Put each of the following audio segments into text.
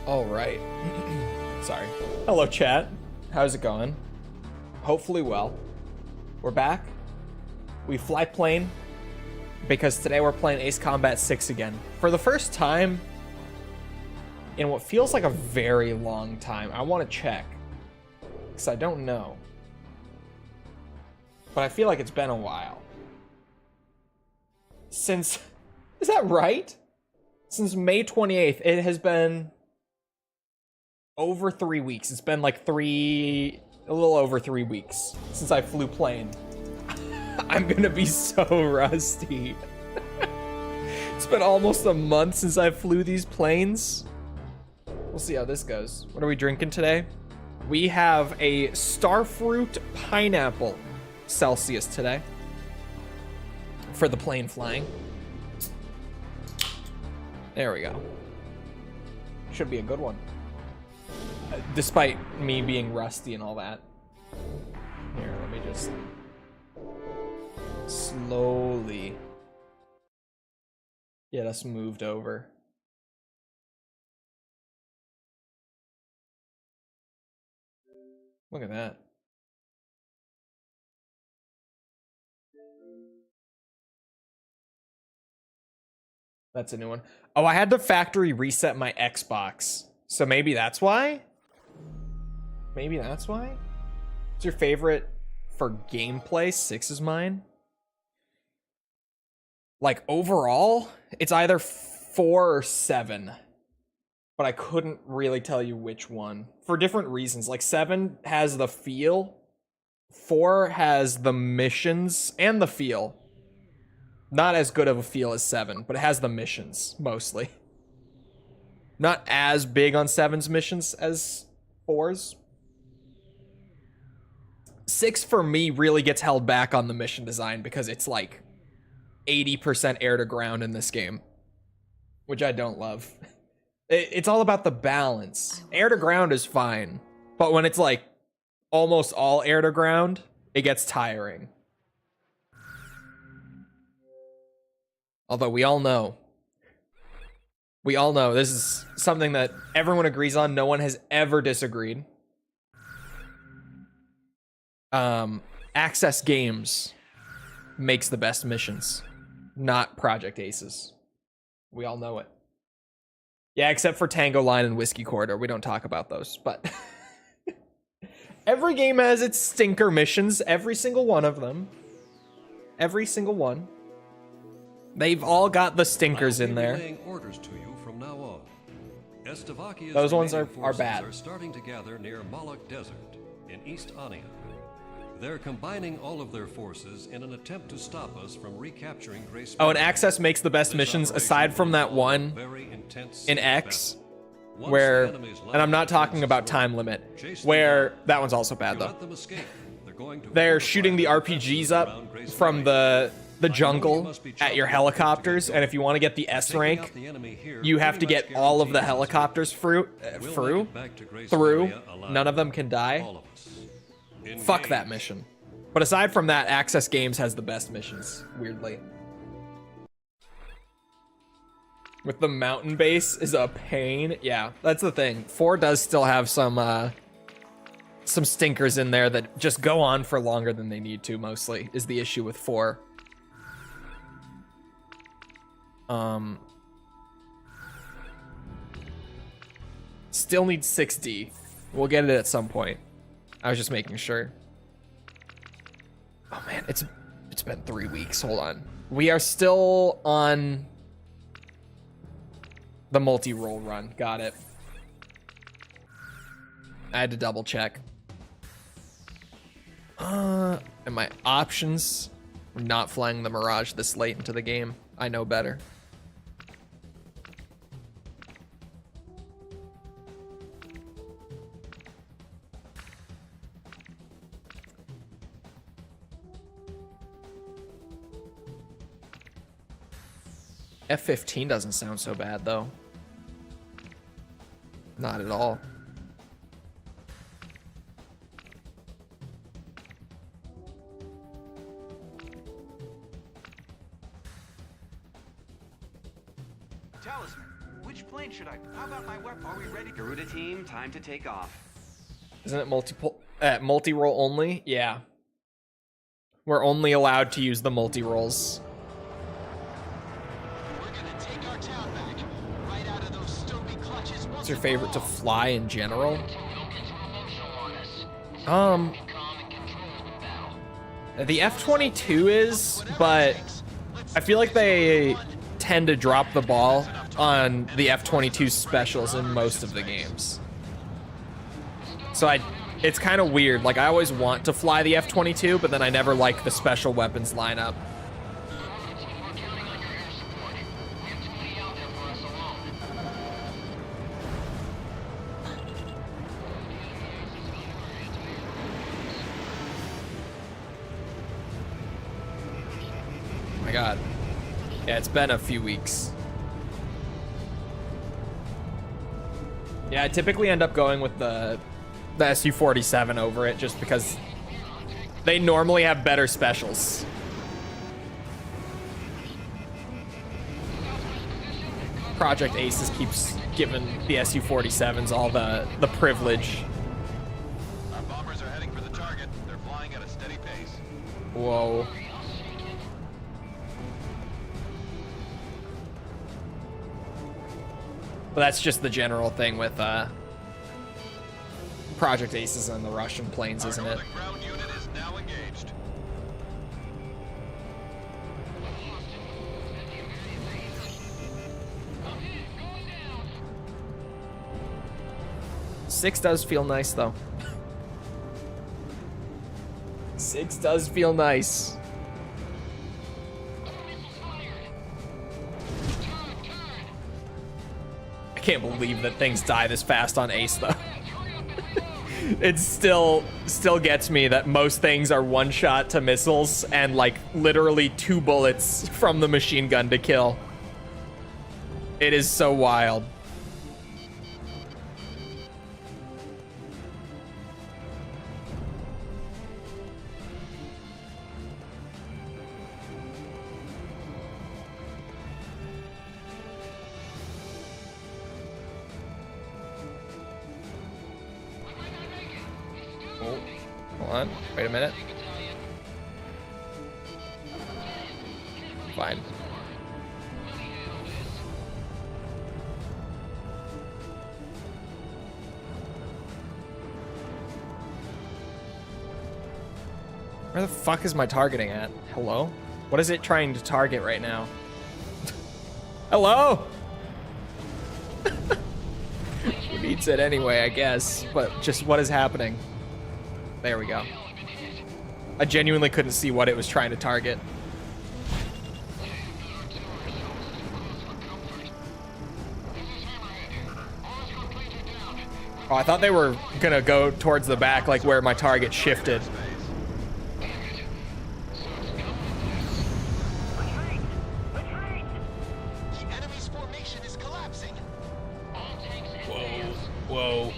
All right. Sorry. Hello, chat. How's it going? Hopefully well. We're back. We fly plane because today we're playing Ace Combat 6 again. For the first time in what feels like a very long time. I want to check because I don't know. But I feel like it's been a while. Since... Is that right? Since May 28th, it has been over 3 weeks. It's been like a little over 3 weeks since I flew plane. I'm gonna be so rusty. It's been almost a month since I flew these planes. We'll see how this goes. What are we drinking today? We have a Starfruit Pineapple Celsius today for the plane flying. There we go. Should be a good one. Despite me being rusty and all that. Here, let me just slowly get us moved over. Look at that. That's a new one. Oh, I had to factory reset my Xbox. So maybe that's why? Maybe that's why? What's your favorite for gameplay? 6 is mine. Like overall, it's either 4 or 7. But I couldn't really tell you which one. For different reasons. Like 7 has the feel. 4 has the missions and the feel. Not as good of a feel as 7, but it has the missions, mostly. Not as big on 7's missions as 4's. 6 for me really gets held back on the mission design because it's like 80% air to ground in this game, which I don't love. It's all about the balance. Air to ground is fine, but when it's like almost all air to ground, it gets tiring. Although we all know this is something that everyone agrees on. No one has ever disagreed. Access Games makes the best missions, not Project Aces. We all know it. Yeah, except for Tango Line and Whiskey Corridor. We don't talk about those, but every game has its stinker missions. Every single one of them. Every single one. They've all got the stinkers in there. Orders to you from now on. Those ones are bad. Are starting to gather near Moloch Desert in East Ania. They're combining all of their forces in an attempt to stop us from recapturing Grace. Oh, and Access makes the best missions aside from that one in X, where, and I'm not talking about time limit, where that one's also bad though. They're shooting the RPGs up from the jungle at your helicopters, and if you want to get the S rank, you have to get all of the helicopters through. None of them can die. Fuck that mission. But aside from that, Access Games has the best missions, weirdly. With the mountain base is a pain. Yeah, that's the thing. 4 does still have some stinkers in there that just go on for longer than they need to, mostly, is the issue with 4. Still need 6D. We'll get it at some point. I was just making sure. Oh man, it's been 3 weeks. Hold on. We are still on the multi-roll run. Got it. I had to double check. And my options, I'm not flying the Mirage this late into the game. I know better. F-15 doesn't sound so bad, though. Not at all. Talisman, which plane should I? How about my weapon? Are we ready? Garuda team, time to take off. Isn't it multi-roll only? Yeah. We're only allowed to use the multi-rolls. We're gonna take our town back, right out of those stupid clutches. What's your favorite to fly in general? The F-22 is, but I feel like they tend to drop the ball on the F-22 specials in most of the games. So it's kind of weird. Like, I always want to fly the F-22, but then I never like the special weapons lineup. Oh my god. Yeah, it's been a few weeks. Yeah, I typically end up going with the SU-47 over it just because they normally have better specials. Project Aces keeps giving the SU-47s all the privilege. Our bombers are heading for the target. They're flying at a steady pace. Whoa. But that's just the general thing with Project Aces and the Russian planes, isn't it? The ground unit is now engaged. Six does feel nice, though. 6 does feel nice. I can't believe that things die this fast on Ace, though. It still gets me that most things are one shot to missiles and like literally 2 bullets from the machine gun to kill. It is so wild. Oh, hold on. Wait a minute. Fine. Where the fuck is my targeting at? Hello? What is it trying to target right now? Hello? Who needs it anyway, I guess. But just what is happening? There we go. I genuinely couldn't see what it was trying to target. Oh, I thought they were gonna go towards the back, like where my target shifted. Whoa.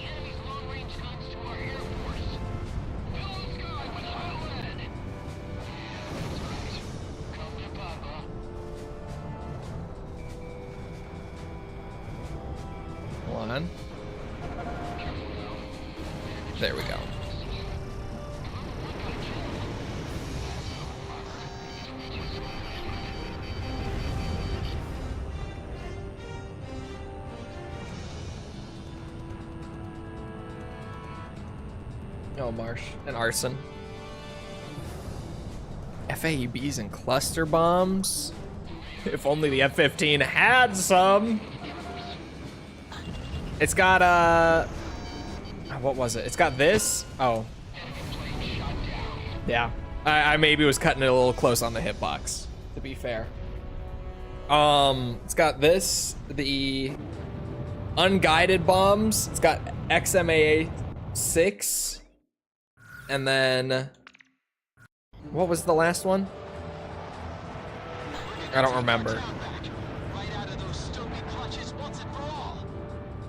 Hold on. There we go. Oh, Marsh and arson. FAEBs and cluster bombs. If only the F-15 had some. It's got what was it? It's got this. Oh. Yeah. I maybe was cutting it a little close on the hitbox, to be fair. It's got this, the unguided bombs. It's got XMAA 6. And then what was the last one? I don't remember.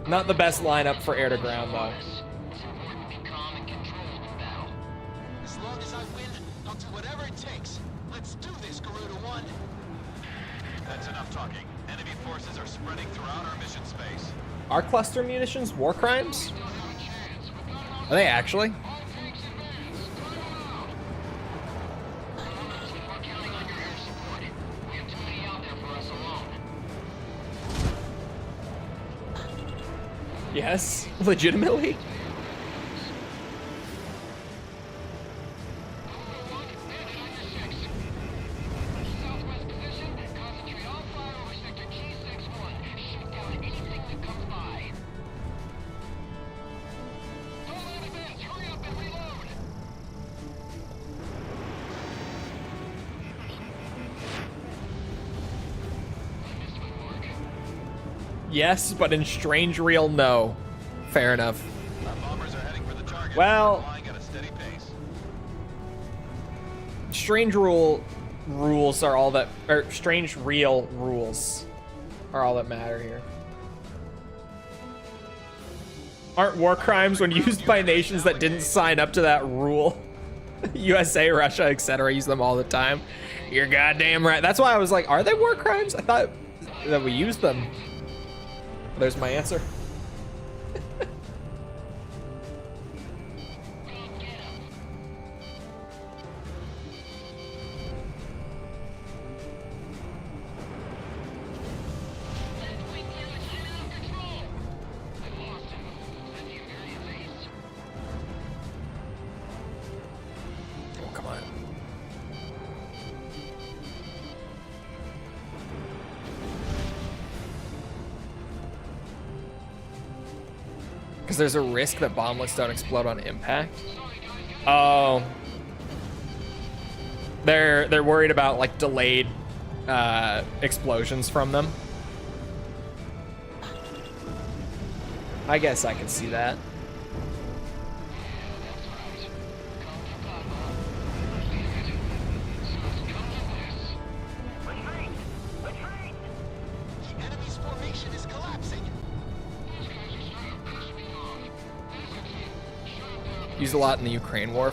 Not the best lineup for air to ground, though. As long as I win, I'll do whatever it takes. Let's do this, Garuda 1. That's enough talking. Enemy forces are spreading throughout our mission space. Are cluster munitions war crimes? Are they actually? Yes, legitimately. Yes, but in Strange Real, no. Fair enough. Our bombers are heading for the target. Well- They're flying at a steady pace. Strange rules are all that, or Strange Real rules are all that matter here. Aren't war crimes when used by nations that didn't sign up to that rule? USA, Russia, etc. use them all the time. You're goddamn right. That's why I was like, are they war crimes? I thought that we used them. There's my answer. Oh, come on. Because there's a risk that bomblets don't explode on impact. Oh. They're worried about like delayed explosions from them. I guess I can see that. The enemy's formation is collapsing. Used a lot in the Ukraine war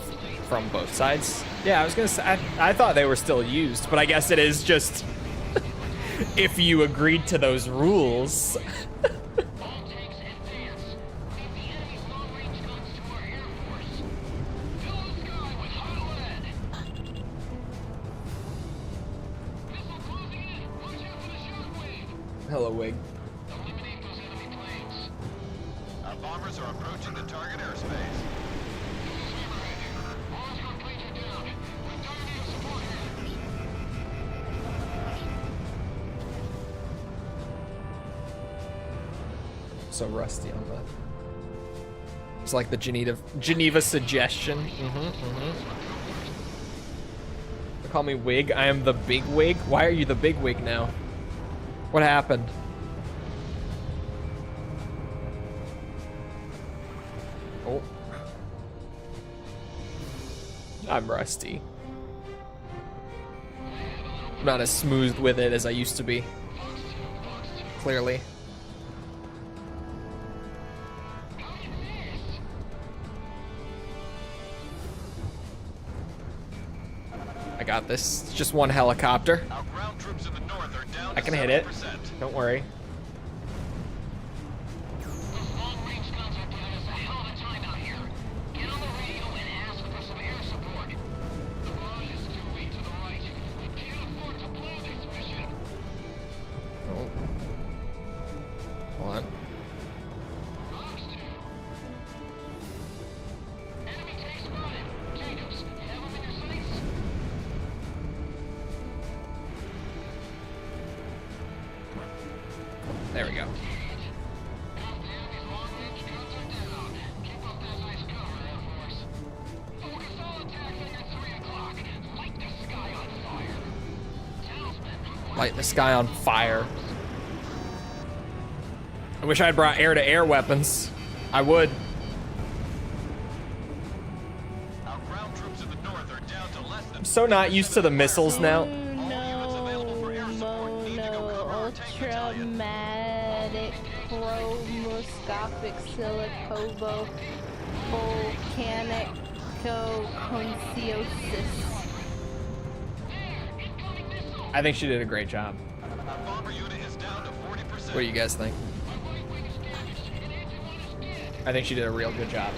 from both sides. Yeah, I was gonna say, I thought they were still used, but I guess it is just if you agreed to those rules. All tanks advance. Feed the enemy's long-range guns to our air force. Fill the sky with hot lead. Missile closing in. Watch out for the shockwave. Hello, Wig. Eliminate those enemy planes. Our bombers are approaching the target airspace. All escort planes are down. We've got native support here. So rusty on the. It's like the Geneva suggestion. They call me Wig. I am the big wig. Why are you the big wig now? What happened? Oh. I'm rusty. I'm not as smooth with it as I used to be. Clearly. I got this. It's just one helicopter. Our ground troops in the north are down I to can hit it. 70%. Don't worry. Those long-range guns are giving us a hell of a time out here. Get on the radio and ask for some air support. The barrage is too weak to the right. We can't afford to blow this mission. Oh. Hold on. Box 2. Enemy tank spotted. Jacobs, you have them in your sights? There we go. Light the sky on fire. I wish I had brought air-to-air weapons. I would. Our ground troops in the north are down to less than I'm so not used to the missiles now. Ultramatic chromoscopic silicobo volcanic consiosis. I think she did a great job. Our bomber unit is down percent. What do you guys think? I think she did a real good job.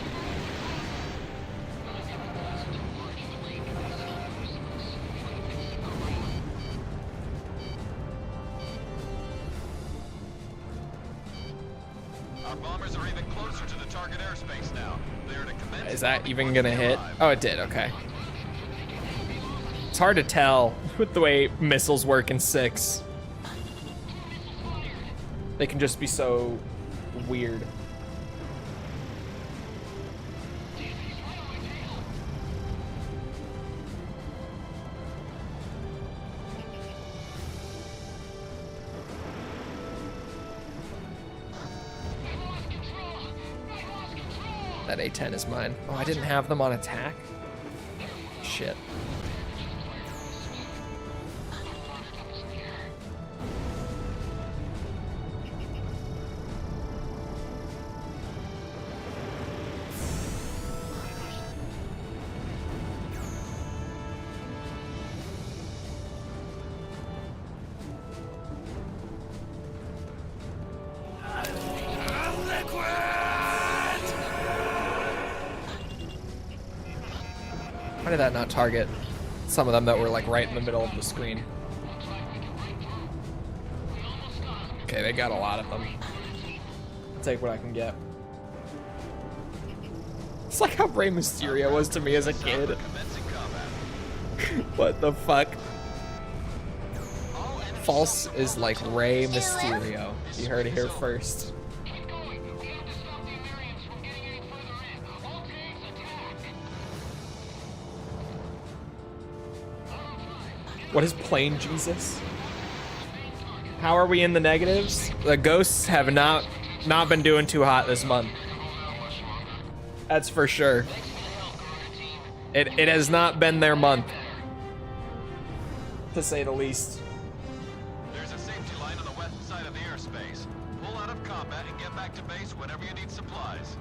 Our bombers are even closer to the target airspace now. They are to commence. Is that bombing even once gonna they hit? arrive. Oh, it did, okay. It's hard to tell with the way missiles work in 6. They can just be so weird. That A-10 is mine. Oh, I didn't have them on attack? Shit. Why did that not target some of them that were like right in the middle of the screen? Okay, they got a lot of them. I'll take what I can get. It's like how Rey Mysterio was to me as a kid. Commencing combat. What the fuck? False is like Rey Mysterio. You heard it here first. Keep going. We have to stop the Americans from getting any further in. All tanks attack. What is plain Jesus? How are we in the negatives? The ghosts have not been doing too hot this month. That's for sure. It has not been their month, to say the least. There's a safety line on the west side of the airspace. Pull out of combat and get back to base whenever you need supplies.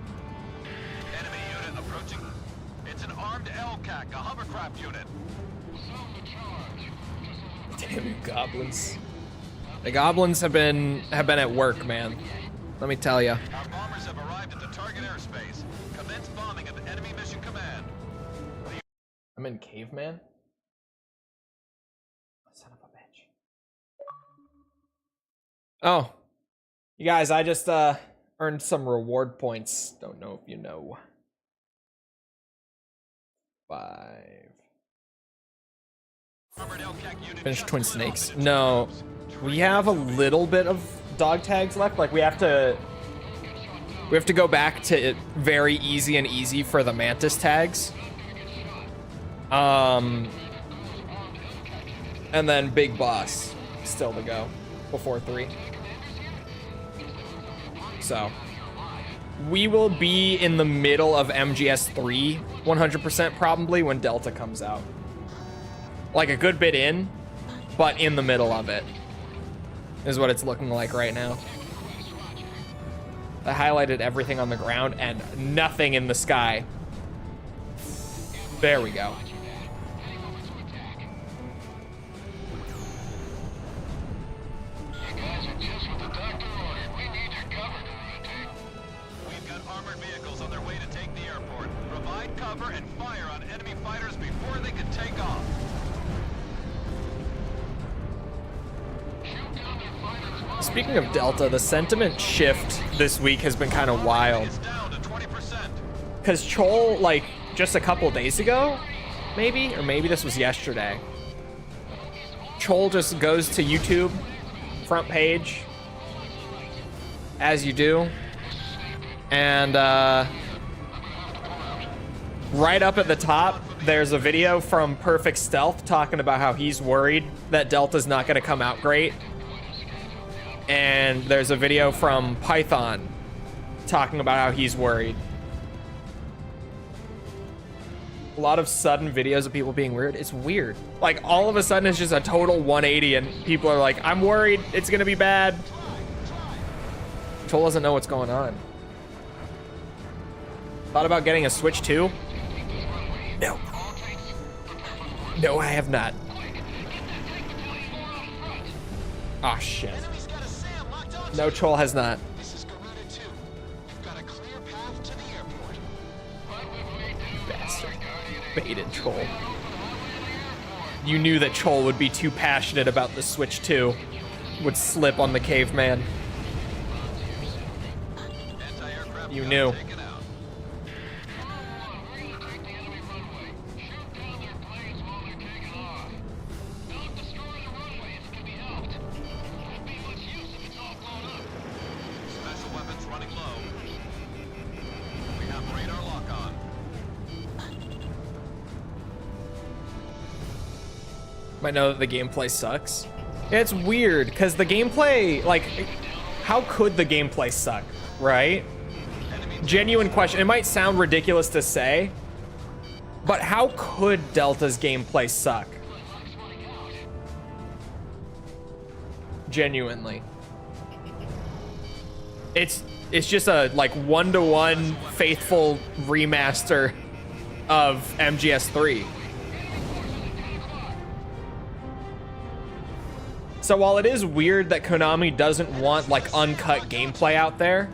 Enemy unit approaching. It's an armed LCAC, a hovercraft unit. Damn you goblins. The goblins have been at work, man. Let me tell you. Our bombers have arrived at the target airspace. Commence bombing of enemy mission command. I'm in caveman. Son of a bitch. Oh, you guys, I just earned some reward points. Don't know if you know. 5. Armored LCAC unit Finish just twin lit off snakes. in its No, troops. we have a little bit of dog tags left. Like we have to go back to very easy and easy for the mantis tags. And then big boss still to go before 3. So we will be in the middle of MGS 3 100% probably when Delta comes out. Like a good bit in, but in the middle of it is what it's looking like right now. I highlighted everything on the ground and nothing in the sky. There we go. We've got armored vehicles on their way to take the airport. Provide cover and fire on enemy fighters before they can take off. Speaking of Delta, the sentiment shift this week has been kind of wild. It's down to 20%. Because Chole, like, just a couple days ago, maybe? Or maybe this was yesterday. Chole just goes to YouTube, front page, as you do. And, right up at the top, there's a video from Perfect Stealth talking about how he's worried that Delta's not going to come out great. And there's a video from Python talking about how he's worried. A lot of sudden videos of people being weird. It's weird. Like, all of a sudden, it's just a total 180, and people are like, I'm worried. It's going to be bad. Chole doesn't know what's going on. Thought about getting a Switch 2? No. No, I have not. Aw, shit. Enemy's got a SAM locked on No, Chole has not. This is Garuda 2. You've got a clear path to the airport. Bastard. Baited Chole. You knew that Chole would be too passionate about the Switch 2. Would slip on the caveman. Anti-aircraft You gun knew. taken out. Special weapons running low. We have radar lock on. Might know that the gameplay sucks. Yeah, it's weird, because the gameplay, like, how could the gameplay suck, right? Genuine question. It might sound ridiculous to say, but how could Delta's gameplay suck? Genuinely. It's just a, like, one-to-one faithful remaster of MGS3. So while it is weird that Konami doesn't want like uncut gameplay out there,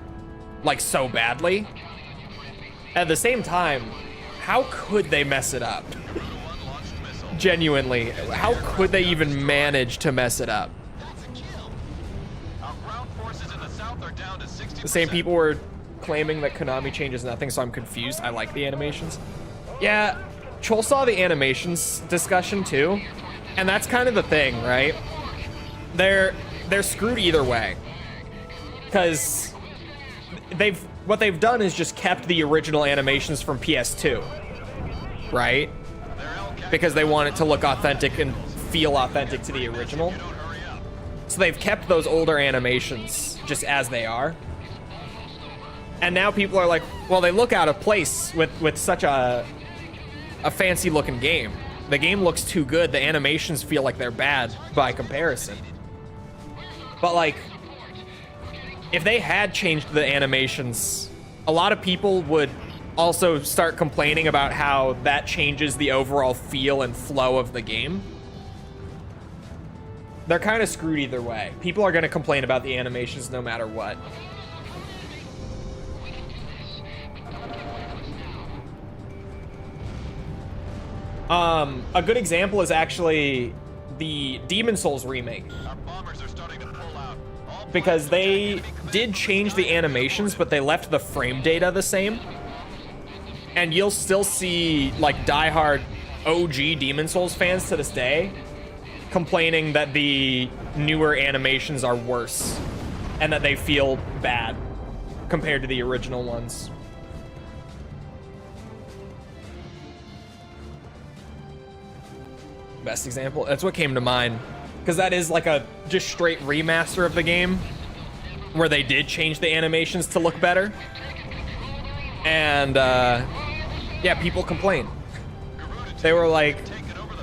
like so badly, at the same time, how could they mess it up? Genuinely, how could they even manage to mess it up? That's a kill. Our ground forces in the south are down to 60%. The same people were claiming that Konami changes nothing, so I'm confused. I like the animations. Yeah, Chole saw the animations discussion too, and that's kind of the thing, right? They're screwed either way, because what they've done is just kept the original animations from PS2, right? Because they want it to look authentic and feel authentic to the original. So they've kept those older animations just as they are. And now people are like, well, they look out of place with such a fancy looking game. The game looks too good. The animations feel like they're bad by comparison. But like, if they had changed the animations, a lot of people would also start complaining about how that changes the overall feel and flow of the game. They're kind of screwed either way. People are going to complain about the animations no matter what. A good example is actually the Demon Souls remake. Our bombers are starting to pull out. All Because they did change the animations, but they left the frame data the same. And you'll still see, like, diehard OG Demon Souls fans to this day complaining that the newer animations are worse and that they feel bad compared to the original ones. Best example? That's what came to mind. Because that is like a just straight remaster of the game where they did change the animations to look better. And, yeah, people complained. They were like,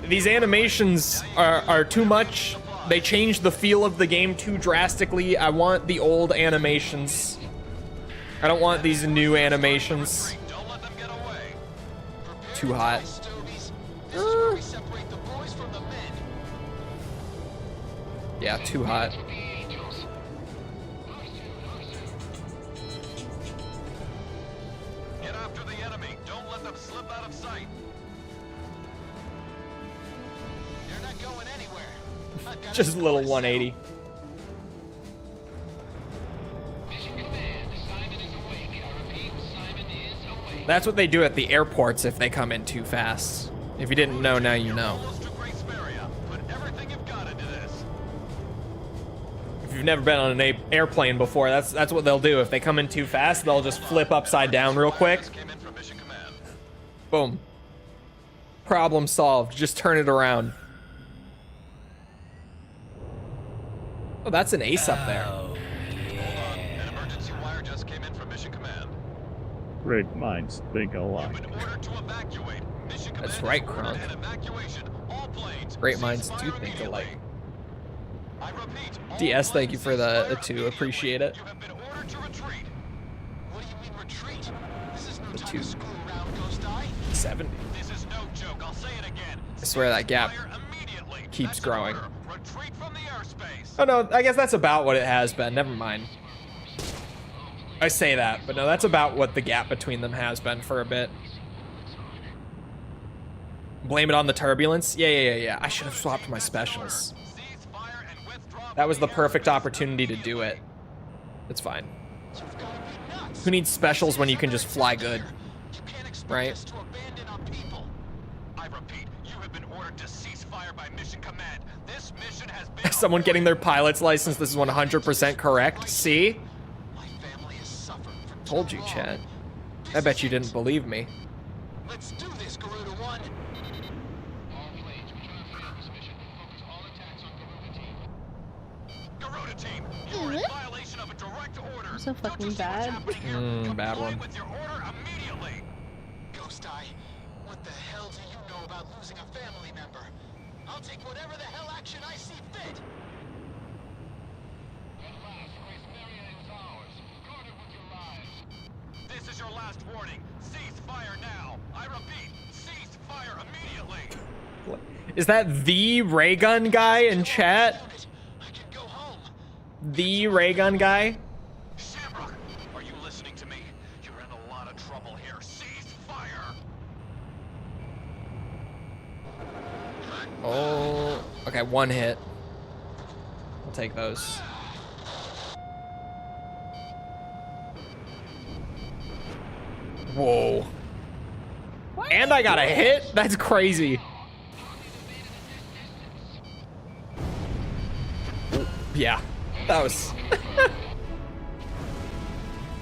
these animations are too much. They changed the feel of the game too drastically. I want the old animations. I don't want these new animations. don't let them get away. Prepare Too to hot. fly, Stovies. This is where we separate the boys from the men. Yeah, too hot. Get after the enemy. Don't let them slip out of sight. They're not going anywhere. I've got Just a little myself. 180. That's what they do at the airports if they come in too fast. If you didn't know, now you know. Almost to Great Samaria. Put everything you've got into this. If you've never been on an airplane before, that's what they'll do. If they come in too fast, they'll just flip upside down real quick. Came in from Mission Command. Boom. Problem solved. Just turn it around. Oh, that's an ace up there. An emergency wire just came in from Mission Command. Great minds think alike. Been ordered to evacuate. Mission That's Command right, has ordered Kronk. an evacuation. All planes. Great cease minds fire do think immediately. alike. I repeat, all DS, thank you planes for cease the fire 2. immediately. Appreciate it. You have been ordered to retreat. What do you mean retreat? This is no The time 2. to screw around, Ghost Eye. 70. This is no joke. I'll say it again. I swear that gap Fire immediately. keeps That's an growing. order. Retreat from the airspace. Oh no, I guess that's about what it has been. Never mind. I say that, but no, that's about what the gap between them has been for a bit. Blame it on the turbulence? Yeah. I should have swapped my specials. That was the perfect opportunity to do it. It's fine. Who needs specials when you can just fly good? Right? I repeat, you have been ordered to cease fire by mission command. This mission has been Someone getting their pilot's license, this is 100% correct. See? My family has suffered for Told you, Chad. I bet you didn't believe me. Let's do this, Garuda 1. Garuda team, you are in violation of a direct order. So fucking bad. Bad one. With your order immediately. Ghost Eye, what the hell do you know about losing a family member? I'll take whatever the hell action I see fit. This is your last warning. Cease fire now. I repeat, cease fire immediately. Is that the ray gun guy in chat? I can go home. The ray gun guy? Shamrock, are you listening to me? You're in a lot of trouble here. Cease fire. Oh, okay, one hit. I'll take those. Whoa. And I got a hit? That's crazy. Yeah, that was...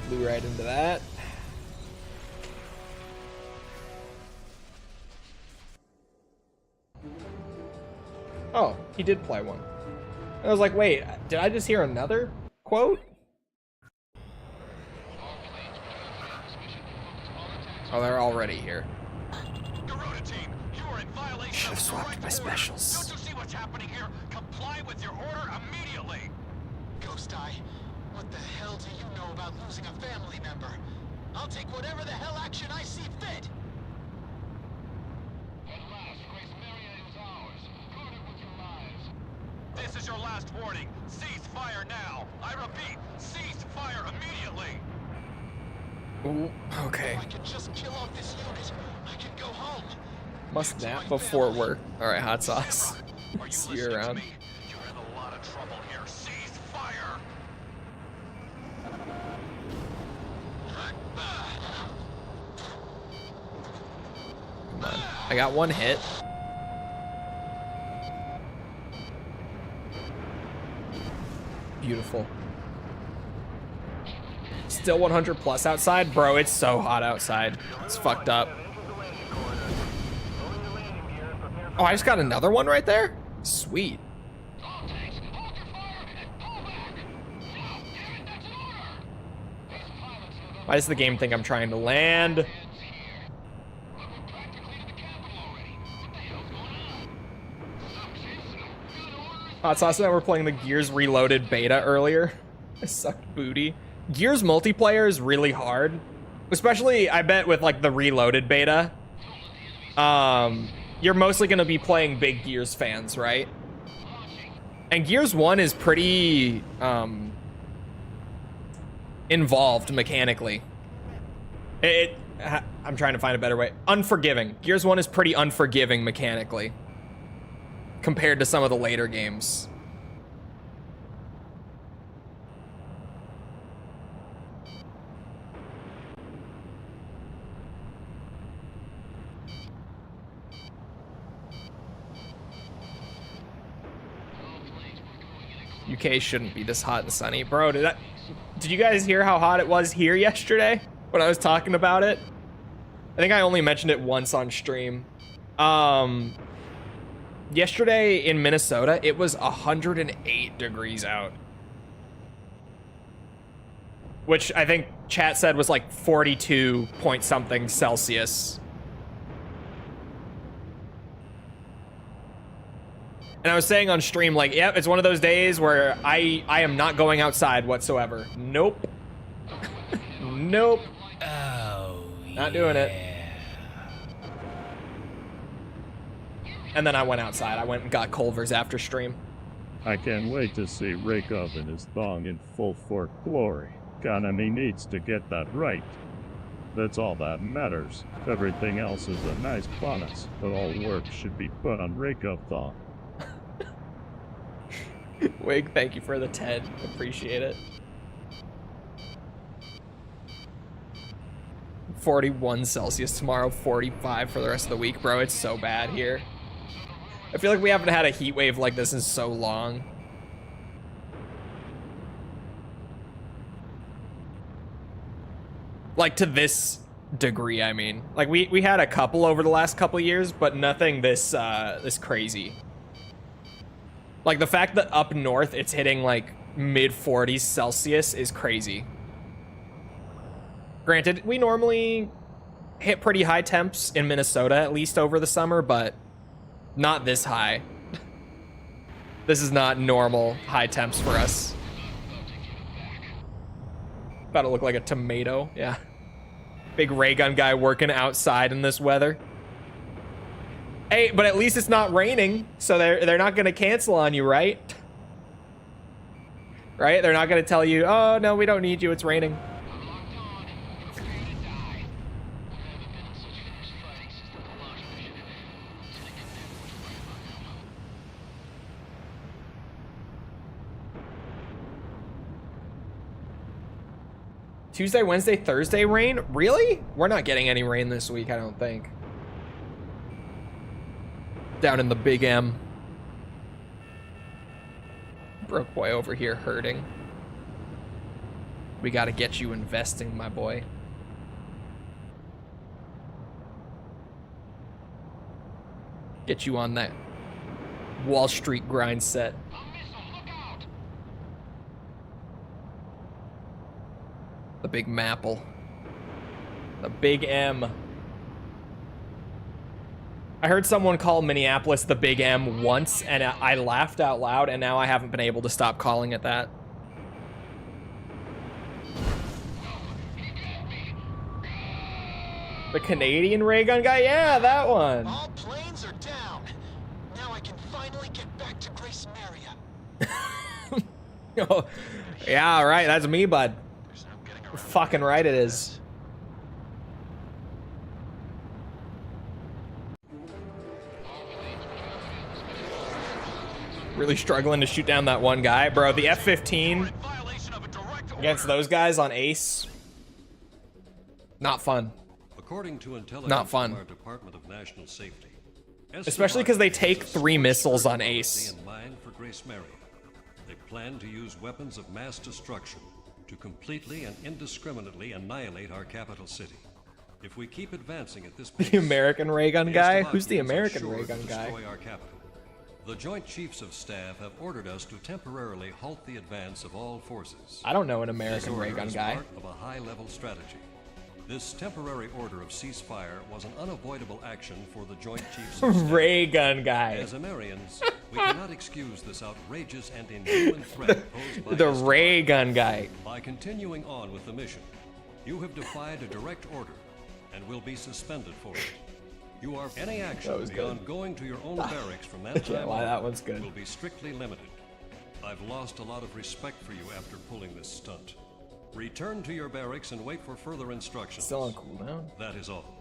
Flew right into that. Oh, he did play one. I was like, wait, did I just hear another quote? Oh, they're already here. Garuda team, you are in violation. Should have of swapped direct my order. specials. Don't you see what's happening here? Comply with your order immediately. Ghost Eye, what the hell do you know about losing a family member? I'll take whatever the hell action I see fit. This is your last warning. Cease fire now. I repeat, cease fire immediately. Ooh, okay. I can just kill off this unit. I can go home. Must nap before work. Alright, hot sauce. Are you See you listening to around. me? You're in a lot of trouble here. Cease fire. Come on. I got one hit. Beautiful. Still 100 plus outside? Bro, it's so hot outside. It's fucked up. Oh, I just got another one right there? Sweet. Why does the game think I'm trying to land? Hot sauce and I were playing the Gears Reloaded beta earlier. I sucked booty. Gears multiplayer is really hard. Especially, I bet, with like the Reloaded beta. You're mostly gonna be playing big Gears fans, right? And Gears 1 is pretty involved mechanically. I'm trying to find a better way. Unforgiving. Gears 1 is pretty unforgiving mechanically compared to some of the later games. UK shouldn't be this hot and sunny. Bro, did you guys hear how hot it was here yesterday when I was talking about it? I think I only mentioned it once on stream. Yesterday in Minnesota, it was 108 degrees out. Which I think chat said was like 42 point something Celsius. And I was saying on stream, like, yep, it's one of those days where I am not going outside whatsoever. Nope. Nope. Oh, not doing it. And then I went outside. I went and got Culver's after stream. I can't wait to see Rakov in his thong in full fork glory. Kanami needs to get that right. That's all that matters. Everything else is a nice bonus, but all work should be put on Rakov thong. Wig, thank you for the 10. Appreciate it. 41 Celsius tomorrow, 45 for the rest of the week, bro. It's so bad here. I feel like we haven't had a heat wave like this in so long. Like to this degree, I mean. Like we had a couple over the last couple years, but nothing this this crazy. Like the fact that up north it's hitting like mid 40s Celsius is crazy. Granted, we normally hit pretty high temps in Minnesota, at least over the summer, but not this high. This is not normal high temps for us. About to look like a tomato, yeah. Big ray gun guy working outside in this weather. Hey, but at least it's not raining, so they're not gonna cancel on you, right? Right? They're not gonna tell you, oh no, we don't need you, it's raining. Tuesday, Wednesday, Thursday rain? Really? We're not getting any rain this week, I don't think. Down in the Big M. Broke boy over here hurting. We gotta get you investing, my boy. Get you on that Wall Street grind set. The Big Mapple. The Big M. I heard someone call Minneapolis the Big M once, and I laughed out loud, and now I haven't been able to stop calling it that. The Canadian ray gun guy? Yeah, that one. All planes are down. Now I can finally get back to Grace Maria. Oh, yeah, all right, that's me, bud. Fucking right it is. Really struggling to shoot down that one guy. Bro, the F-15 against those guys on Ace. Not fun. According to intelligence Not fun. from our Department of National Safety, Especially because they take 3 missiles on Ace. In mind for Grace Maria. They plan to use weapons of mass destruction to completely and indiscriminately annihilate our capital city. If we keep advancing at this pace, The American ray gun guy? Who's the Slovakians are American sure ray to gun guy? destroy our capital. The Joint Chiefs of Staff have ordered us to temporarily halt the advance of all forces. I don't know an This American ray order gun is guy. part of a high-level strategy. This temporary order of ceasefire was an unavoidable action for the Joint Chiefs of Staff. Ray gun guy. As Americans, we cannot excuse this outrageous and inhuman threat posed by The Escalade. ray gun guy. By continuing on with the mission, you have defied a direct order and will be suspended for it. You are any action was beyond good. going to your own barracks from that I can't time lie, on that one's good. will be strictly limited. I've lost a lot of respect for you after pulling this stunt. Return to your barracks and wait for further instructions. Still on cooldown. That is all.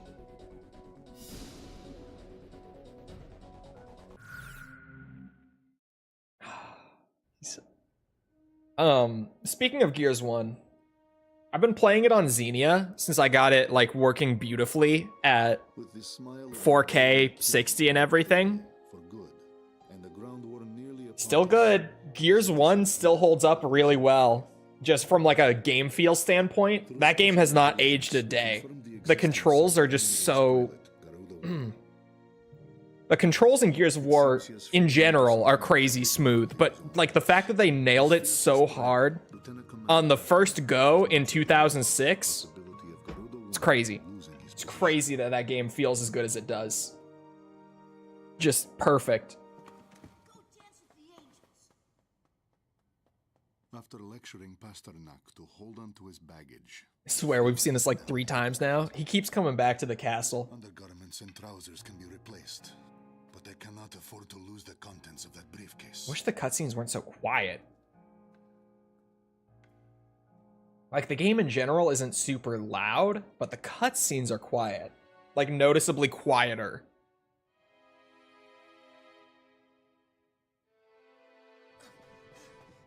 Speaking of Gears 1, I've been playing it on Xenia since I got it like working beautifully at 4K 60 and everything. Still good. Gears 1 still holds up really well. Just from like a game feel standpoint, that game has not aged a day. The controls are just so... The controls in Gears of War in general are crazy smooth, but like the fact that they nailed it so hard on the first go in 2006, it's crazy. It's crazy that that game feels as good as it does. Just perfect. After lecturing Pasternak to hold on to his baggage, I swear we've seen this like 3 times now. He keeps coming back to the castle. undergarments and trousers can be replaced, But I cannot afford to lose the contents of that briefcase. Wish the cutscenes weren't so quiet. Like, the game in general isn't super loud, but the cutscenes are quiet. Like, noticeably quieter.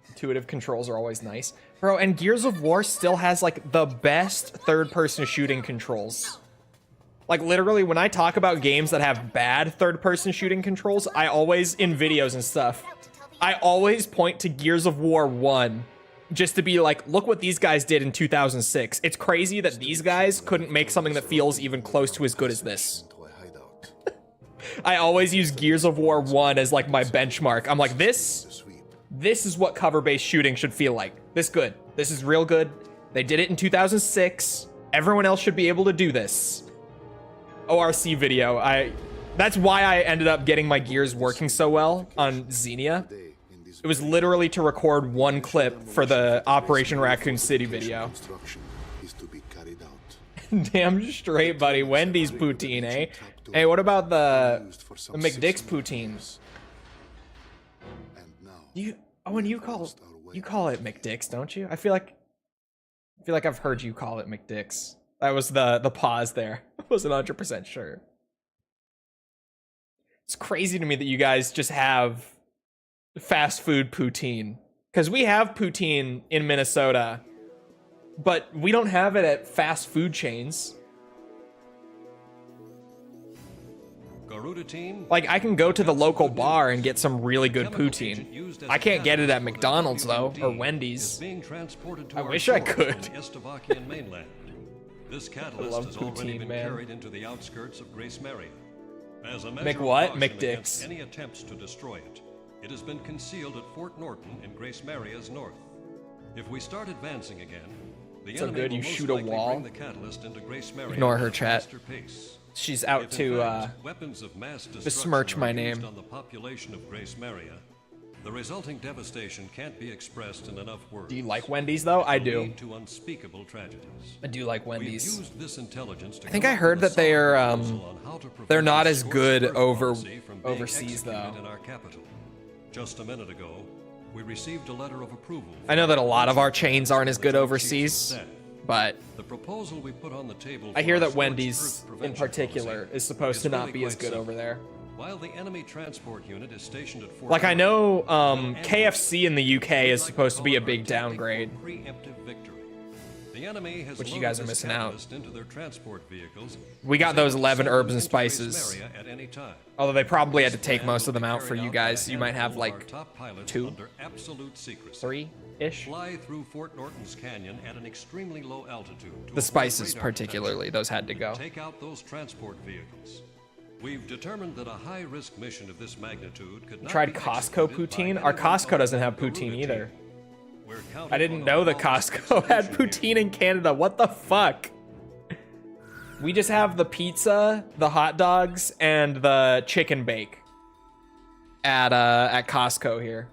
Intuitive controls are always nice. Bro, and Gears of War still has, like, the best third-person shooting controls. Like, literally, when I talk about games that have bad third-person shooting controls, I always, in videos and stuff, I always point to Gears of War 1 just to be like, look what these guys did in 2006. It's crazy that these guys couldn't make something that feels even close to as good as this. I always use Gears of War 1 as, like, my benchmark. I'm like, this is what cover-based shooting should feel like. This good. This is real good. They did it in 2006. Everyone else should be able to do this. ORC video. That's why I ended up getting my Gears working so well on Xenia. It was literally to record one clip for the Operation Raccoon City video. Damn straight, buddy. Wendy's poutine, eh? Hey, what about the McDick's poutine? When you call it McDick's, don't you? I feel like I've heard you call it McDick's. That was the pause there. I wasn't 100% sure. It's crazy to me that you guys just have fast food poutine, because we have poutine in Minnesota, but we don't have it at fast food chains. Garuda team, Like, I can go to the local bar and get some really good poutine. I can't get it at McDonald's though, or Wendy's. I wish I could. Slovakian mainland. This catalyst love has already poutine, been man. carried into the outskirts of Grace Maria. As a measure Mc of what? caution McDick's. against any attempts to destroy it, it has been concealed at Fort Norton in Grace Maria's north. If we start advancing again, the So enemy good, will you most shoot a likely wall. bring the catalyst into Grace Maria Ignore her at a chat. faster pace. She's out If, in to fact, weapons of mass destruction besmirch my are used name. on the population of Grace Maria, the resulting devastation can't be expressed in enough words. Do you like Wendy's though? I Will do. lead to unspeakable tragedies. I do like We've Wendy's. used this intelligence to I think come I up heard with a that they are, solid proposal on how to prevent they're not the as scorched good earth over policy from being overseas, though. executed in our capital. Just a minute ago, we received a letter of approval. I know that a lot of our chains aren't as good overseas, but The proposal we put on the table I for hear our that scorched Wendy's earth in prevention particular policy is supposed to not really be as quite good simple. over there. While the enemy transport unit is stationed at Fort Like, I know Norton, KFC in the UK is we'd like supposed to be a call it big our tactic downgrade. for preemptive victory. The enemy has Which you loaded guys are this missing out. catalyst into their transport vehicles. We got those 11 Send them herbs and into Grace spices. Maria at any time. Although they probably had to This take plan most of will them be out for carried you out by guys. a You might have handful of like our top pilots 2, under absolute secrecy. 3-ish. Fly through Fort Norton's canyon at an extremely low altitude. to The avoid spices radar particularly, those had to go. detection. Take out those transport vehicles. We've determined that a high-risk mission of this magnitude could not Tried be Costco executed by poutine? Our anyone Costco other doesn't than have the Garuda poutine team. either. We're counting I on didn't the know the flawless Costco had execution poutine in Canada. What the fuck? We just have the pizza, the hot dogs, and the chicken bake at Costco here.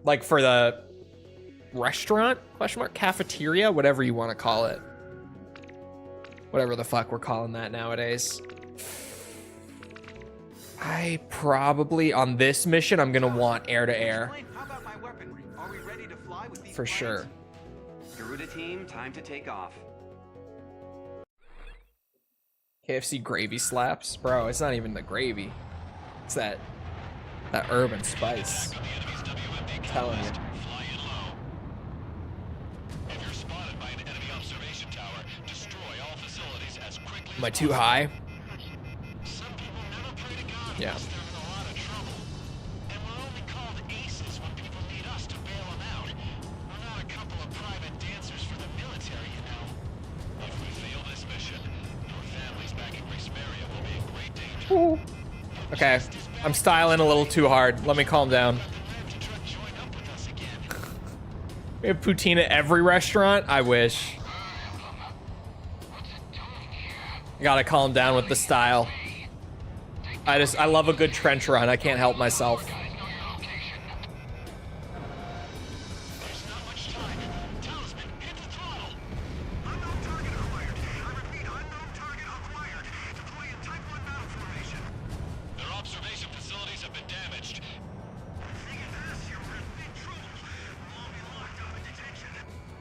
Like for the restaurant? Question mark? Cafeteria? Whatever you want to call it. Whatever the fuck we're calling that nowadays. I probably, on this mission, I'm gonna want air-to-air. How about my weaponry? Are we ready to fly with these For plans? sure. Garuda team, time to take off. KFC gravy slaps? Bro, it's not even the gravy. It's that herb and spice. I'm telling you. Am I too high? Yeah. Ooh. Okay, I'm styling a little too hard. Let me calm down. We have poutine at every restaurant? I wish. Gotta calm down with the style. I love a good trench run. I can't help myself.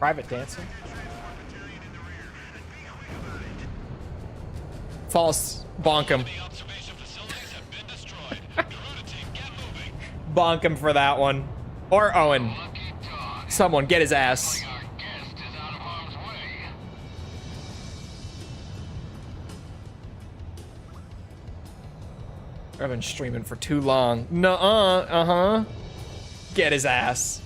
Private Dancer. False. Bonk him. Bonk him for that one. Or Owen. Someone get his ass. I've been streaming for too long. Nuh-uh. Uh-huh. Get his ass.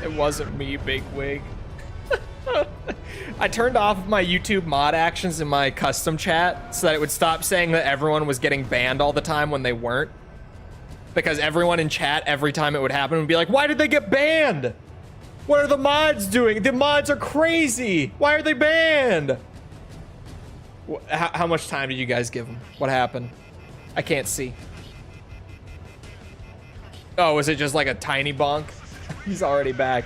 It wasn't me, Bigwig. I turned off my YouTube mod actions in my custom chat so that it would stop saying that everyone was getting banned all the time when they weren't. Because everyone in chat, every time it would happen, would be like, why did they get banned? What are the mods doing? The mods are crazy. Why are they banned? How much time did you guys give them? What happened? I can't see. Oh, was it just like a tiny bonk? He's already back.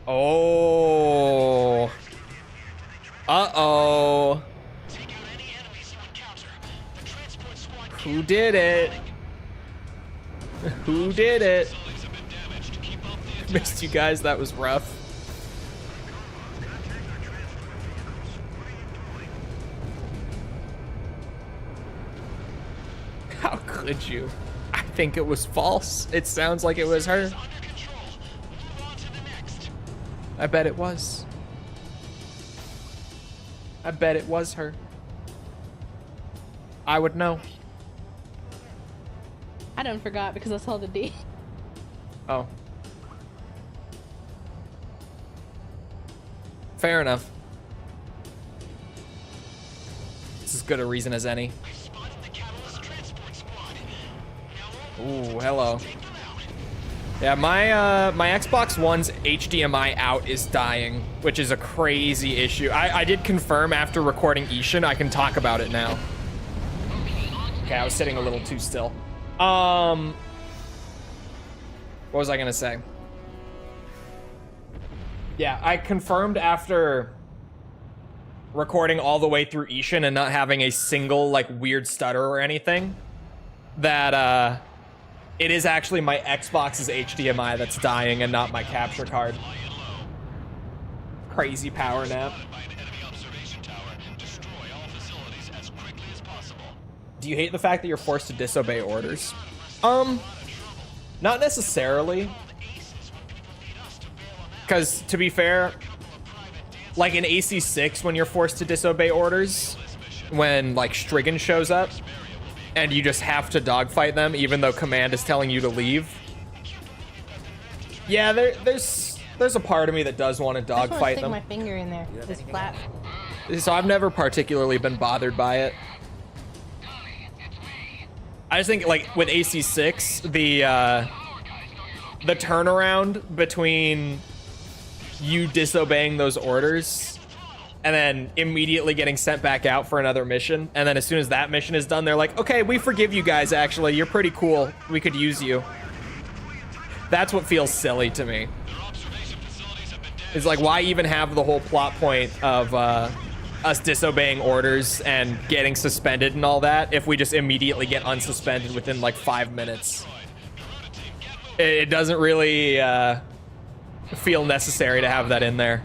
Oh. Uh-oh. Who did it? Who did it? Missed you guys, that was rough. How could you? I think it was false. It sounds like it was her. I bet it was. I bet it was her. I would know. I done forgot because I saw the D. Oh. Fair enough. It's as good a reason as any. Ooh, hello. Yeah, my Xbox One's HDMI out is dying, which is a crazy issue. I did confirm after recording Ishin, I can talk about it now. Okay, I was sitting a little too still. What was I gonna say? Yeah, I confirmed after recording all the way through Ishin and not having a single like weird stutter or anything that it is actually my Xbox's HDMI that's dying and not my capture card. Crazy power nap. Do you hate the fact that you're forced to disobey orders? Not necessarily. Because, to be fair, like in AC6, when you're forced to disobey orders, when, like, Strigan shows up, and you just have to dogfight them, even though command is telling you to leave. Yeah, there's a part of me that does want to dogfight them. I just want to stick my finger in there. This flat. So I've never particularly been bothered by it. I just think, like, with AC6, the turnaround between you disobeying those orders and then immediately getting sent back out for another mission, and then as soon as that mission is done, they're like, okay, we forgive you guys, actually. You're pretty cool. We could use you. That's what feels silly to me. It's like, why even have the whole plot point of us disobeying orders and getting suspended and all that if we just immediately get unsuspended within like 5 minutes? It doesn't really feel necessary to have that in there.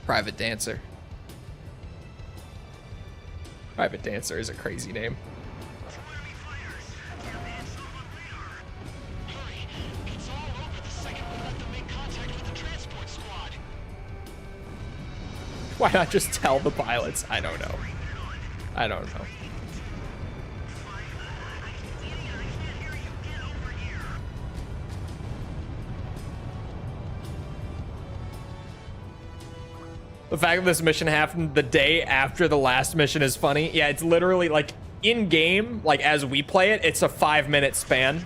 Private Dancer. Private Dancer is a crazy name. Why not just tell the pilots? I don't know. I don't know. The fact that this mission happened the day after the last mission is funny. Yeah, it's literally like in game, like as we play it, it's a 5-minute span.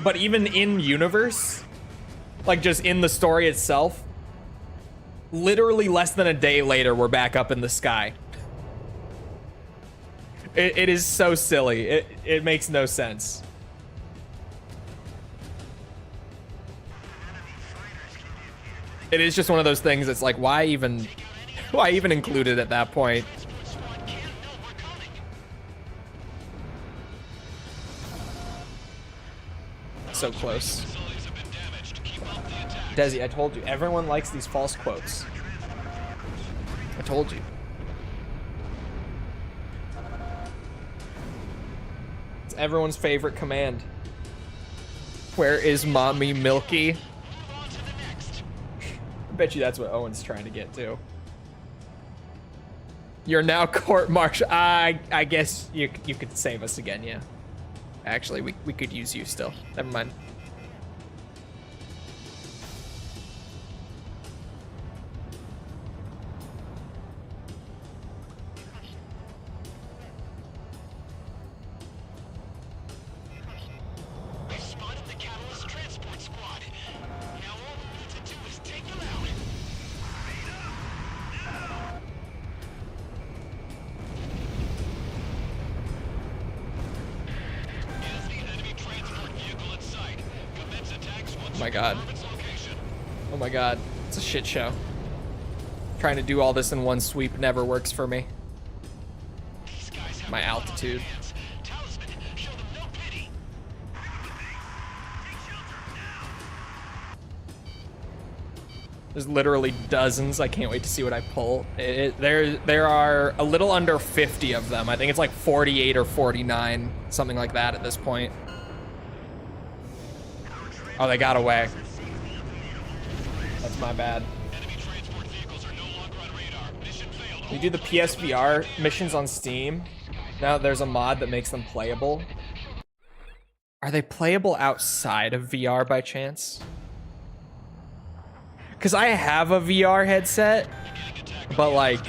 But even in universe, like just in the story itself, literally less than a day later, we're back up in the sky. It is so silly. It makes no sense. It is just one of those things that's like, why even include it at that point? So close. Desi, I told you, everyone likes these false quotes. I told you. It's everyone's favorite command. Where is Mommy Milky? I bet you that's what Owen's trying to get to. You're now court-martial. I guess you could save us again, yeah. Actually, we could use you still. Never mind. I spotted the Catalyst transport squad. Now all we need to do is take them out. Is the enemy transport vehicle in sight? Commence attacks once Oh my you god. confirm its location. Oh my god. It's a shit show. Trying to do all this in one sweep never works for me. These guys have My blood on their altitude. hands. Talisman, show them no pity. There's literally dozens. I can't wait to see what I pull. There are a little under 50 of them. I think it's like 48 or 49, something like that at this point. Oh, they got away. That's my bad. Enemy transport vehicles are no longer on radar. Mission failed. You do the PSVR missions on Steam. Now there's a mod that makes them playable. Are they playable outside of VR by chance? Because I have a VR headset, but like,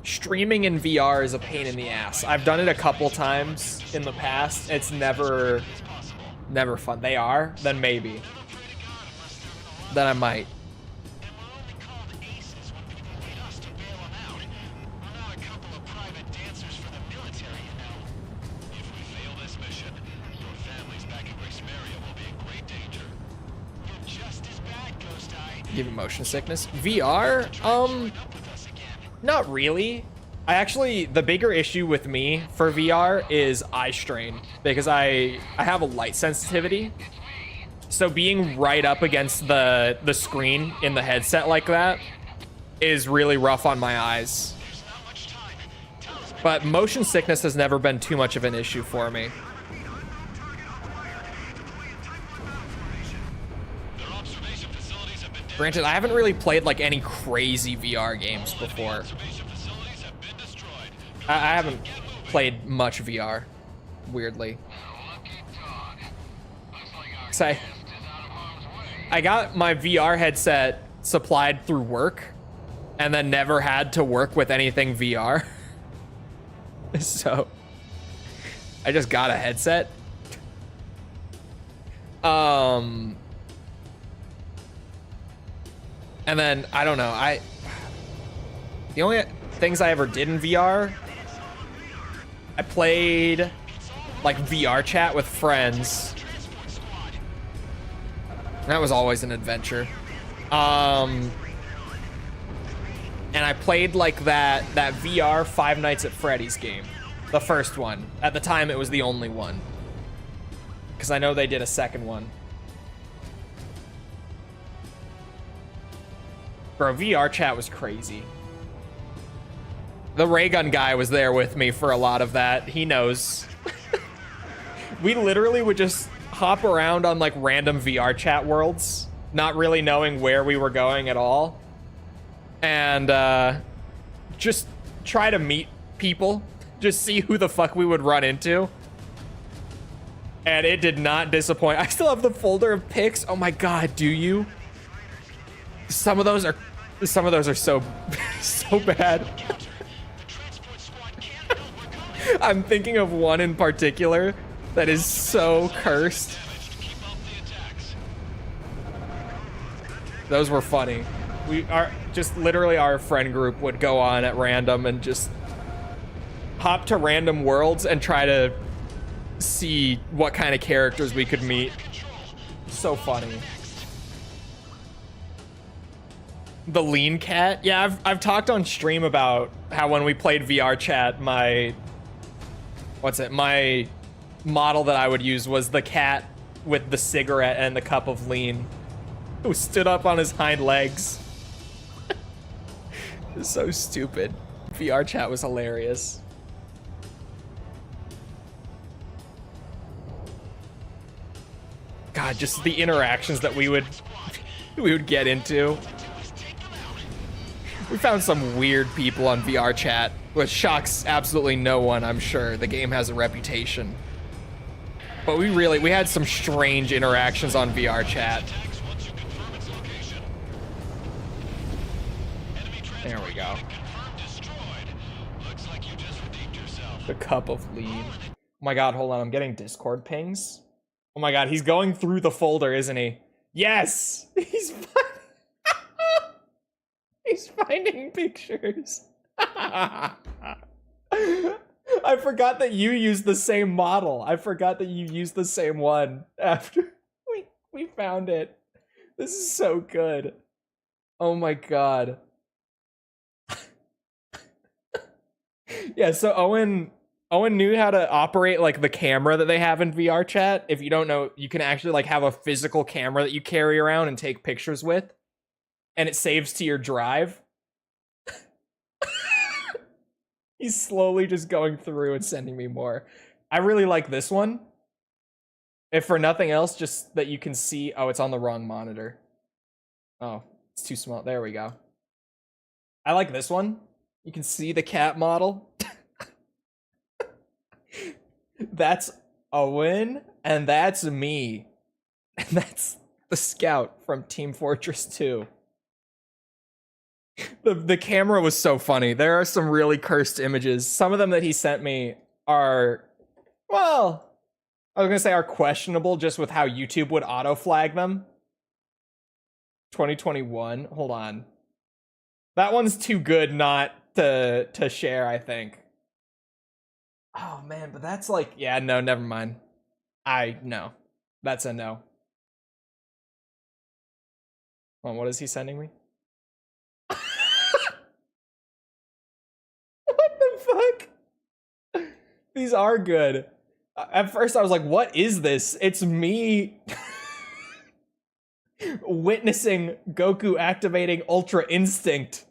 streaming in VR is a pain in the ass. I've done it a couple times in the past. It's never fun. They are? Then maybe. Then I might. Give it motion sickness. VR? Not really. The bigger issue with me for VR is eye strain, because I have a light sensitivity. So being right up against the screen in the headset like that is really rough on my eyes. But motion sickness has never been too much of an issue for me. Granted, I haven't really played like any crazy VR games before. I haven't played much VR, weirdly. So I got my VR headset supplied through work and then never had to work with anything VR. So I just got a headset. And then, I don't know, the only things I ever did in VR, I played like VR chat with friends. That was always an adventure. And I played like that VR Five Nights at Freddy's game. The first one. At the time, it was the only one. Because I know they did a second one. Bro, VR chat was crazy. The ray gun guy was there with me for a lot of that. He knows. We literally would just hop around on like random VR chat worlds, not really knowing where we were going at all. And just try to meet people, just see who the fuck we would run into. And it did not disappoint. I still have the folder of pics. Oh my god, do you? Some of those are so so bad. I'm thinking of one in particular that is so cursed. Those were funny. We are just literally our friend group would go on at random and just hop to random worlds and try to see what kind of characters we could meet. So funny. The lean cat. Yeah, I've talked on stream about how when we played VR chat, my model that I would use was the cat with the cigarette and the cup of lean, who stood up on his hind legs. It's so stupid. VR chat was hilarious. God, just the interactions that we would get into. We found some weird people on VR chat, which shocks absolutely no one, I'm sure. The game has a reputation. But we had some strange interactions on VR chat. There we go. The cup of lean. Oh my god, hold on, I'm getting Discord pings. Oh my god, he's going through the folder, isn't he? Yes! He's finding pictures. I forgot that you used the same model. I forgot that you used the same one after we found it. This is so good. Oh my god. Yeah, so Owen knew how to operate like the camera that they have in VR chat. If you don't know, you can actually like have a physical camera that you carry around and take pictures with, and it saves to your drive. He's slowly just going through and sending me more. I really like this one. If for nothing else, just that you can see. Oh, it's on the wrong monitor. Oh, it's too small. There we go. I like this one. You can see the cat model. That's Owen, and that's me. And that's the scout from Team Fortress 2. The camera was so funny. There are some really cursed images. Some of them that he sent me are, well, I was gonna say are questionable just with how YouTube would auto flag them. 2021. Hold on. That one's too good not to share, I think. Oh man, but that's like, yeah, no, never mind. No. That's a no. Hold on, what is he sending me? What the fuck? These are good. At first I was like, what is this? It's me witnessing Goku activating Ultra Instinct.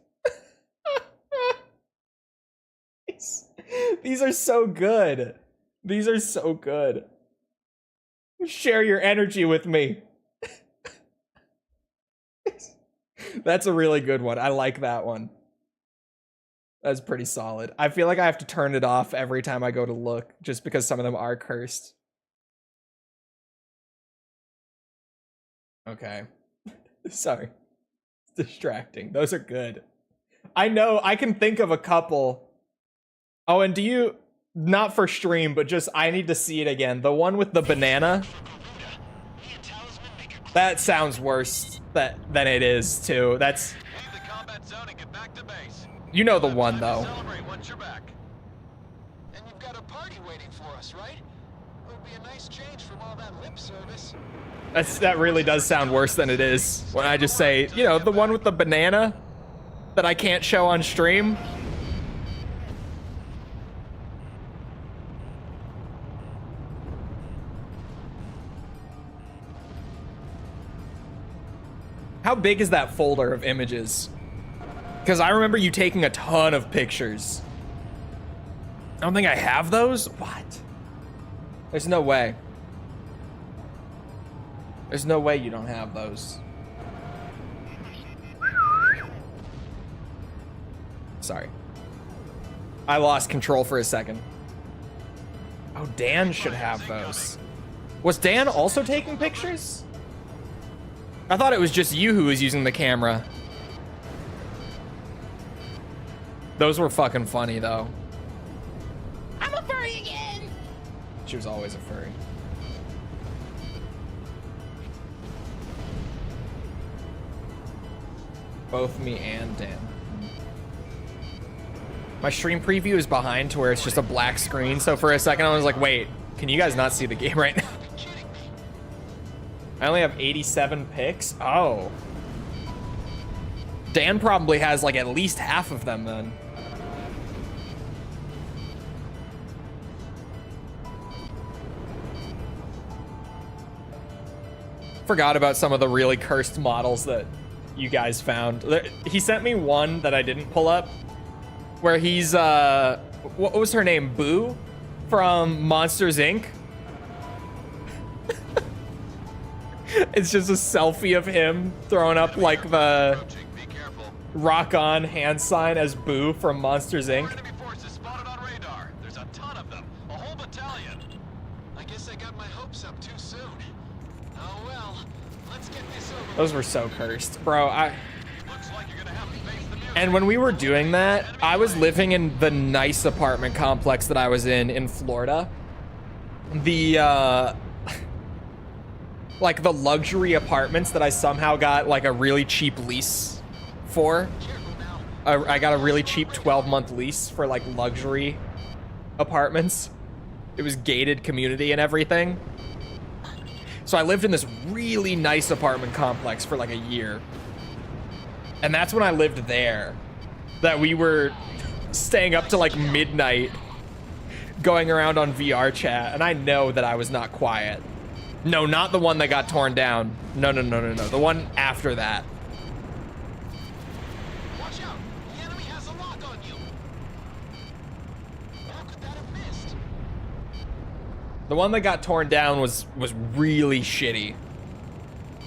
These are so good. These are so good. Share your energy with me. That's a really good one. I like that one. That's pretty solid. I feel like I have to turn it off every time I go to look, just because some of them are cursed. Okay. Sorry. It's distracting. Those are good. I know, I can think of a couple. Oh, and do you, not for stream, but just, I need to see it again. The one with the banana. That sounds worse than it is, too. That's, you know the one, though. And you've got a party waiting for us, right? It would be a nice change from all that lip service. That really does sound worse than it is. When I just say, you know, the one with the banana that I can't show on stream. How big is that folder of images? Because I remember you taking a ton of pictures. I don't think I have those. What? There's no way. There's no way you don't have those. Sorry. I lost control for a second. Oh, Dan should have those. Was Dan also taking pictures? I thought it was just you who was using the camera. Those were fucking funny, though. I'm a furry again. She was always a furry. Both me and Dan. My stream preview is behind to where it's just a black screen. So for a second, I was like, wait, can you guys not see the game right now? I only have 87 picks. Oh. Dan probably has like at least half of them then. Forgot about some of the really cursed models that you guys found. He sent me one that I didn't pull up where he's what was her name? Boo from Monsters Inc. It's just a selfie of him throwing up like the rock on hand sign as Boo from Monsters Inc. Enemy forces spotted on radar. There's a ton of them. A whole battalion. I guess I got my hopes up too soon. Oh well. Let's get this over. Those were so cursed, bro. Looks like you're gonna have to face the music. And when we were doing that, I was living in the nice apartment complex that I was in Florida. The like the luxury apartments that I somehow got like a really cheap lease for. I got a really cheap 12-month lease for like luxury apartments. It was gated community and everything. So I lived in this really nice apartment complex for like a year. And that's when I lived there, that we were staying up to like midnight going around on VR chat. And I know that I was not quiet. No, not the one that got torn down. No. The one after that. Watch out. The enemy has a lock on you. How could that have missed? The one that got torn down was really shitty.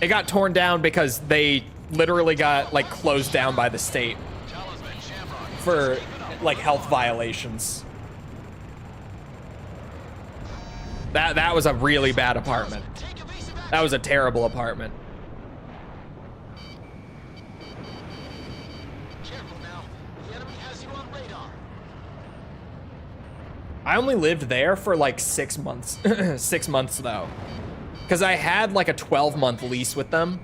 It got torn down because they literally got like closed down by the state for like health violations. That was a really bad apartment. That was a terrible apartment. Careful now. The enemy has you on radar. I only lived there for like 6 months. 6 months though. Because I had like a 12-month lease with them.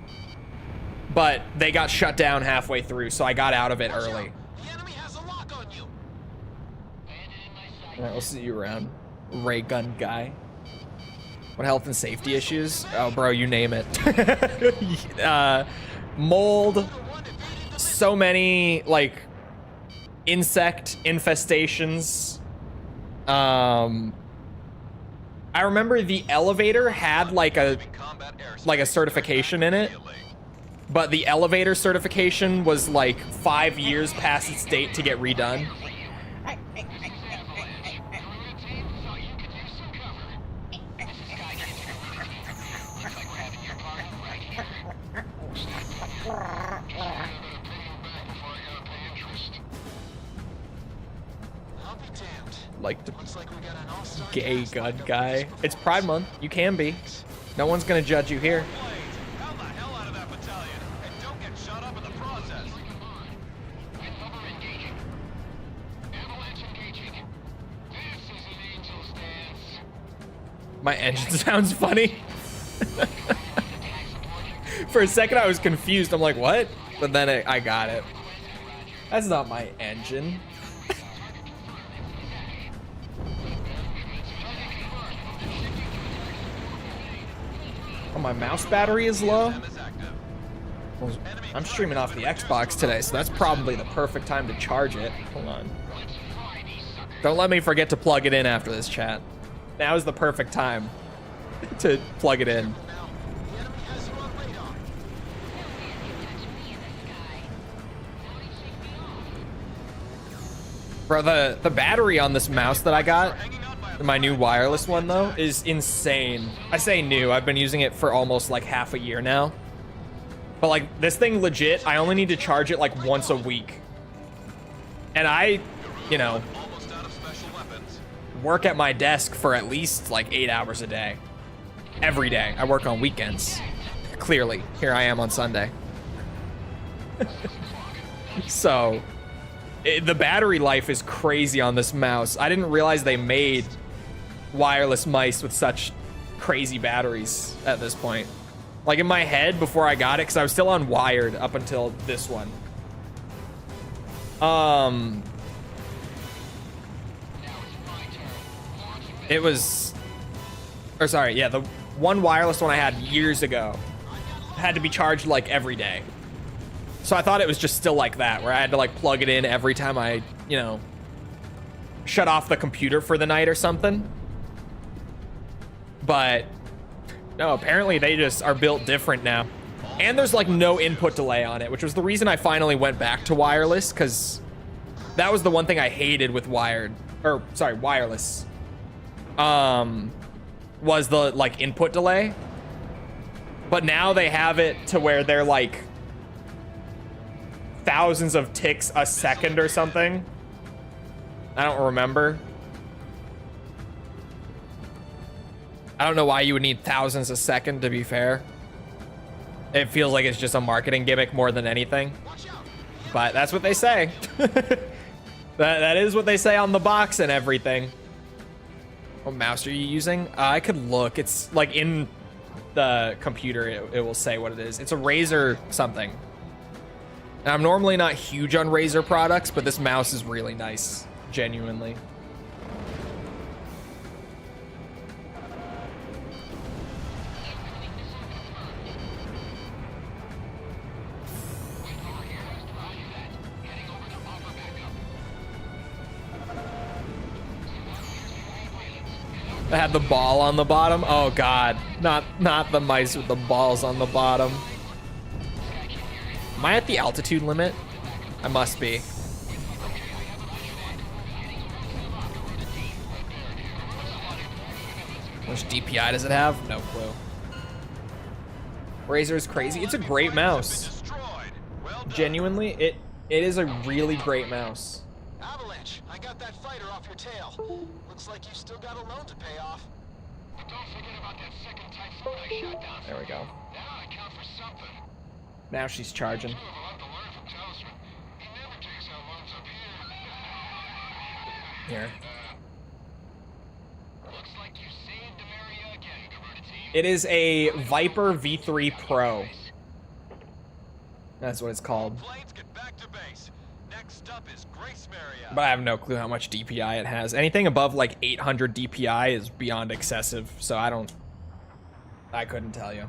But they got shut down halfway through, so I got out of it early. The enemy has a lock on you. Alright, we'll see you around. Ray gun guy. What health and safety issues? Oh, bro, you name it. Mold. So many, like, insect infestations. I remember the elevator had, like a certification in it. But the elevator certification was, like, 5 years past its date to get redone. Like the gay gun guy. It's Pride Month. You can be. No one's gonna judge you here. Hell the hell out of that battalion, and don't get shot up in the process. My engine sounds funny. For a second I was confused. I'm like, what? But then I got it. That's not my engine. Oh, my mouse battery is low. Well, I'm streaming off the Xbox today, so that's probably the perfect time to charge it. Hold on. Don't let me forget to plug it in after this, chat. Now is the perfect time to plug it in. Bro, the battery on this mouse that I got, my new wireless one though, is insane. I say new, I've been using it for almost like half a year now. But like this thing legit, I only need to charge it like once a week. And I, you know, work at my desk for at least like 8 hours a day. Every day. I work on weekends. clearly, here I am on Sunday. So, the battery life is crazy on this mouse. I didn't realize they made wireless mice with such crazy batteries at this point. Like in my head before I got it, because I was still on wired up until this one. It was, or sorry, yeah, the one wireless one I had years ago had to be charged like every day. So I thought it was just still like that, where I had to like plug it in every time I, you know, shut off the computer for the night or something. But no, apparently they just are built different now. And there's like no input delay on it, which was the reason I finally went back to wireless, because that was the one thing I hated with wired, or sorry, wireless. Was the like input delay. But now they have it to where they're like thousands of ticks a second or something. I don't remember. I don't know why you would need thousands a second, to be fair. It feels like it's just a marketing gimmick more than anything. But that's what they say. That is what they say on the box and everything. What mouse are you using? I could look. It's like in the computer, it will say what it is. It's a Razer something. And I'm normally not huge on Razer products, but this mouse is really nice, genuinely. I had the ball on the bottom. Oh god, not the mice with the balls on the bottom. Am I at the altitude limit? I must be. How much DPI does it have? No clue. Razer is crazy. It's a great mouse. Genuinely, it is a really great mouse. Avalanche, I got that fighter off your tail. Looks like you still got a loan to pay off. But don't forget about that second typhoon I shot down. There we go. That ought to count for something. Now she's charging. Two of them have to learn from Talisman. He never takes out loans up here. Here. Looks like you saved the area again, Garuda team. It is a Viper V3 Pro. That's what it's called. Planes, get back to base. Next up is Grace Maria. But I have no clue how much DPI it has. Anything above like 800 DPI is beyond excessive, so I couldn't tell you.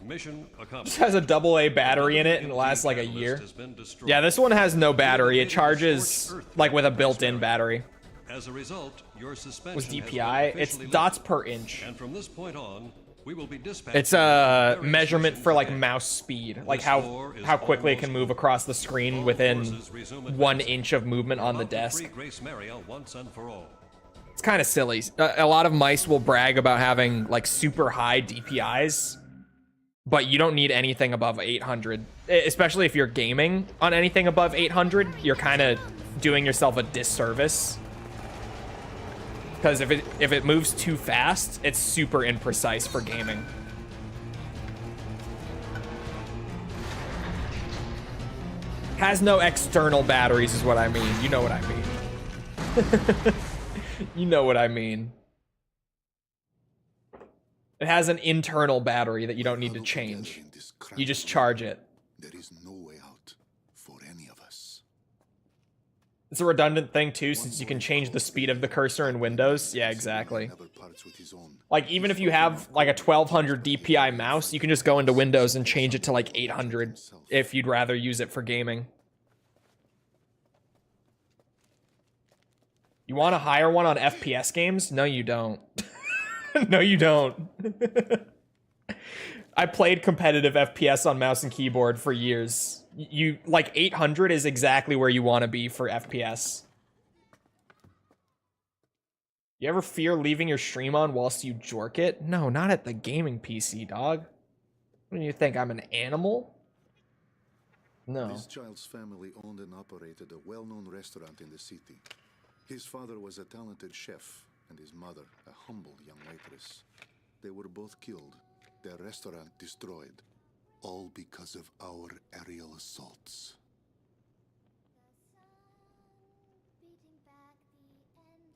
Mission accomplished. This has a AA battery in it and it lasts like a year. Yeah, this one has no battery. It charges like with a built-in battery. As a result, your suspension With has been DPI, it's officially dots lifted. per inch. And from this point on, we will be dispatched. It's a measurement for like mouse speed, like how quickly it can move across the screen within 1 inch of movement on the desk. Grace Maria once and for all. It's kind of silly. A lot of mice will brag about having like super high DPIs, but you don't need anything above 800. Especially if you're gaming on anything above 800, you're kind of doing yourself a disservice. Because if it moves too fast, it's super imprecise for gaming. Has no external batteries is what I mean. You know what I mean. You know what I mean. It has an internal battery that you don't need to change. You just charge it. There is no way out for any of us. It's a redundant thing too, since you can change the speed of the cursor in Windows. Yeah, exactly. Like, even if you have like a 1200 DPI mouse, you can just go into Windows and change it to like 800 if you'd rather use it for gaming. You want to hire one on FPS games? No, you don't. No, you don't. I played competitive FPS on mouse and keyboard for years. You like 800 is exactly where you want to be for FPS. You ever fear leaving your stream on whilst you jork it? No, not at the gaming PC, dog. What do you think, I'm an animal? No. This child's family owned and operated a well-known restaurant in the city. His father was a talented chef, and his mother a humble young waitress. They were both killed, their restaurant destroyed, all because of our aerial assaults.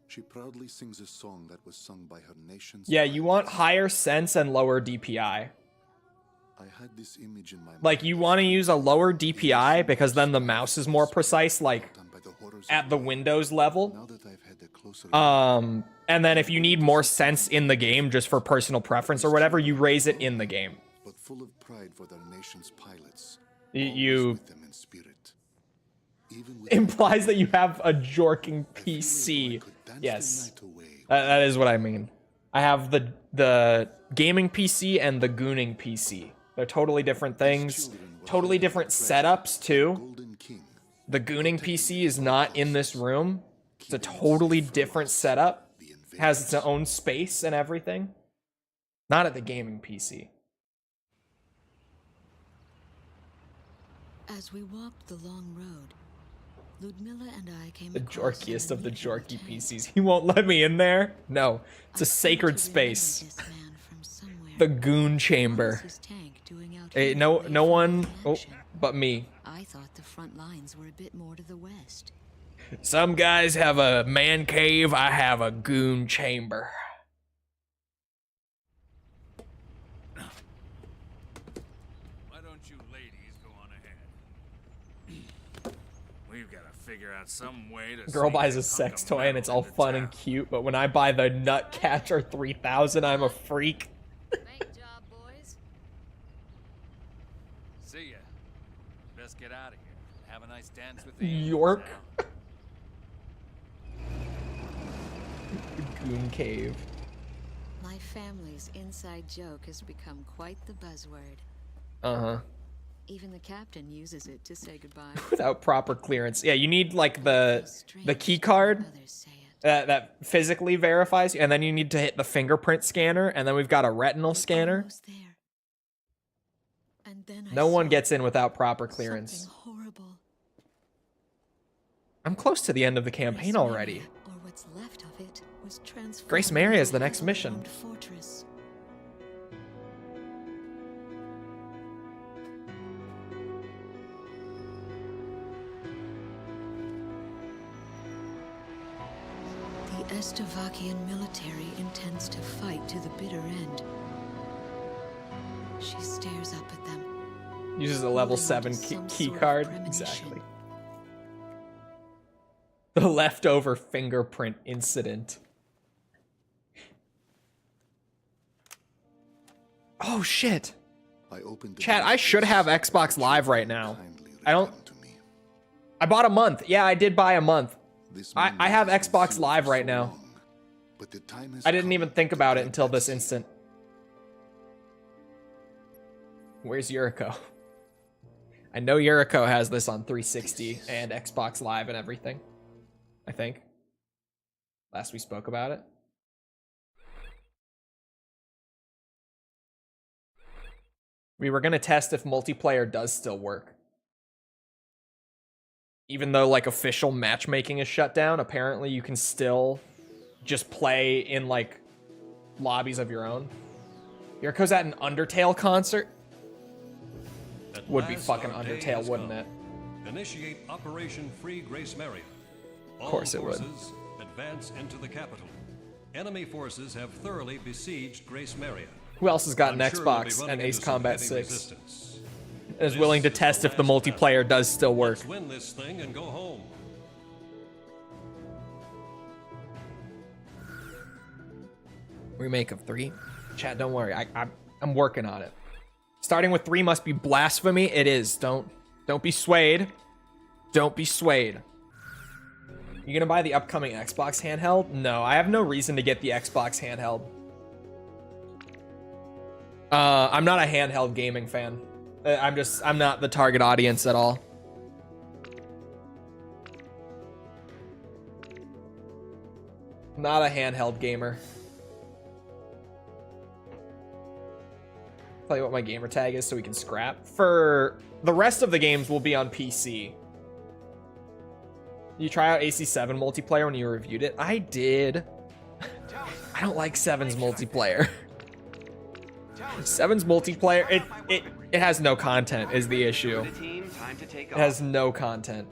She proudly sings a song that was sung by her nation's Yeah, you want pilots. higher sense and lower DPI. I had this image in my Like, mind you of want to use a lower DPI because then the mouse is more precise, like, done by the horrors at of the war. Windows level. Now that I've had a closer And then if you need more sense in the game just for personal preference or whatever, you raise it in the game. but full of pride for their nation's pilots. You always with them in spirit. Even with implies that you have a jorking I feel as though I PC. could dance Yes, the night away. that is what I mean. I have the gaming PC and the gooning PC. They're totally different things, totally different setups too. Golden King. The gooning PC is not in this room. It's a totally different setup. Has its own space and everything. Not at the gaming PC. As we walked the long road, Ludmilla and I came The across jorkiest an of the unusual jorky tank. PCs. He won't let me in there. No, it's a I seemed sacred to space. remember this man from somewhere. The goon What was chamber. his tank doing out Hey, here no, away no from one, the oh, action? but me. I thought the front lines were a bit more to the west. Some guys have a man cave. I have a goon chamber. Why don't you ladies go on ahead? We've got to figure out some way to. Girl buys a sex toy and it's all fun and cute, but when I buy the Nutcatcher 3000, I'm a freak. Great job, boys. See ya. Best get out of here. Have a nice dance with the York. angels Goon cave. My family's inside joke has become quite the buzzword. Uh-huh. Even the captain uses it to say goodbye. Without proper clearance. Yeah, you need like the key card Others say it. that physically verifies you, and then you need to hit the fingerprint scanner, and then we've got a retinal scanner. Almost there. And then I No one saw gets in without proper clearance. something horrible. I'm close to the end of the campaign already. Or what's left of it was transformed Grace Maria is the into a next mission. hell-bound fortress. The Estavakian military intends to fight to the bitter end. She stares up at them. Uses a level holding 7 onto some key sort of card. premonition. Exactly. The leftover fingerprint incident. Oh shit. I opened the Chat, door I should have first, Xbox but Live you right now. kindly I don't- returned to me. I bought a month. Yeah, I did buy a month. This I moment have has been Xbox sealed Live for right so now. long, but the time has I didn't come even think to about it take until that this step. instant. Where's Yuriko? I know Yuriko has this on 360 and Xbox Live and everything. I think. Last we spoke about it. We were gonna test if multiplayer does still work. Even though like official matchmaking is shut down, apparently you can still just play in like lobbies of your own. Yuriko's at an Undertale concert. At Would be last, fucking our day Undertale, has wouldn't come. it? Initiate Operation Free Grace Maria. Of course it would. forces advance into the capital. Enemy forces have thoroughly besieged Grace Maria. Who else has got an I'm sure we'll be Xbox running and Ace into some Combat heavy 6 resistance. and is This willing to is test the if the last multiplayer battle. does still work? Let's win this thing and go home. Remake of 3? Chat, don't worry. I'm working on it. Starting with 3 must be blasphemy. It is. Don't be swayed. Don't be swayed. You gonna buy the upcoming Xbox handheld? No, I have no reason to get the Xbox handheld. I'm not a handheld gaming fan. I'm not the target audience at all. Not a handheld gamer. Tell you what my gamer tag is so we can scrap. For the rest of the games will be on PC. You try out AC7 multiplayer when you reviewed it? I did. I don't like 7's multiplayer. 7's multiplayer, it has no content is the issue. Team, time to take It has no content.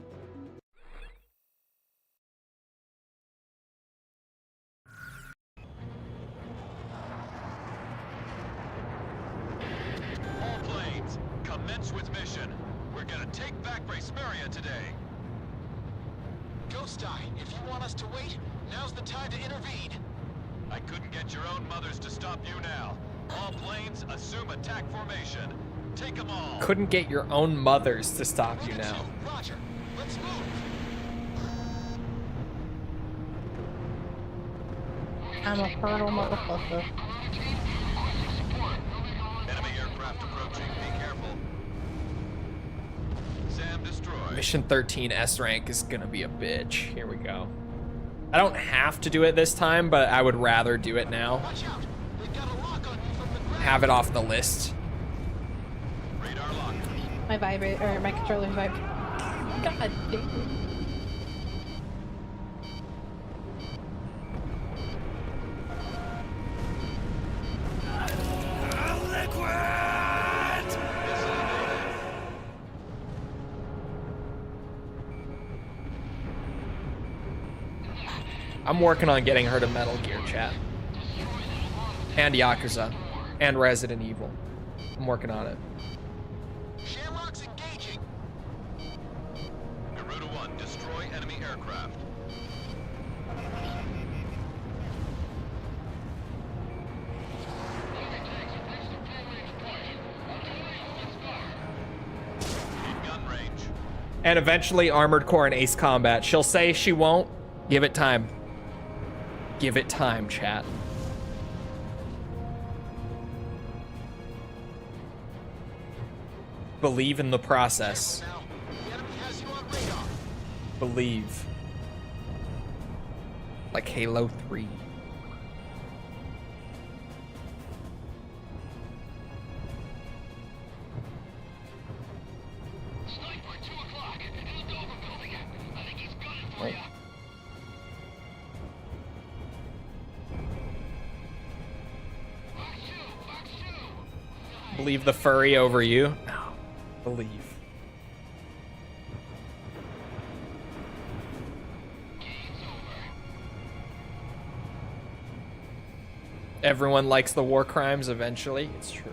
All planes, commence with mission. We're gonna take back Bracemeria today. Ghost Eye, if you want us to wait, now's the time to intervene. I couldn't get your own mothers to stop you now. All planes, assume attack formation. Take them all. Couldn't get your own mothers to stop you now. Roger. Let's move. I'm a fertile motherfucker. Enemy aircraft approaching. Be careful. Sam destroyed. Mission 13 S rank is gonna be a bitch. Here we go. I don't have to do it this time, but I would rather do it now. Watch out. They've got a lock on you from the ground. Have it off the list. Radar lock. My vibrate or my controller's vibrate. God damn it. I'm working on getting her to Metal Gear, chat. And Yakuza. And Resident Evil. I'm working on it. Shamrock's engaging. Garuda 1, destroy enemy aircraft. In gun range. And eventually Armored Core and Ace Combat. She'll say she won't. Give it time. Give it time, chat. Believe in the process. Now, the enemy has you on radar. Believe. Like Halo 3. Sniper, 2 o'clock. In the Dover building. I think he's gunning for Wait. you. Back shoe. Believe the furry over you? No. Believe. Everyone likes the war crimes eventually. It's true.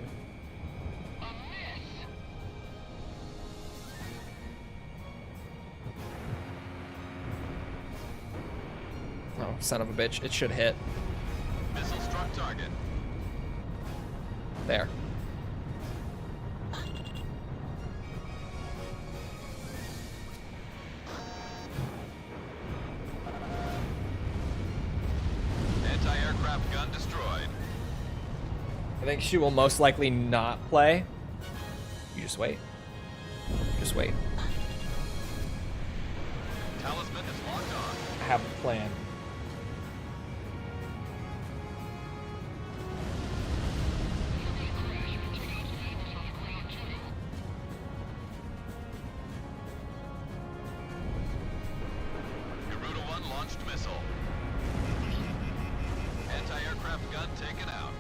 Oh, son of a bitch. It should hit. Missile struck target. There. Anti-aircraft gun destroyed. I think she will most likely not play. You just wait. Just wait. Talisman is locked on. I have a plan. Garuda 1 launched missile. Anti-aircraft gun taken out.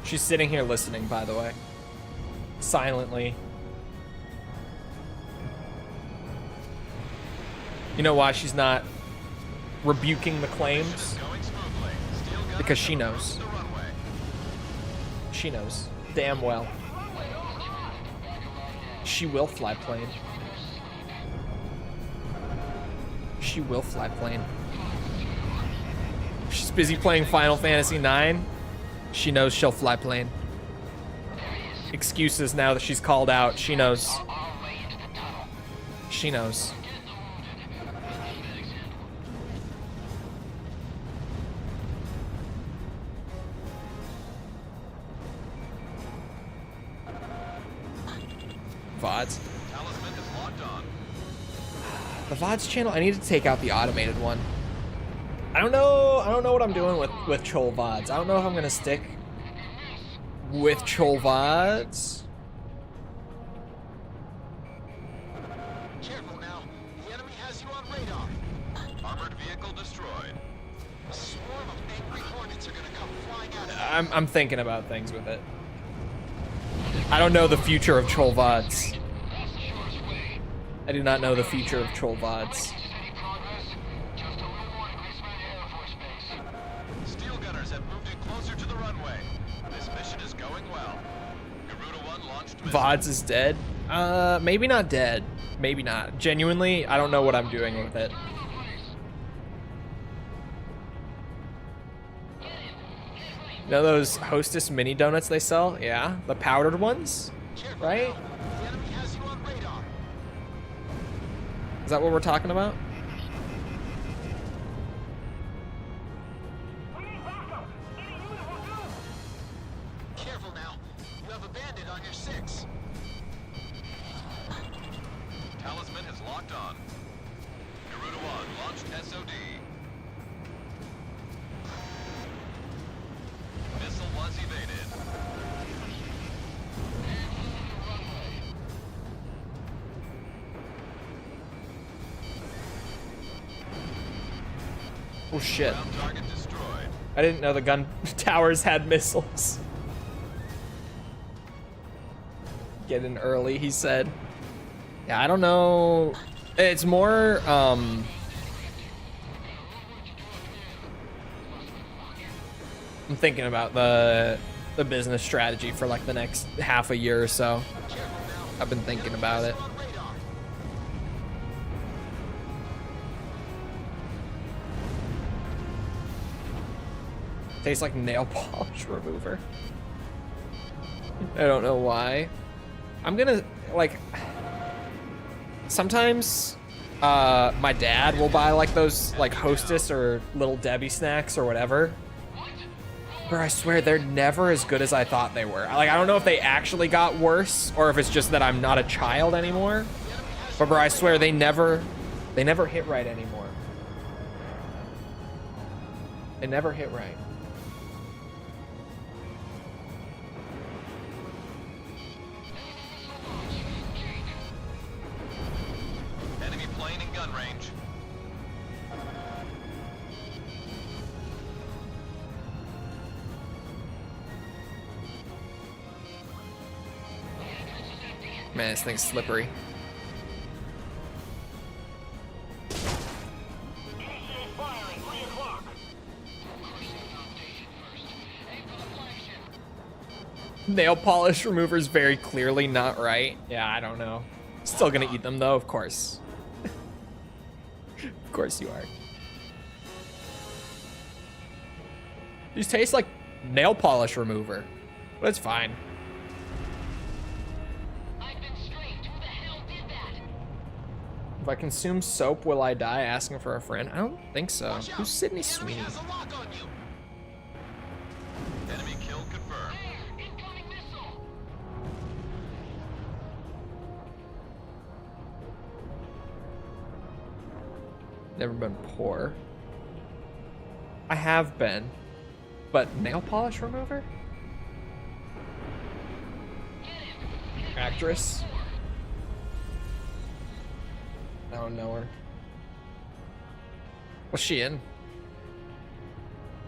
She's sitting here listening, by the way. Silently. You know why she's not rebuking the claims? Going smoothly. Steel gun Because she knows. the runway. She knows. Damn well. She will fly plane. She will fly plane. She's busy playing Final Fantasy IX. She knows she'll fly plane. Excuses now that she's called out. She knows. She knows. VODs. Talisman is locked on. The VODs channel, I need to take out the automated one. I don't know what I'm doing with Chole VODs. I don't know if I'm gonna stick with Chole VODs. Careful now. The enemy has you on radar. Armored vehicle destroyed. A swarm of angry hornets are gonna come flying out of I'm thinking about things with it. I don't know the future of Chole VODs. I do not know the future of Chole VODs. Steel gunners have moved in closer to the runway. This mission is going well. Garuda 1 launched missile. VODs is dead? Maybe not dead. Maybe not. Genuinely, I don't know what I'm doing with it. You know those Hostess mini donuts they sell? Yeah, the powdered ones, right? The enemy has you on radar. Is that what we're talking about? Careful now. You have a bandit on your 6. Talisman is locked on. Garuda 1 launched SOD. Missile was evaded. Oh shit. Ground target destroyed. I didn't know the gun towers had missiles. Get in early, he said. Yeah, I don't know. It's more, I'm thinking about the business strategy for like the next half a year or so. I've been thinking about it. Tastes like nail polish remover. I don't know why. I'm gonna, like, sometimes my dad will buy like those like Hostess or Little Debbie snacks or whatever. But I swear they're never as good as I thought they were. Like, I don't know if they actually got worse or if it's just that I'm not a child anymore. But bro, I swear they never hit right anymore. They never hit right. Enemy plane in gun range. Man, this thing's slippery. Nail polish remover is very clearly not right. Yeah, I don't know. Still gonna eat them though, of course. Of course you are. These taste like nail polish remover, but it's fine. If I consume soap, will I die? Asking for a friend. I don't think so. Who's Sydney Sweeney? Has a lock on you. Enemy kill confirmed. Never been poor. I have been, but nail polish remover? Actress? I don't know her. What's she in?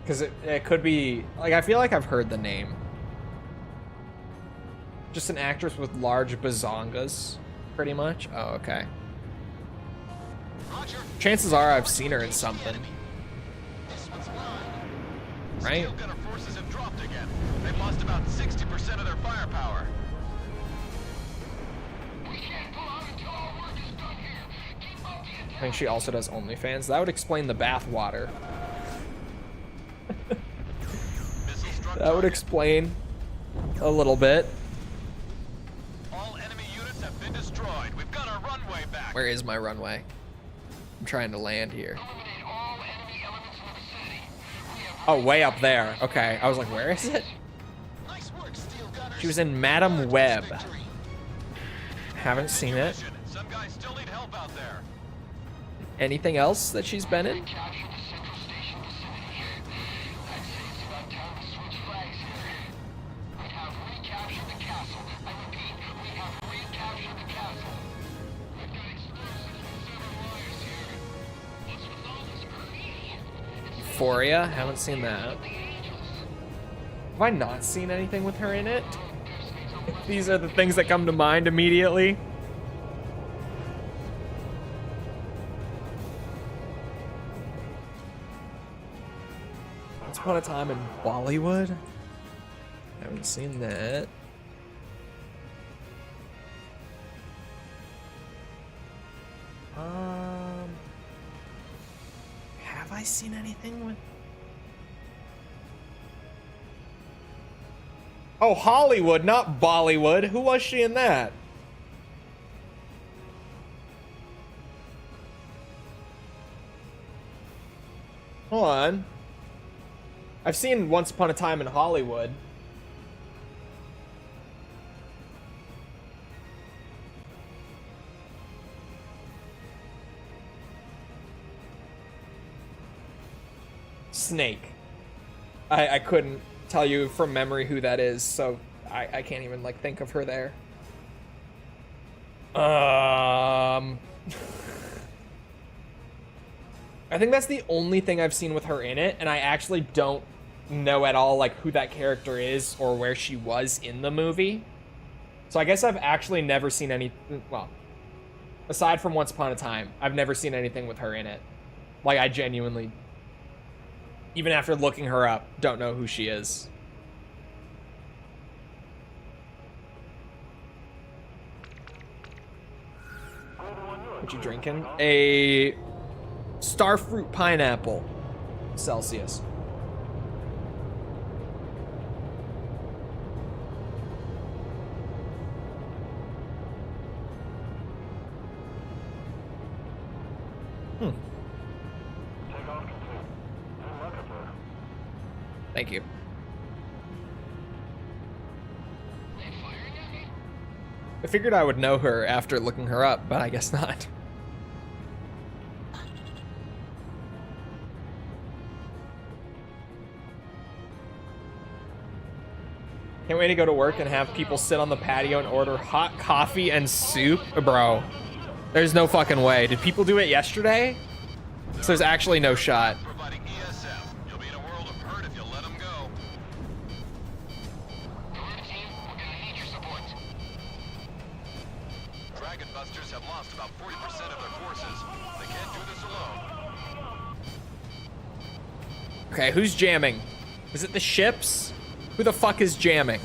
Because it could be, like, I feel like I've heard the name. Just an actress with large bazongas, pretty much. Oh, okay. Roger. Chances are I've seen her in something. This one's mine. Right? Steel gunner forces have dropped again. They've lost about 60% of their firepower. I think she also does OnlyFans. That would explain the bath water. That would explain a little bit. All enemy units have been destroyed. We've got our runway back. Where is my runway? I'm trying to land here. Oh, way up there. Okay, I was like, where is it? Nice work, Steel gunners. She was in Madam Web. Haven't seen it. Some guys still need help out there. Anything else that she's been in? Euphoria. Haven't seen that. Have I not seen anything with her in it? These are the things that come to mind immediately. Once Upon a Time in Bollywood. Haven't seen that. Have I seen anything with? Oh, Hollywood, not Bollywood. Who was she in that? Hold on. I've seen Once Upon a Time in Hollywood. Snake. I couldn't tell you from memory who that is, so I can't even like think of her there. I think that's the only thing I've seen with her in it, and I actually don't know at all like who that character is or where she was in the movie. So I guess I've actually never seen any, well, aside from Once Upon a Time, I've never seen anything with her in it. Like, I genuinely, even after looking her up, don't know who she is. What you drinking? A Starfruit Pineapple Celsius. Thank you. I figured I would know her after looking her up, but I guess not. Can't wait to go to work and have people sit on the patio and order hot coffee and soup. Bro, there's no fucking way. Did people do it yesterday? So there's actually no shot. Okay, who's jamming? Is it the ships? Who the fuck is jamming?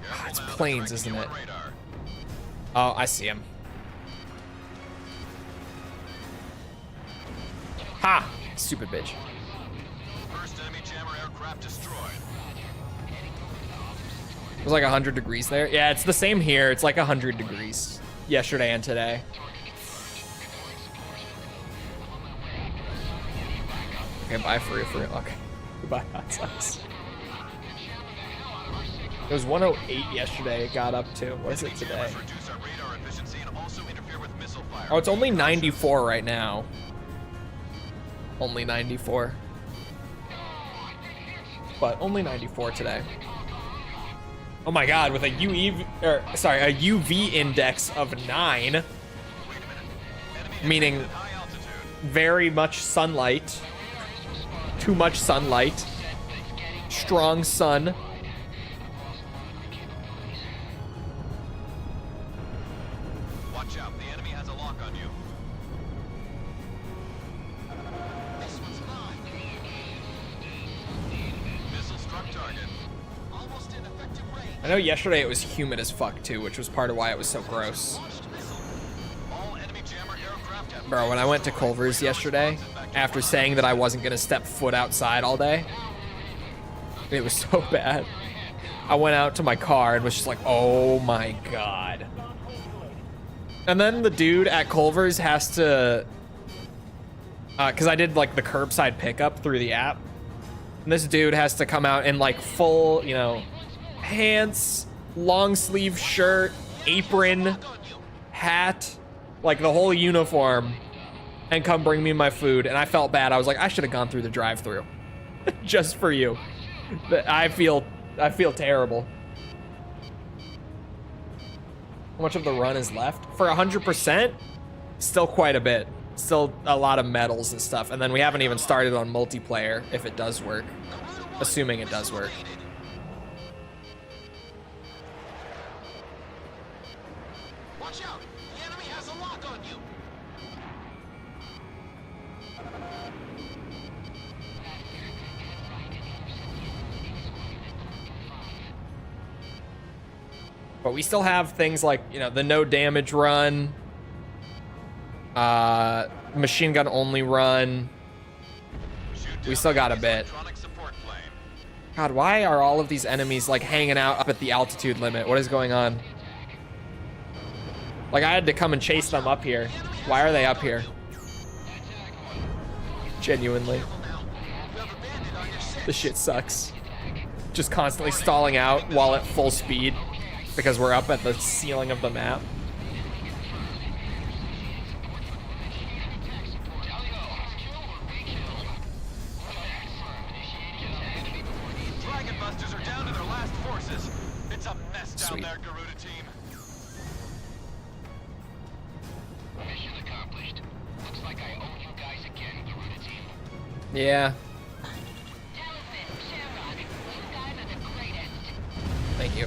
Oh, it's planes, isn't it? Oh, I see him. Ha! Stupid bitch. First enemy jammer aircraft destroyed. It was like 100 degrees there. Yeah, it's the same here. It's like 100 degrees yesterday and today. Okay, bye for real. Okay, goodbye. That sucks. It was 108 yesterday. It got up to. What is it today? Oh, it's only 94 right now. Only 94. But only 94 today. Oh my god, with a UV index of 9, meaning very much sunlight. Too much sunlight. Strong sun. Watch out, the enemy has a lock on you. This one's mine. Missile struck target. Almost in effective range. I know yesterday it was humid as fuck too, which was part of why it was so gross. All enemy jammer aircraft have Bro, when I went to Culver's yesterday, after saying that I wasn't gonna step foot outside all day, it was so bad. I went out to my car and was just like, oh my god. And then the dude at Culver's has to, cause I did like the curbside pickup through the app. And this dude has to come out in like full, you know, pants, long sleeve shirt, apron, hat, like the whole uniform, and come bring me my food. And I felt bad. I was like, I should have gone through the drive-thru just for you. I feel terrible. How much of the run is left? For 100%, still quite a bit. Still a lot of medals and stuff. And then we haven't even started on multiplayer, if it does work. Assuming it does work. Watch out! The enemy has a lock on you! But we still have things like, you know, the no damage run, machine gun only run. We still got a bit. God, why are all of these enemies like hanging out up at the altitude limit? What is going on? Like, I had to come and chase them up here. Why are they up here? Genuinely. This shit sucks. Just constantly stalling out while at full speed because we're up at the ceiling of the map. Sweet. Mission accomplished. Looks like I owe you guys again, Garuda team. Yeah. Talisman, Shamrock, you guys are the greatest. Thank you.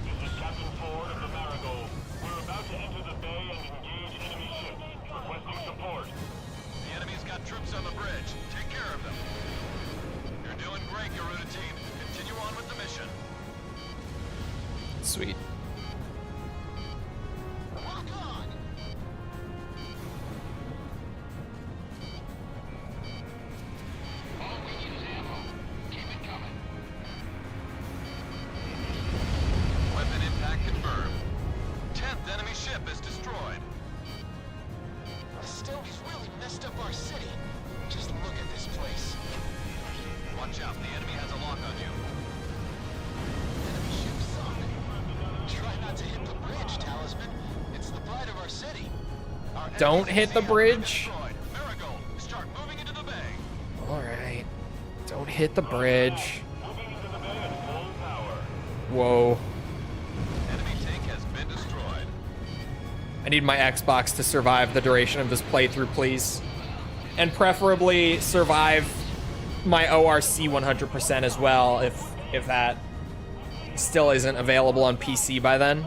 This is Captain Ford of the Marigold. We're about to enter the bay and engage enemy ships. Requesting support. The enemy's got troops on the bridge. Take care of them. You're doing great, Garuda team. Continue on with the mission. Sweet. Lock on! All we need is ammo. Keep it coming. Weapon impact confirmed. 10th enemy ship is destroyed. The Stogies really messed up our city. Just look at this place. Watch out, the enemy has a lock on you. Enemy ship sunk. Try not to hit the bridge, Talisman. It's the pride of our city. Our Don't hit the bridge. Marigold, start moving into the bay. All right. Don't hit the bridge. Whoa. Enemy tank has been destroyed. I need my Xbox to survive the duration of this playthrough, please. And preferably survive my ORC 100% as well, if that still isn't available on PC by then.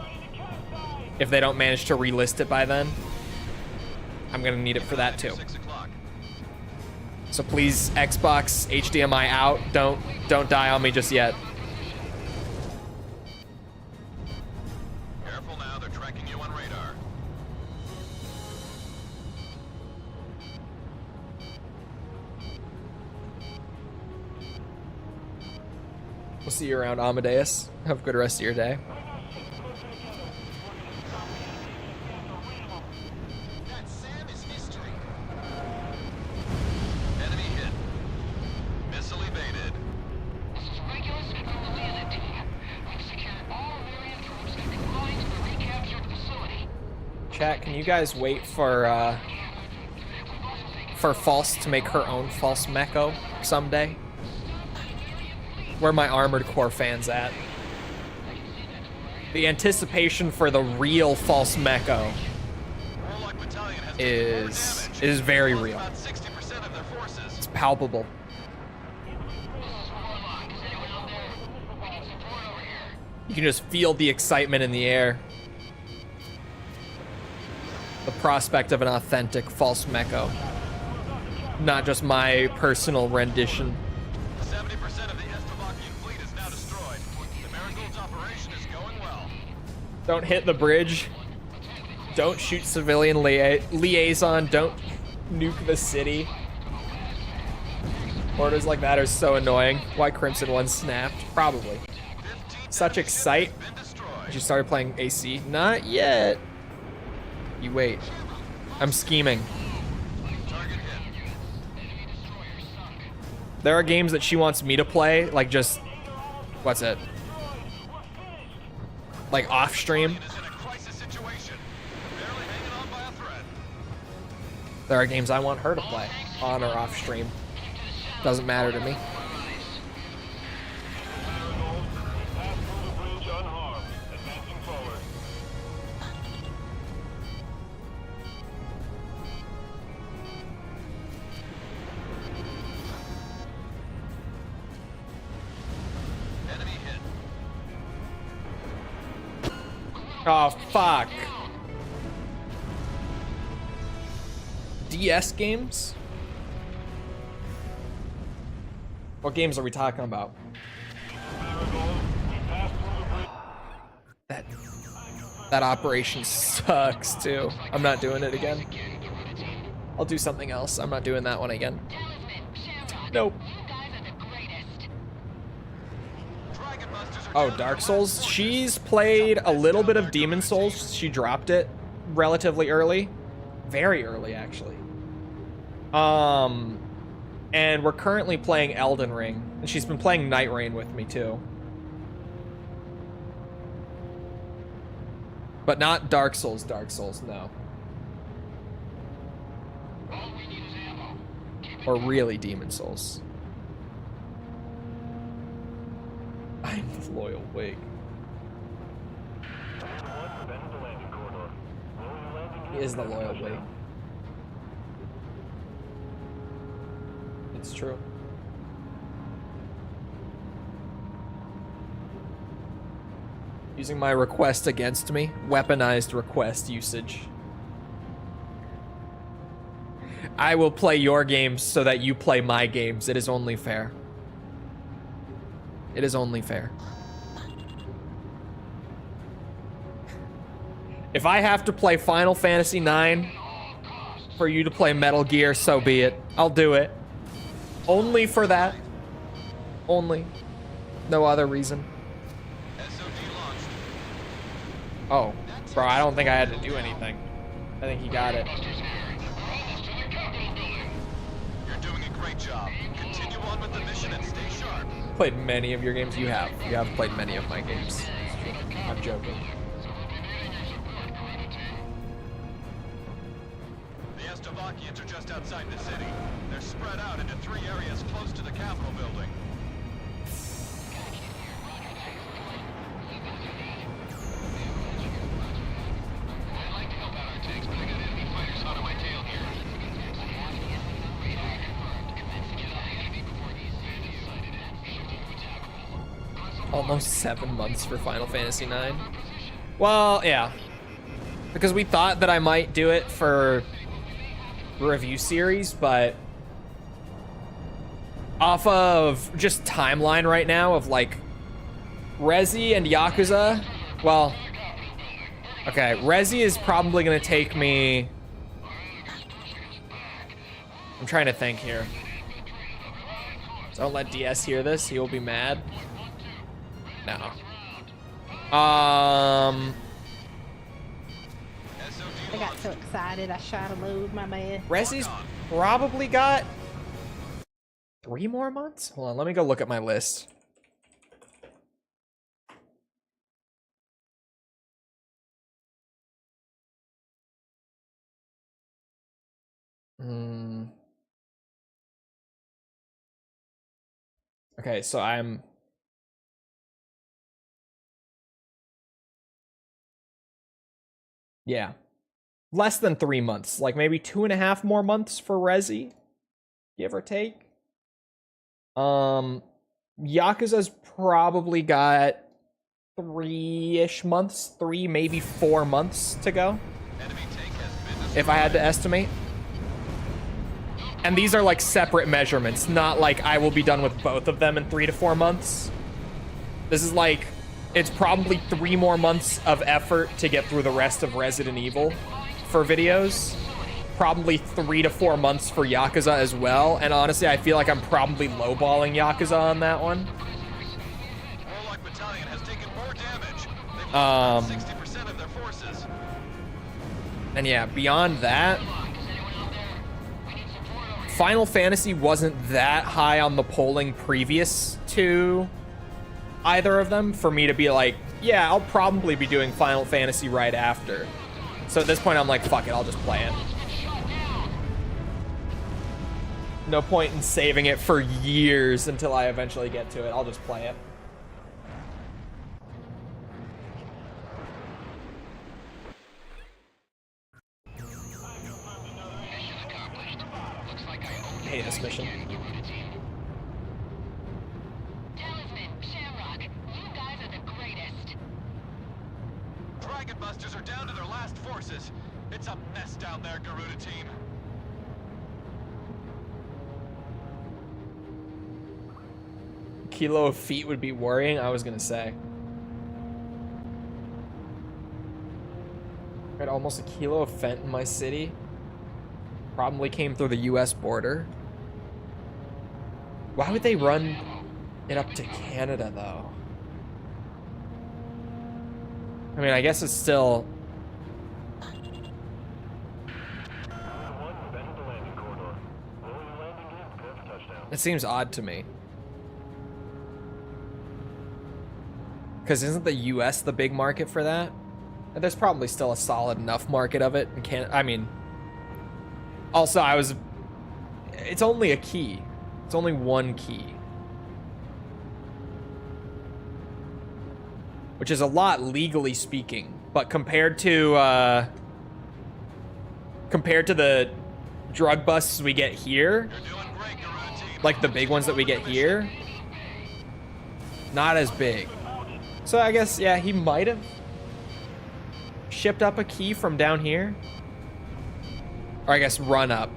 If they don't manage to relist it by then. I'm gonna need it for that too. 6 o'clock. So please, Xbox, HDMI out. Don't die on me just yet. Careful now, they're tracking you on radar. We'll see you around, Amadeus. Have a good rest of your day. That Sam is history. Enemy hit. Missile evaded. This is regular Signal Leonid team. We've secured all Marian troops and confined to the recaptured facility. Chat, can you guys wait for False to make her own False Meko someday? Where my Armored Core fans at? The anticipation for the real False Meko Warlock Battalion has taken more damage. is very Lost real. About 60% of their forces. It's palpable. You can just feel the excitement in the air. The prospect of an authentic False Meko. Not just my personal rendition. 70% of the Estavakian fleet is now destroyed. The Marigold's operation is going well. Don't hit the bridge. Don't shoot civilian liaison. Don't nuke the city. Orders like that are so annoying. Why Crimson One snapped? Probably. Such excite. Been destroyed. You started playing AC? Not yet. You wait. I'm scheming. Target hit. There are games that she wants me to play, like just, what's it? Like off stream. Is in a crisis situation. Barely hanging on by a thread. There are games I want her to play, on or off stream. Doesn't matter to me. Marigold, pass through the bridge unharmed. Advancing forward. Oh, fuck. DS games? What games are we talking about? That operation sucks too. I'm not doing it again. I'll do something else. I'm not doing that one again. Nope. Oh, Dark Souls? She's played a little bit of Demon Souls. She dropped it relatively early. Very early, actually. And we're currently playing Elden Ring. And she's been playing Night Rain with me, too. But not Dark Souls, no. Or really Demon Souls. I'm the loyal wig. He is the loyal wig. It's true. Using my request against me. Weaponized request usage. I will play your games so that you play my games. It is only fair. It is only fair. If I have to play Final Fantasy IX for you to play Metal Gear, so be it. I'll do it. Only for that. Only. No other reason. Oh, bro, I don't think I had to do anything. I think he got it. You're doing a great job. Continue on with the mission and stay sharp. Played many of your games. You have. You have played many of my games. I'm joking. The Estavakians are just outside the city. They're spread out into 3 areas close to the Capitol building. Almost 7 months for Final Fantasy IX. Well, yeah. Because we thought that I might do it for review series, but off of just timeline right now of like Resi and Yakuza, well, okay, Resi is probably gonna take me, I'm trying to think here. Don't let DS hear this, he will be mad. No. I got so excited I shot a load, my bad. Resi's probably got 3 more months? Hold on, let me go look at my list. Okay, so I'm... Yeah. Less than 3 months. Like maybe 2.5 more months for Resi. Give or take. Yakuza's probably got 3-ish months. 3, maybe 4 months to go. If I had to estimate. And these are like separate measurements. Not like I will be done with both of them in 3 to 4 months. This is like... It's probably 3 more months of effort to get through the rest of Resident Evil for videos. Probably 3 to 4 months for Yakuza as well. And honestly, I feel like I'm probably lowballing Yakuza on that one. Warlock Battalion has taken more damage. They've lost 60% of their forces. And yeah, beyond that, Final Fantasy wasn't that high on the polling previous to either of them for me to be like, yeah, I'll probably be doing Final Fantasy right after. So at this point, I'm like, fuck it, I'll just play it. No point in saving it for years until I eventually get to it. I'll just play it. I hate this mission. Dragon Busters are down to their last forces. It's a mess down there, Garuda team. Kilo of feet would be worrying, I was gonna say. Got almost a kilo of fent in my city. Probably came through the US border. Why would they run it up to Canada, though? I mean, I guess it's still... It seems odd to me. Because isn't the US the big market for that? And there's probably still a solid enough market of it in Canada. I mean... Also, it's only a key. It's only one key. Which is a lot legally speaking. But compared to the drug busts we get here, like the big ones that we get here, not as big. So I guess, yeah, he might have shipped up a key from down here. Or I guess run up.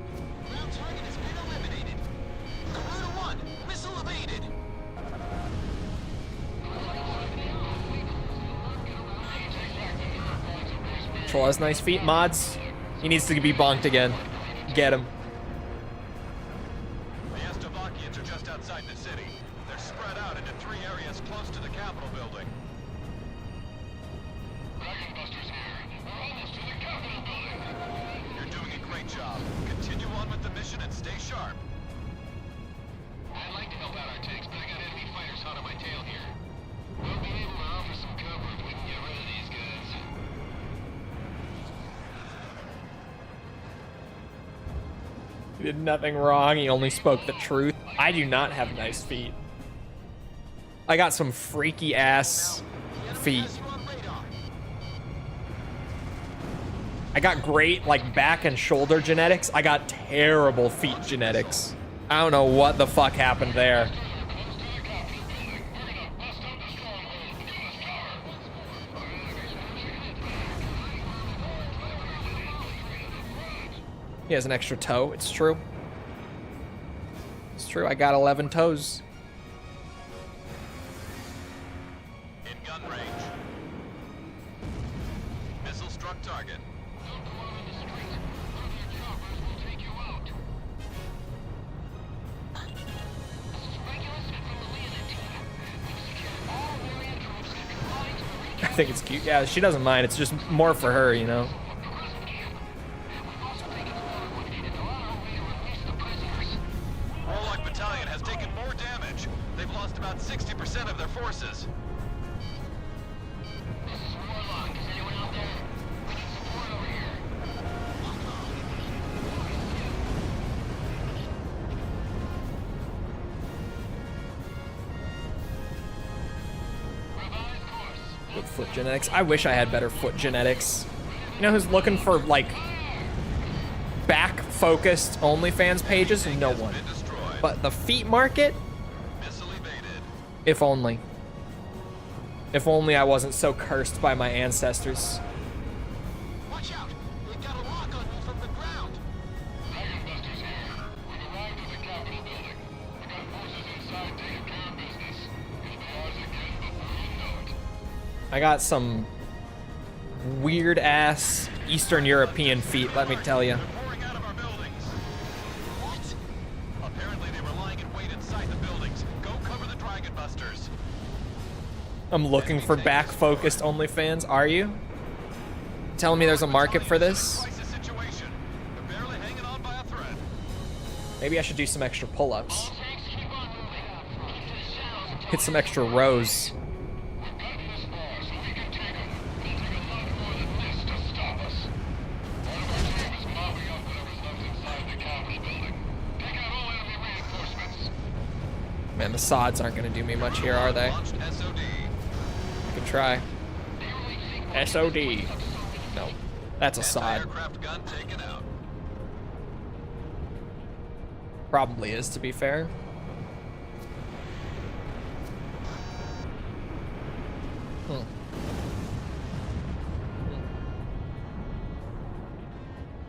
Chole has nice feet, mods. He needs to be bonked again. Get him. The Estavakians are just outside the city. They're spread out into 3 areas close to the Capitol building. Dragon Busters here. We're almost to the Capitol building. You're doing a great job. Continue on with the mission and stay sharp. I'd like to help out our tanks, but I got enemy fighters hot on my tail here. We'll be able to offer some cover if we can get rid of these guys. He did nothing wrong. He only spoke the truth. I do not have nice feet. I got some freaky ass feet. I got great like back and shoulder genetics. I got terrible feet genetics. I don't know what the fuck happened there. He has an extra toe. It's true. It's true. I got 11 toes. In gun range. Missile struck target. Don't go out on the street. One of their choppers will take you out. This is Regulus and from the Leonid team. We've secured all Varian troops and confined to the region. I think it's cute. Yeah, she doesn't mind. It's just more for her, you know. Warlock Battalion has taken more damage. They've lost about 60% of their forces. This is Warlock. Is anyone out there? We need support over here. Revised course. With foot genetics. I wish I had better foot genetics. You know who's looking for like back-focused OnlyFans pages? No one. But the feet market? If only. If only I wasn't so cursed by my ancestors. Watch out! They got a lock on me from the ground. Dragon Busters here. We've arrived at the Capitol building. We got forces inside taking care of business. It'll be ours again before you know it. I got some weird ass Eastern European feet, let me tell you. Pouring out of our buildings. What? Apparently they were lying in wait inside the buildings. Go cover the Dragon Busters. I'm looking for back-focused OnlyFans. Are you? Telling me there's a market for this? Crisis situation. They're barely hanging on by a thread. Maybe I should do some extra pull-ups. All tanks keep on moving. Keep to the shadows until Hit some extra rows. we've gotten this far, so we can take them. It'll take a lot more than this to stop us. One of our team is mopping up whatever's left inside the Capitol building. Take out all enemy reinforcements. Man, the sods aren't gonna do me much here, are they? Launched SOD. I could try. SOD. No, that's a sod. Aircraft gun taken out. Probably is, to be fair.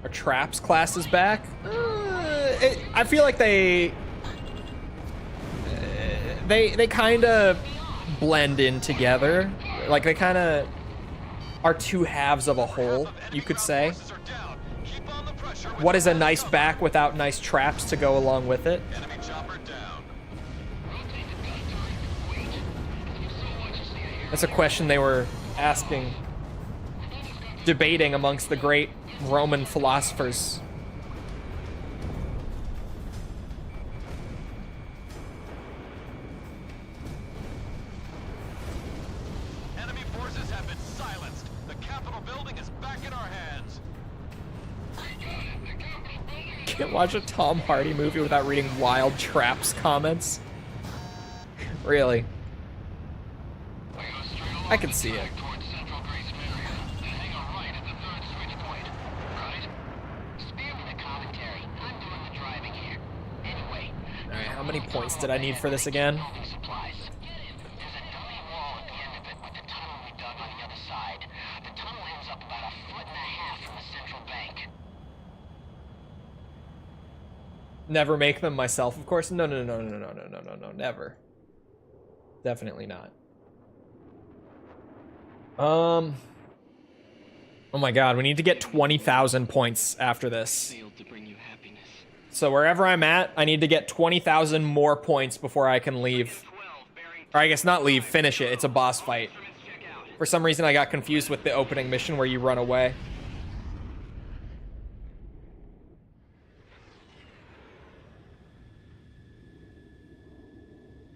Our traps class is back. I feel like they kind of blend in together. Like they kind of are two halves of a whole, you could say. What is a nice back without nice traps to go along with it? That's a question they were asking, debating amongst the great Roman philosophers. Enemy forces have been silenced. The Capitol building is back in our hands. Can't watch a Tom Hardy movie without reading Wild Traps comments. Really? I can see it. Alright, how many points did I need for this again? Never make them myself, of course. No, never. Definitely not. Oh my god, we need to get 20,000 points after this. So wherever I'm at, I need to get 20,000 more points before I can leave. Or I guess not leave, finish it. It's a boss fight. For some reason, I got confused with the opening mission where you run away.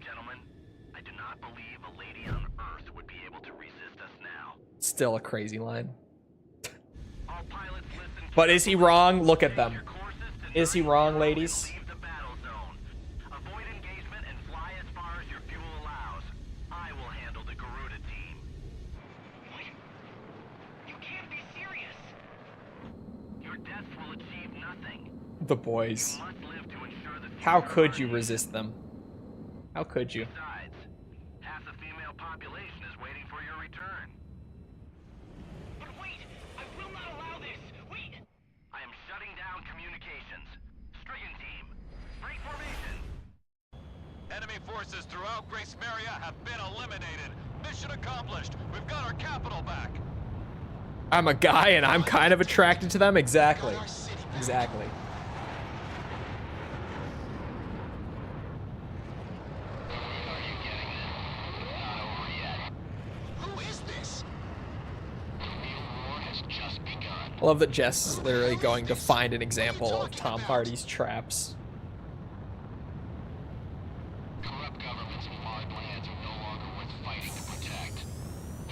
Gentlemen, I do not believe a lady on Earth would be able to resist us now. Still a crazy line. But is he wrong? Look at them. Is he wrong, ladies? Avoid engagement and fly as far as your fuel allows. I will handle the Garuda team. You can't be serious. Your deaths will achieve nothing. The boys. How could you resist them? How could you? Besides, half the female population is waiting for your return. But wait! I will not allow this! Wait! I am shutting down communications. Stricken team, break formation! Enemy forces throughout Grace Maria have been eliminated. Mission accomplished. We've got our capital back. I'm a guy and I'm kind of attracted to them. Exactly. Exactly. I love that Jess is literally going to find an example of Tom Hardy's traps.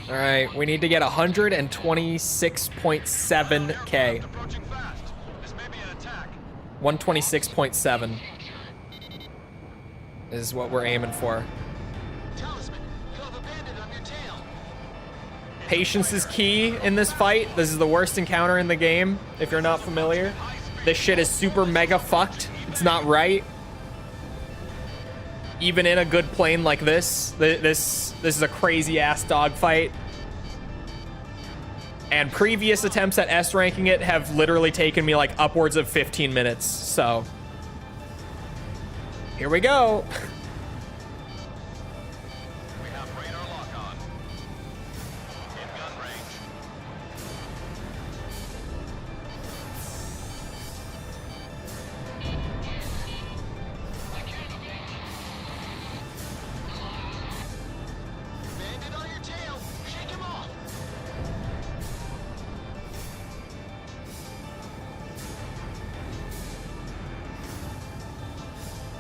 Alright, we need to get 126.7k. 126.7 is what we're aiming for. Patience is key in this fight. This is the worst encounter in the game, if you're not familiar. This shit is super mega fucked. It's not right. Even in a good plane like this, this is a crazy ass dogfight. And previous attempts at S ranking it have literally taken me like upwards of 15 minutes. So here we go.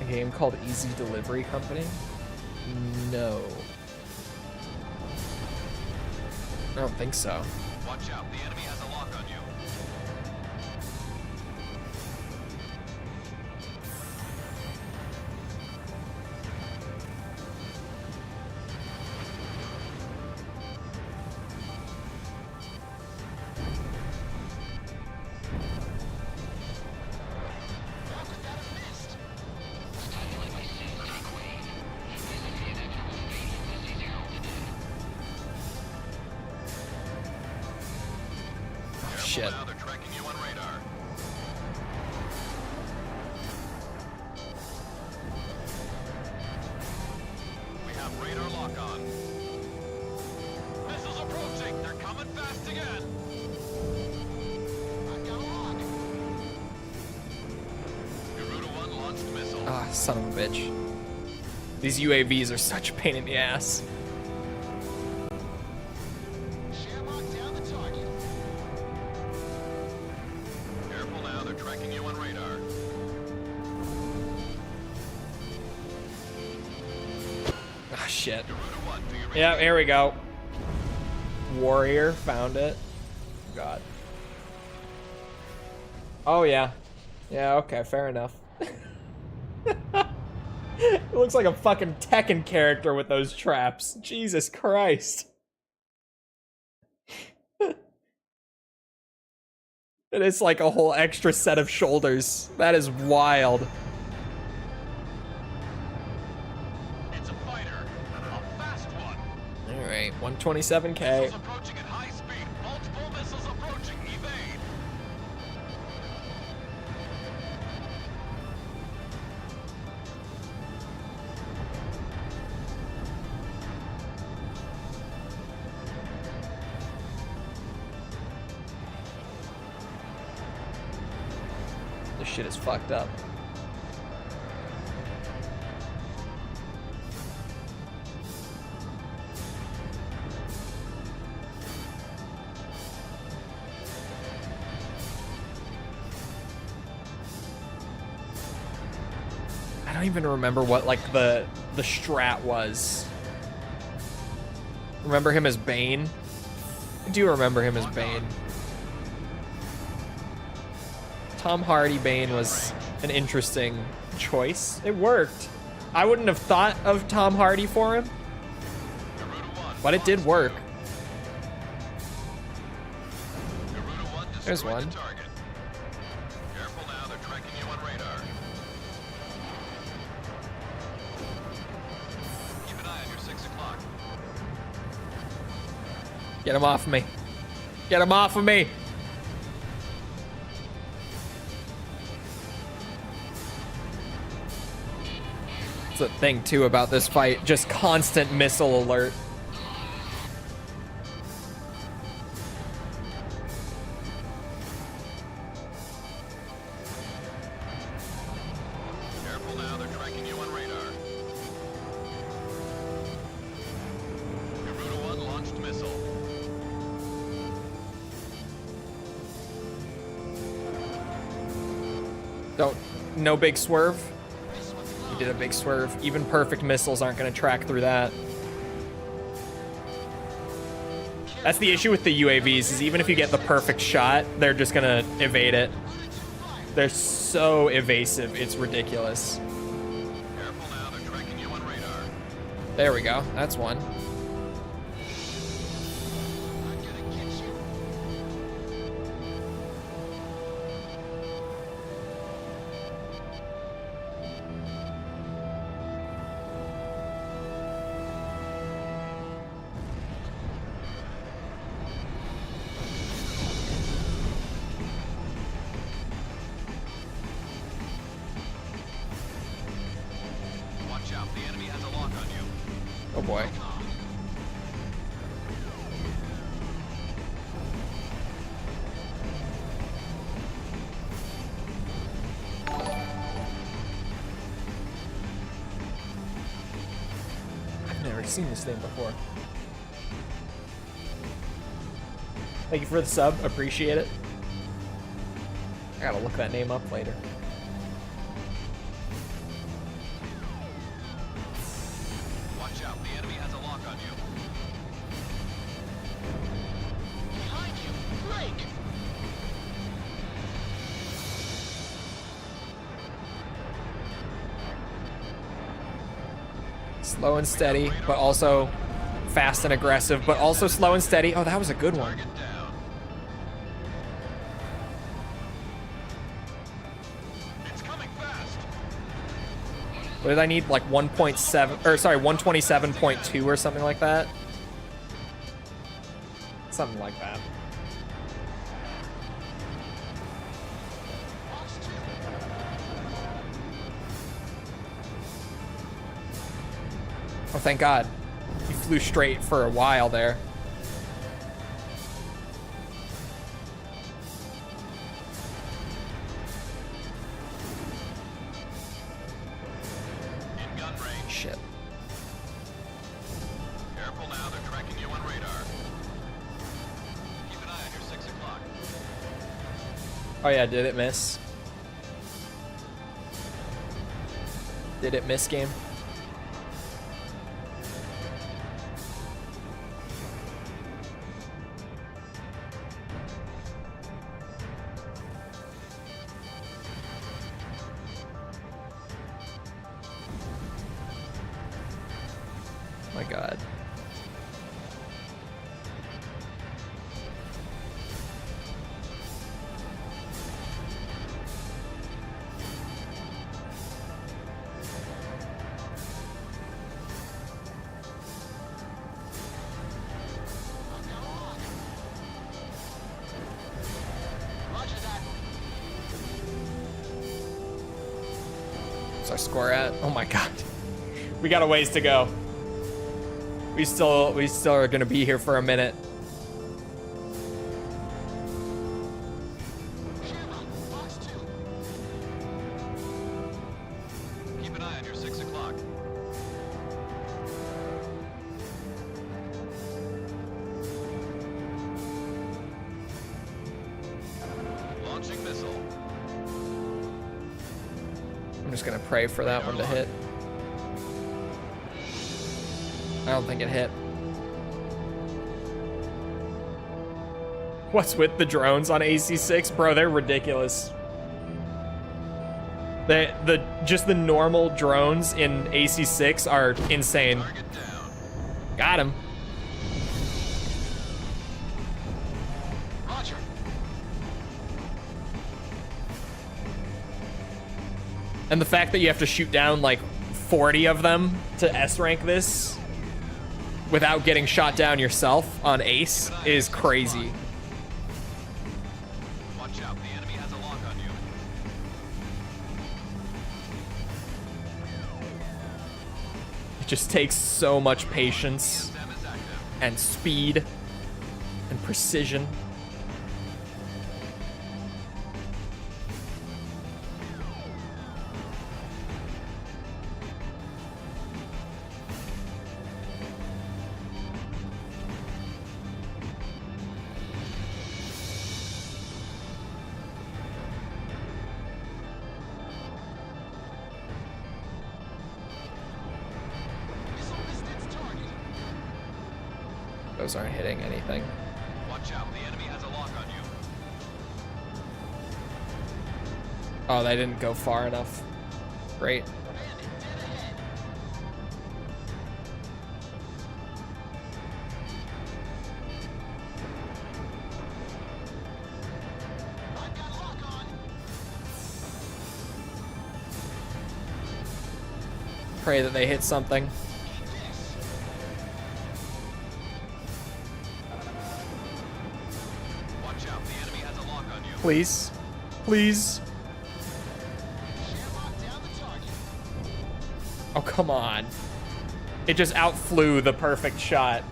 A game called Easy Delivery Company? No. I don't think so. Watch out, the enemy has a lock on you. Shit. Now they're tracking you on radar. Son of a bitch. These UAVs are such a pain in the ass. Careful now, they're tracking you on radar. Ah, shit. Yeah, here we go. Warrior, found it. God. Oh, yeah. Yeah, okay, fair enough. It looks like a fucking Tekken character with those traps. Jesus Christ. And it's like a whole extra set of shoulders. That is wild. It's a fighter, a fast one. Alright, 127k. Missiles approaching at high speed. Multiple missiles approaching. Evade. This shit is fucked up. I don't even remember what like the strat was. Remember him as Bane? I do remember him as Bane. Tom Hardy Bane was an interesting choice. It worked. I wouldn't have thought of Tom Hardy for him, but it did work. There's one. Careful now, they're tracking you on radar. Keep an eye on your 6 o'clock. Get him off of me. Get him off of me. That's the thing too about this fight, just constant missile alert. Careful now, they're tracking you on radar. Garuda 1 launched missile. No big swerve. He did a big swerve. Even perfect missiles aren't going to track through that. That's the issue with the UAVs, is even if you get the perfect shot, they're just going to evade it. They're so evasive, it's ridiculous. Careful now, they're tracking you on radar. There we go. That's one. Watch out, the enemy has a lock on you. Oh boy. I've never seen this thing before. Thank you for the sub, appreciate it. I gotta look that name up later. Watch out, the enemy has a lock on you. Behind you, break! Slow and steady, but also fast and aggressive, but also slow and steady. Oh, that was a good one. Target down. It's coming fast. What did I need? Like 1.7, or sorry, 127.2 or something like that? Something like that. Oh, thank God. You flew straight for a while there. Oh yeah, did it miss? Did it miss, game? My God. What's our score at? Oh my God. We got a ways to go. We still are gonna be here for a minute. Keep an eye on your 6 o'clock. Launching missile. I'm just gonna pray for that one to hit. I don't think it hit. What's with the drones on AC6? Bro, they're ridiculous. Just the normal drones in AC6 are insane. Got him. Roger. And the fact that you have to shoot down like 40 of them to S rank this without getting shot down yourself on Ace is crazy. Watch out, the enemy has a lock on you. It just takes so much patience and speed and precision. Those aren't hitting anything. Watch out, the enemy has a lock on you. Oh, they didn't go far enough. Great. Pray that they hit something. Watch out, the enemy has a lock on you. Please. Please. Oh, come on. It just outflew the perfect shot.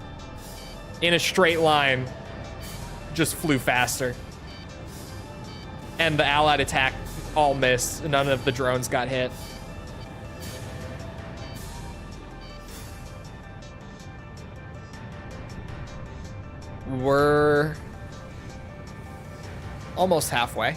In a straight line. Just flew faster. And the allied attack all missed. None of the drones got hit. We're almost halfway.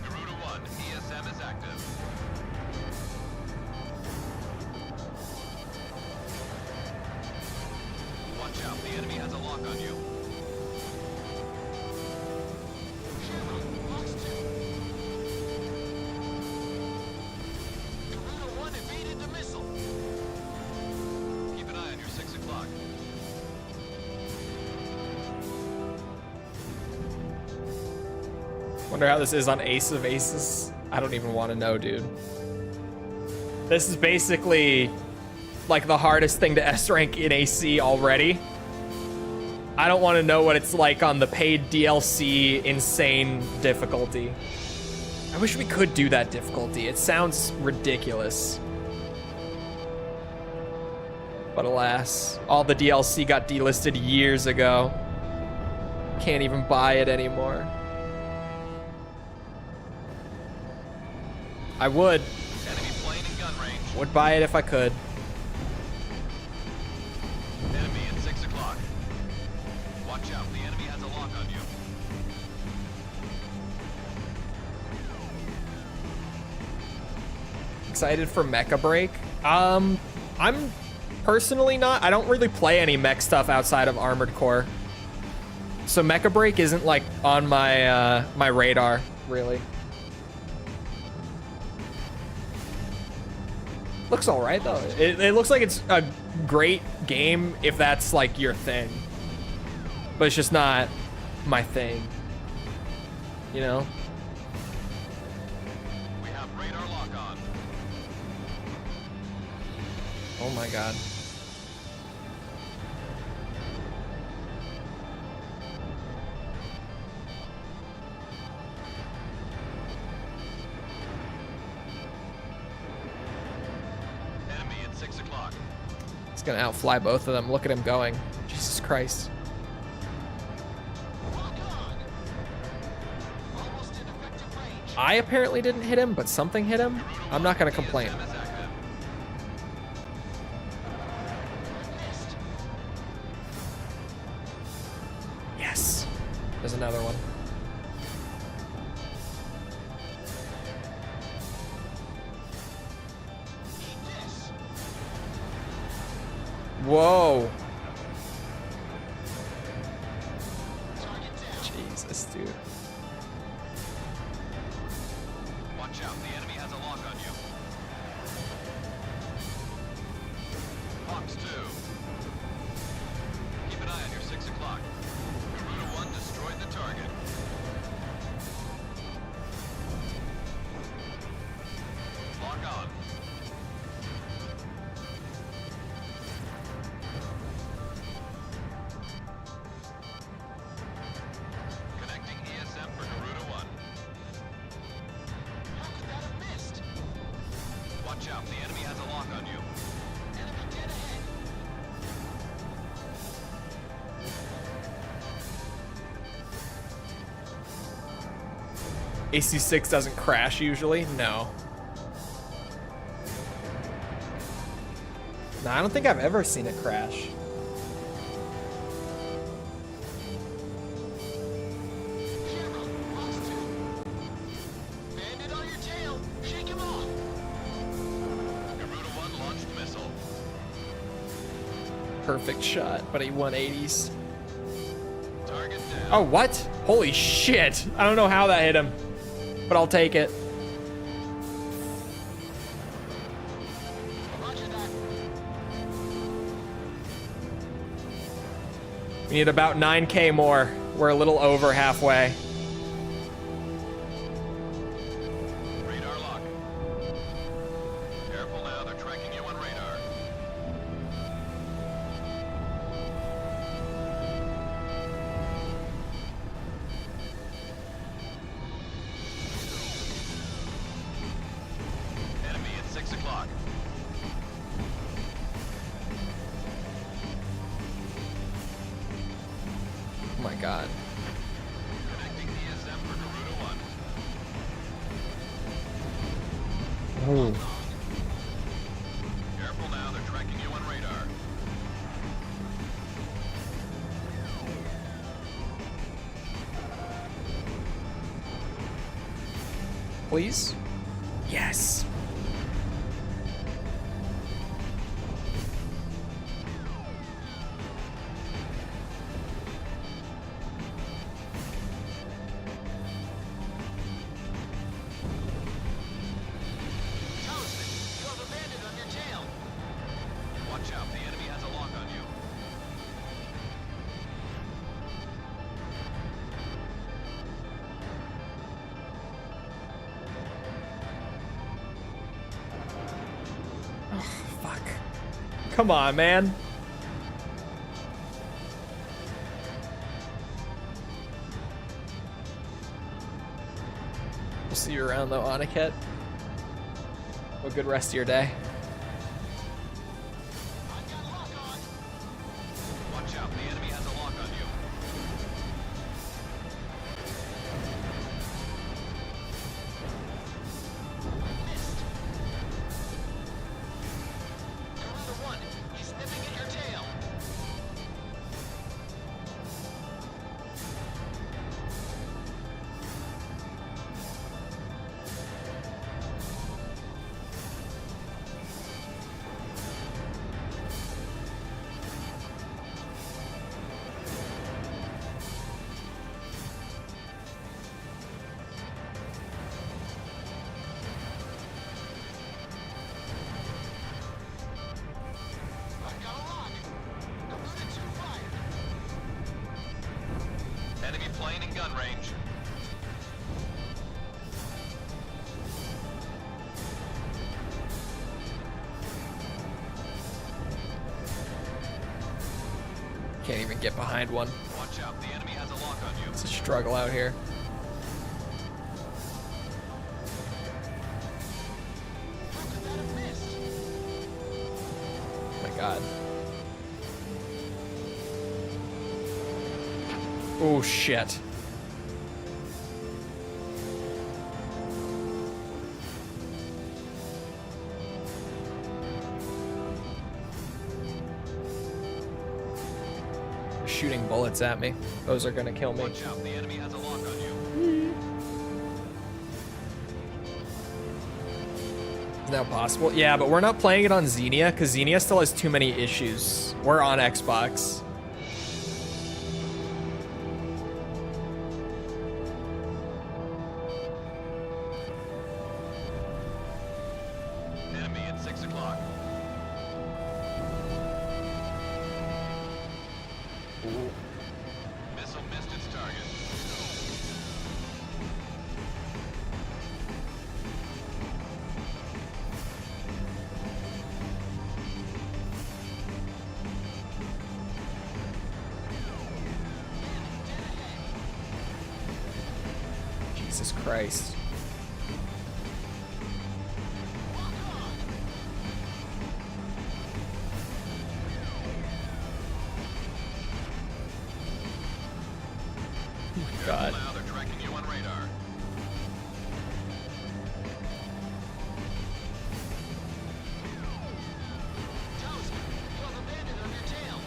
Garuda 1, ESM is active. Watch out, the enemy has a lock on you. Garuda 1 evaded the missile. Keep an eye on your 6 o'clock. Wonder how this is on Ace of Aces. I don't even want to know, dude. This is basically like the hardest thing to S rank in AC already. I don't want to know what it's like on the paid DLC insane difficulty. I wish we could do that difficulty. It sounds ridiculous. But alas, all the DLC got delisted years ago. can't even buy it anymore. I would. Enemy plane in gun range. Would buy it if I could. Enemy at 6 o'clock. Watch out, the enemy has a lock on you. Excited for Mecha Break? I'm personally not. I don't really play any mech stuff outside of Armored Core. So Mecha Break isn't like on my my radar, really. Looks all right though. It looks like it's a great game if that's like your thing, but it's just not my thing. You know. We have radar lock on. Oh my god. Enemy at 6 o'clock. It's gonna outfly both of them. Look at him going. Jesus Christ. I apparently didn't hit him, but something hit him. I'm not gonna complain. ESM is active. Yes. There's another one. Whoa. Jesus, dude. Watch out, the enemy has a lock on you. Fox 2. Keep an eye on your 6 o'clock. Garuda 1 destroyed the target. Lock on. Connecting ESM for Garuda 1. How could that have missed? Watch out, the enemy has a lock on you. Enemy dead ahead. AC6 doesn't crash usually? No. No, I don't think I've ever seen it crash. Bandit on your tail. Shake him off. Garuda 1 launched missile. Perfect shot, but he 180s. Target down. Oh, what? Holy shit. I don't know how that hit him, but I'll take it. Roger that. We need about 9K more. We're a little over halfway. Radar lock. Careful now, they're tracking you on radar. Enemy at 6 o'clock. Oh my god. Connecting ESM for Garuda 1. Oh. Careful now, they're tracking you on radar. Please? Yes. Talisman, you have a bandit on your tail. Watch out, the enemy has a lock on you. Fuck. Come on, man. We'll see you around though, Aniket. Have a good rest of your day. Watch out, the enemy has a lock on you. plane in gun range. Can't even get behind one. Watch out, the enemy has a lock on you. It's a struggle out here. Oh my god. Oh shit. Shooting bullets at me. Those are gonna kill me. Watch out, the enemy has a lock on you. Is that possible? Yeah, but we're not playing it on Xenia because Xenia still has too many issues. We're on Xbox. Enemy at 6 o'clock. Missile missed its target. Jesus Christ. God. Now they're tracking you on radar. Talisman, you have a bandit on your tail.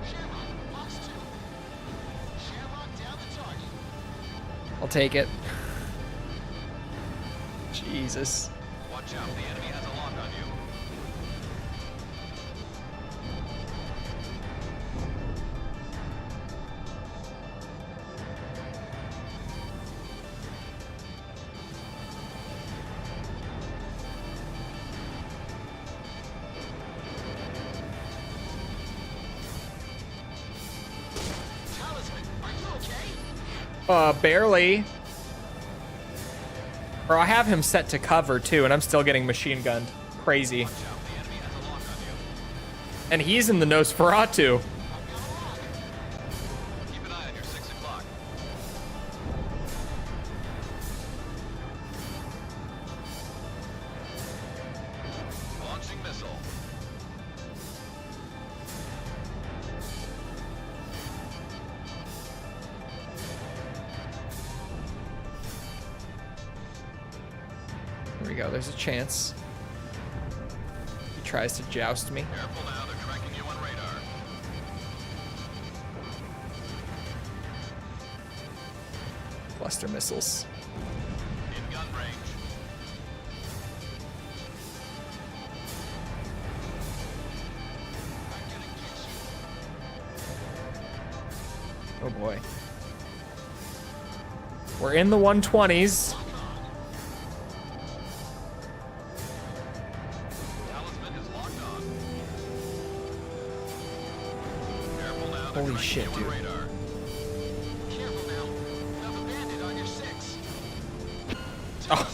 Shamrock, box 2. Shamrock down the target. I'll take it. Jesus. Watch out, the enemy has a lock on you. Talisman, are you okay? Barely. Or I have him set to cover too, and I'm still getting machine gunned. Crazy. Watch out, the enemy has a lock on you. And he's in the Nosferatu. Keep an eye on your 6 o'clock. Launching missile. Here we go, there's a chance. He tries to joust me. Careful now, they're tracking you on radar. Cluster missiles. In gun range. Oh boy. We're in the 120s. Talisman is locked on. Careful now, they're Holy tracking shit, you on dude. radar. Careful now, you have a bandit on your 6. Oh.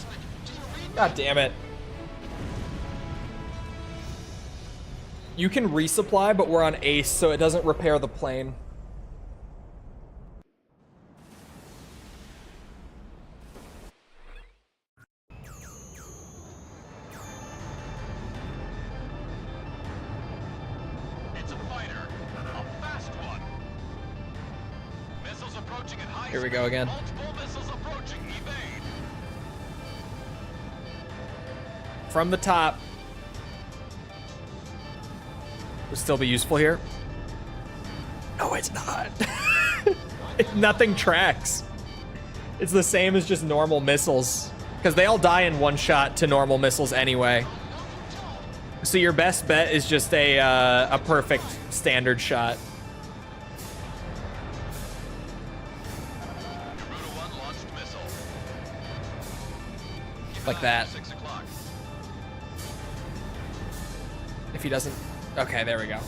God damn it. You can resupply, but we're on Ace, so it doesn't repair the plane. It's a fighter, a fast one. Missiles approaching at high Here we speed. go again. Multiple missiles approaching. Evade. From the top. Would still be useful here. No, it's not. Nothing tracks. It's the same as just normal missiles. Because they all die in one shot to normal missiles anyway. So your best bet is just a perfect standard shot. Garuda 1 launched missile. Keep Like that. 6 o'clock. If he doesn't... Okay, there we go.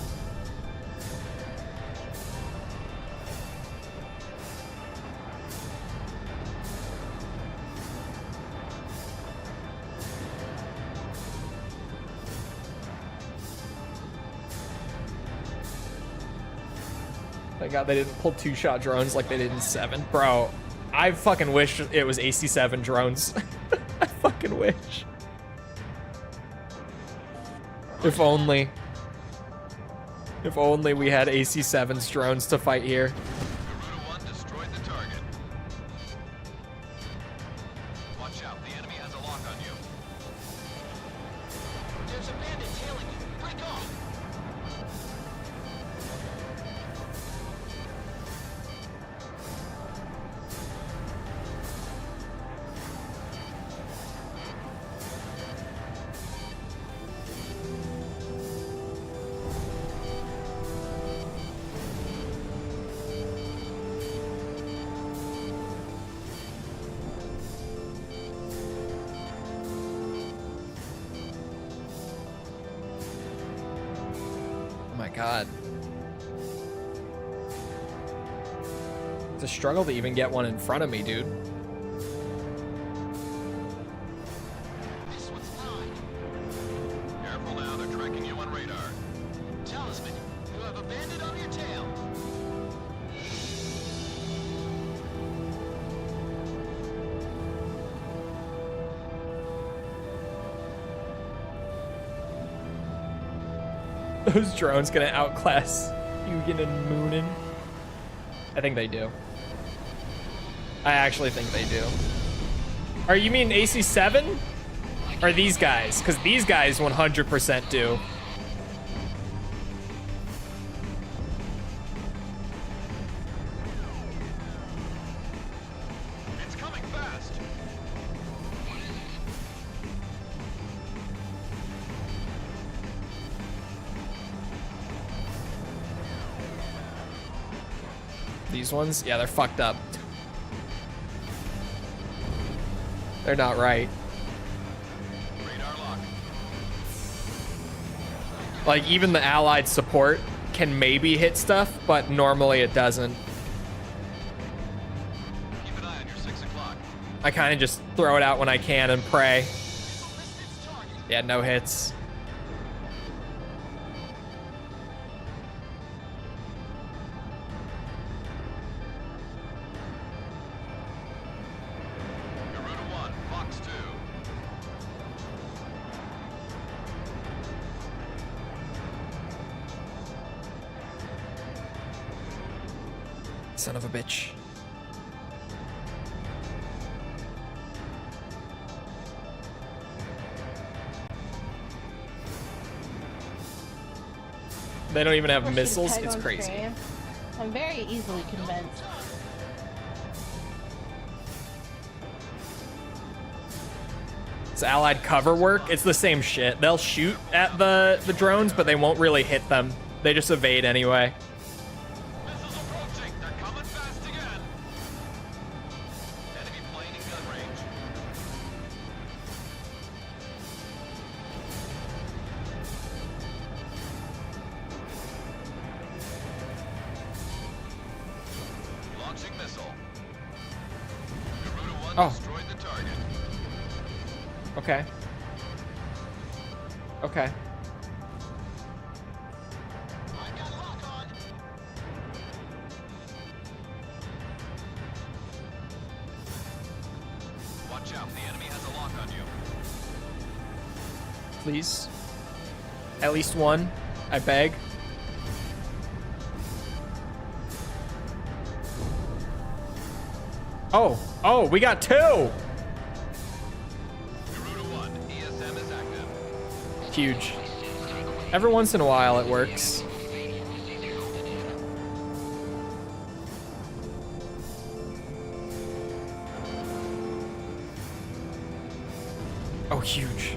Thank God they didn't pull 2-shot drones like they did in 7. Bro, I fucking wish it was AC-7 drones. I fucking wish. If only. If only we had AC-7's drones to fight here. Garuda 1 destroyed the target. Watch out, the enemy has a lock on you. There's a bandit tailing you. Break off! God. It's a struggle to even get one in front of me, dude. This one's mine. Careful now, they're tracking you on radar. Talisman, you have a bandit on your tail. Those drones gonna outclass Hugin and Moonin. I think they do. I actually think they do. Or you mean AC-7? Or these guys? Because these guys 100% do. It's coming fast. These ones? Yeah, they're fucked up. They're not right. Radar lock. Like, even the allied support can maybe hit stuff, but normally it doesn't. Keep an eye on your 6 o'clock. I kind of just throw it out when I can and pray. Yeah, no hits. Garuda 1, Fox 2. Son of a bitch. They don't even have Pushing missiles. peg It's on crazy. screen. I'm very easily convinced. It's allied cover work. It's the same shit. They'll shoot at the drones, but they won't really hit them. They just evade anyway. Missiles approaching. They're coming fast again. Enemy plane in gun range. Launching missile. Garuda 1 Oh. destroyed the target. Okay. Okay. I got lock on. Watch out, the enemy has a lock on you. Please. At least one. I beg. Oh. Oh, we got 2! Garuda 1, ESM is active. Huge. Every once in a while it works. Oh, huge.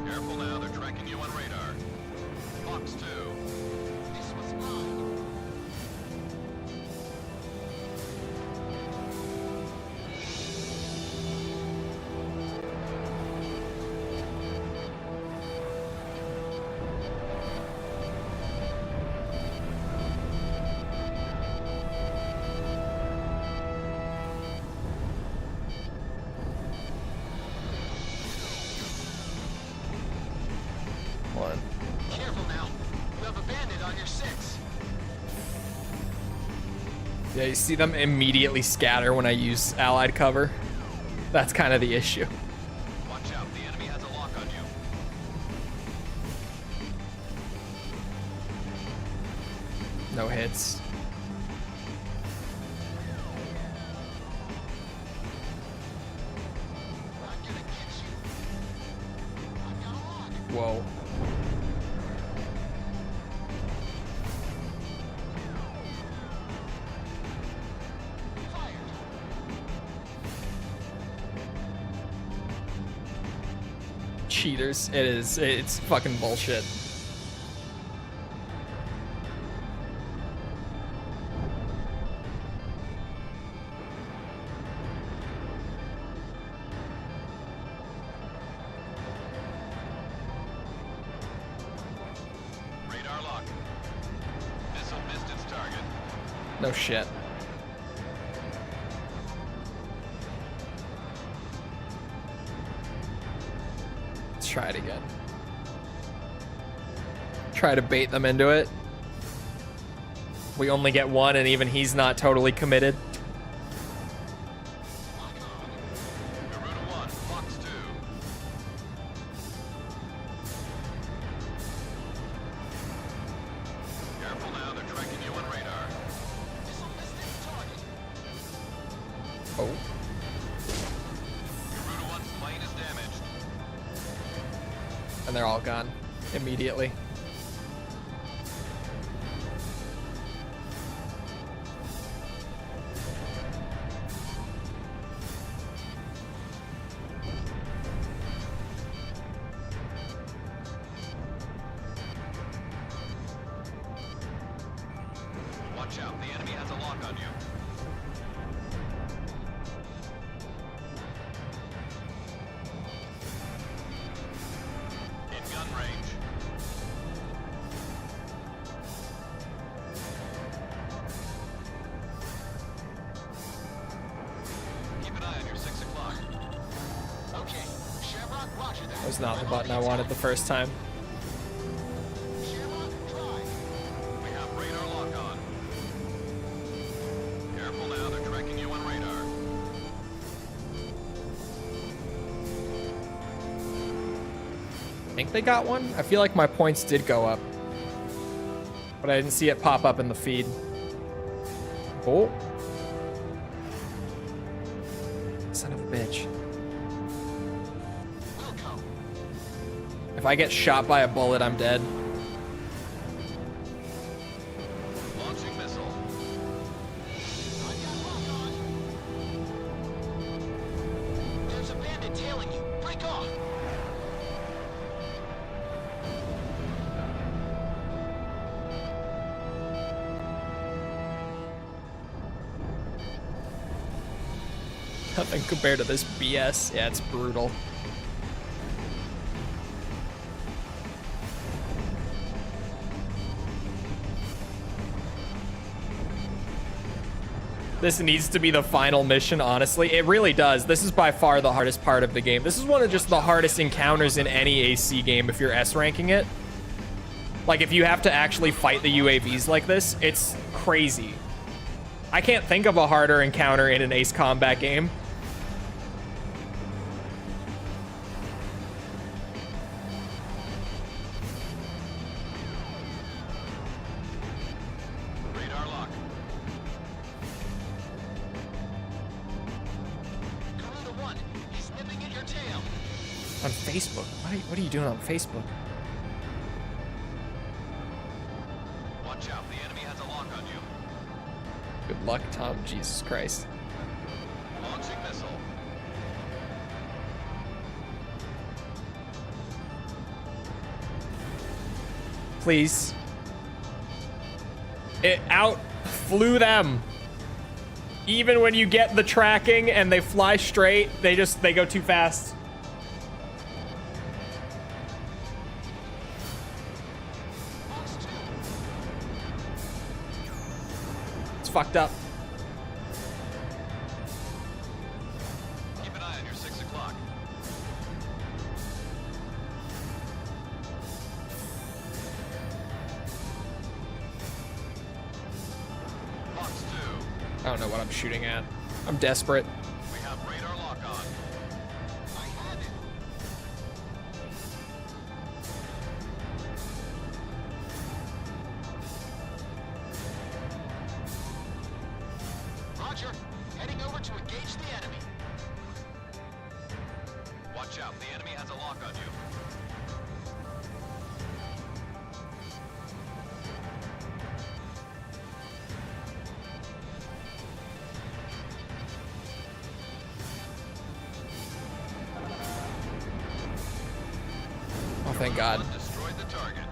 Careful now, they're tracking you on radar. Fox 2. Yeah, you see them immediately scatter when I use allied cover. That's kind of the issue. Watch out, the enemy has a lock on you. No hits. Whoa. Cheaters. It's fucking bullshit. Radar lock. Missile missed its target. No shit. Let's try it again. Try to bait them into it. We only get one, and even he's not totally committed. Garuda 1, Fox 2. Careful now, they're tracking you on radar. Missile missed its target. Oh. Garuda 1's plane is damaged. And they're all gone immediately. Watch out, the enemy has a lock on you. In gun range. Keep an eye on your 6 o'clock. Okay, Shamrock, roger that. That was not the button I wanted the first time. Shamrock, drive. We have radar lock on. Careful now, they're tracking you on radar. I think they got one. I feel like my points did go up, but I didn't see it pop up in the feed. Oh. Son of a bitch. If I get shot by a bullet, I'm dead. Launching missile. There's a bandit tailing you. Break off. Nothing compared to this BS. Yeah, it's brutal. This needs to be the final mission, honestly. It really does. This is by far the hardest part of the game. This is one of just the hardest encounters in any AC game if you're S-ranking it. Like, if you have to actually fight the UAVs like this, it's crazy. I can't think of a harder encounter in an Ace Combat game. Radar lock. Garuda 1, he's nipping at your tail. On Facebook? What are you doing on Facebook? Watch out, the enemy has a lock on you. Good luck, Tom. Jesus Christ. Launching missile. Please. It out flew them. Even when you get the tracking and they fly straight, they go too fast. It's fucked up. Keep an eye on your 6 o'clock. Fox 2. I don't know what I'm shooting at. I'm desperate. We have radar lock on. I have it. Roger. Heading over to engage the enemy. Watch out. The enemy has a lock on you. Oh, thank God. Destroyed the target.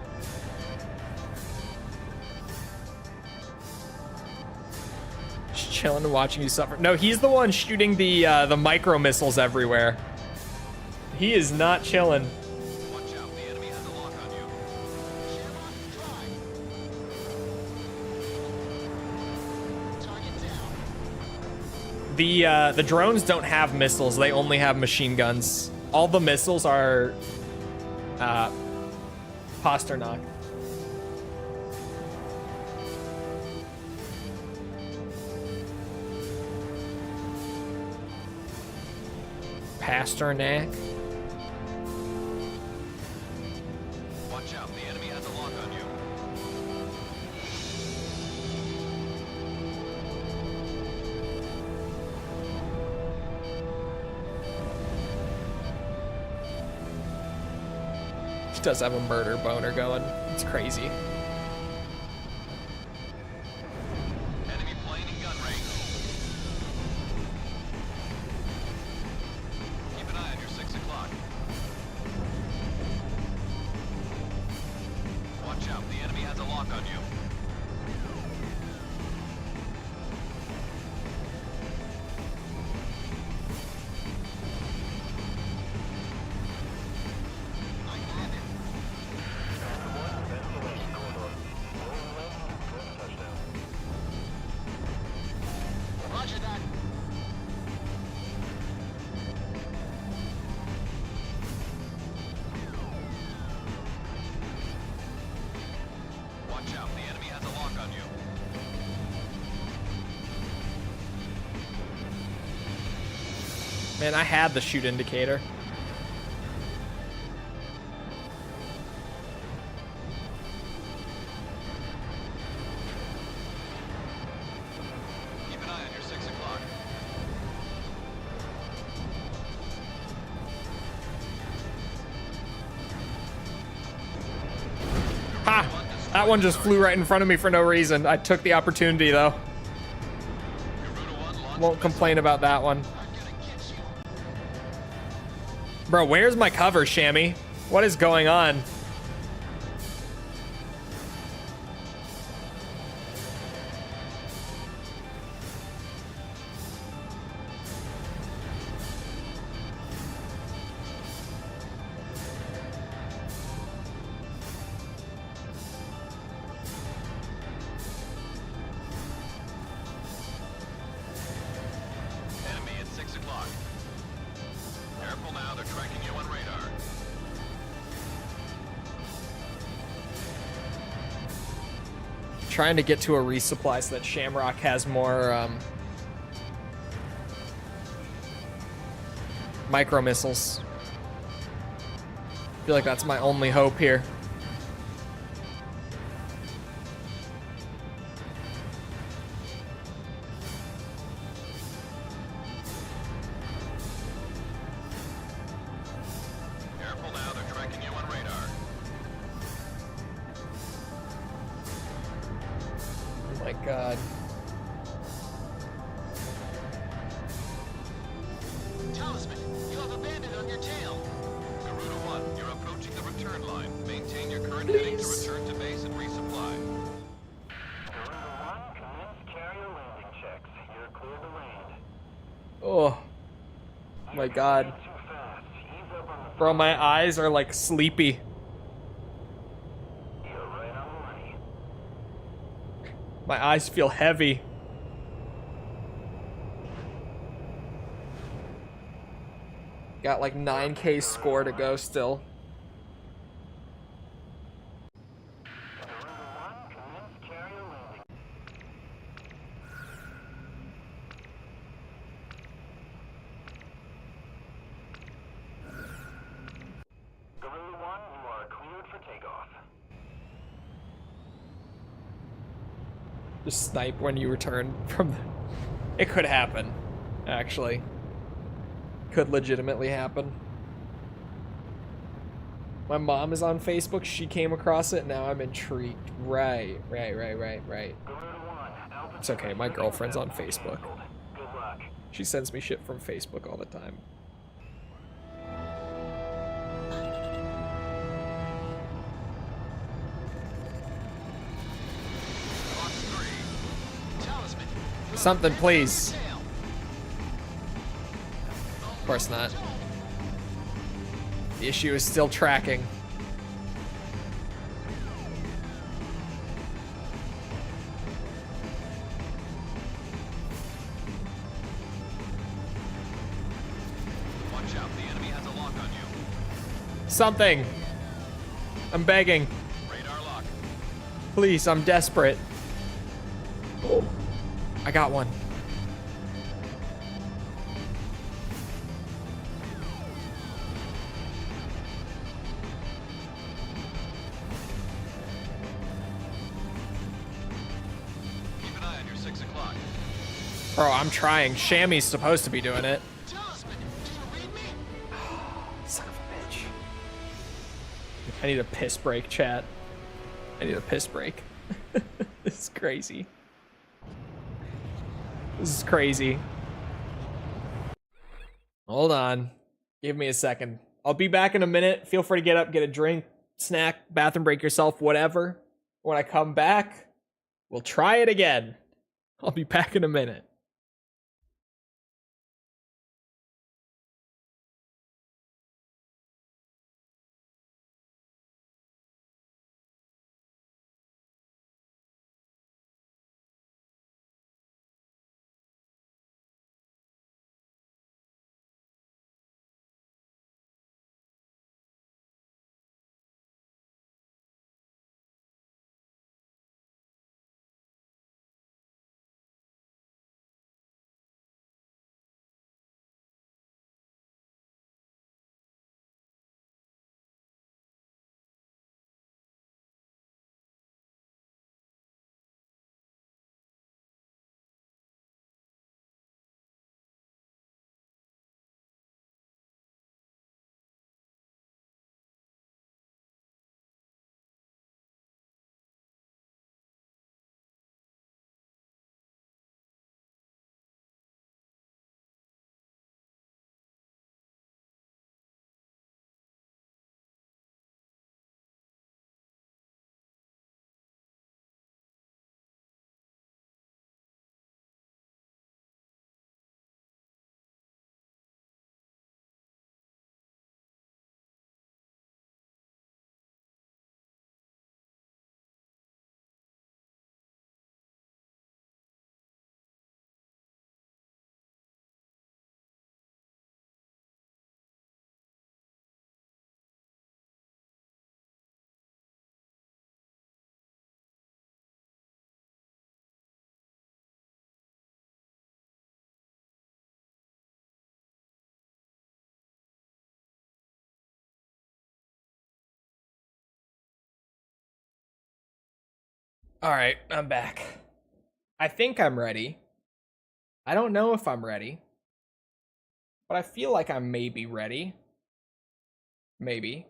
Just chilling and watching you suffer. No, he's the one shooting the micro missiles everywhere. He is not chilling. Watch out. The enemy has a lock on you. Target down. The drones don't have missiles. They only have machine guns. All the missiles are Pasternak. Pasternak. Watch out. The enemy has a lock on you. He does have a murder boner going. It's crazy. Enemy plane in gun range. Keep an eye on your 6 o'clock. Watch out. The enemy has a lock on you. I have it. Roger that. Watch out, the enemy has a lock on you. Man, I had the shoot indicator. Keep an eye on your 6 o'clock. Ha! That one just flew right in front of me for no reason. I took the opportunity though. Won't complain about that one. Bro, where's my cover, Shammy? What is going on? Enemy at 6 o'clock. Careful now, they're tracking you on radar. Trying to get to a resupply so that Shamrock has more micro missiles. I feel like that's my only hope here. Careful now, they're tracking you on radar. Oh my God. Talisman, you have a bandit on your tail. Garuda 1, you're approaching the return line. Maintain your current heading to return to base and resupply. Garuda 1, commence carrier landing checks. You're clear to land. Oh my God. Too fast. Ease up on the Bro, my eyes are like sleepy. You're right on the money. My eyes feel heavy. Got like 9K score to go still. Garuda 1, commence carrier landing. Just snipe when you return from the... It could happen, actually. Could legitimately happen. My mom is on Facebook. She came across it. Now I'm intrigued. Right. It's okay. My girlfriend's on Facebook. She sends me shit from Facebook all the time. Something, please. Of course not. The issue is still tracking. Watch out, the enemy has a lock on you. Something. I'm begging. Radar lock. Please, I'm desperate. I got one. Keep an eye on your 6 o'clock. Bro, I'm trying. Shammy's supposed to be doing it. Son of a bitch. I need a piss break, chat. I need a piss break. This is crazy. This is crazy. Hold on. Give me a second. I'll be back in a minute. Feel free to get up, get a drink, snack, bathroom break yourself, whatever. When I come back, we'll try it again. I'll be back in a minute. All right, I'm back. I think I'm ready. I don't know if I'm ready, but I feel like I'm maybe ready. Maybe.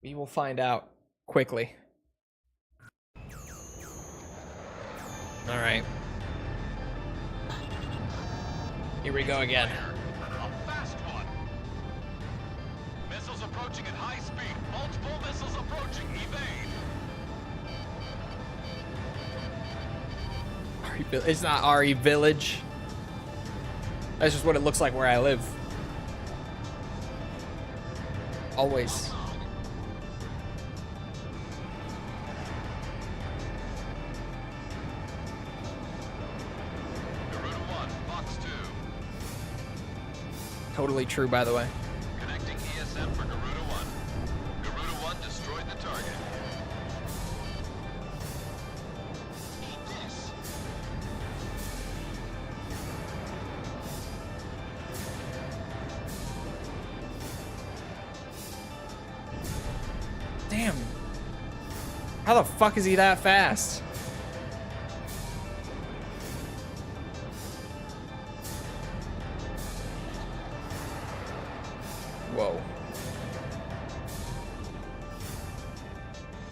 We will find out quickly. All right. Here we go again. A fast one. Missiles approaching at high speed. Multiple missiles approaching. Evade. It's not RE Village. That's just what it looks like where I live. Always. Garuda 1, Fox 2. Totally true, by the way. Connecting ESM for Garuda 1. Garuda 1 destroyed the target. Eat this. Damn. How the fuck is he that fast? Whoa.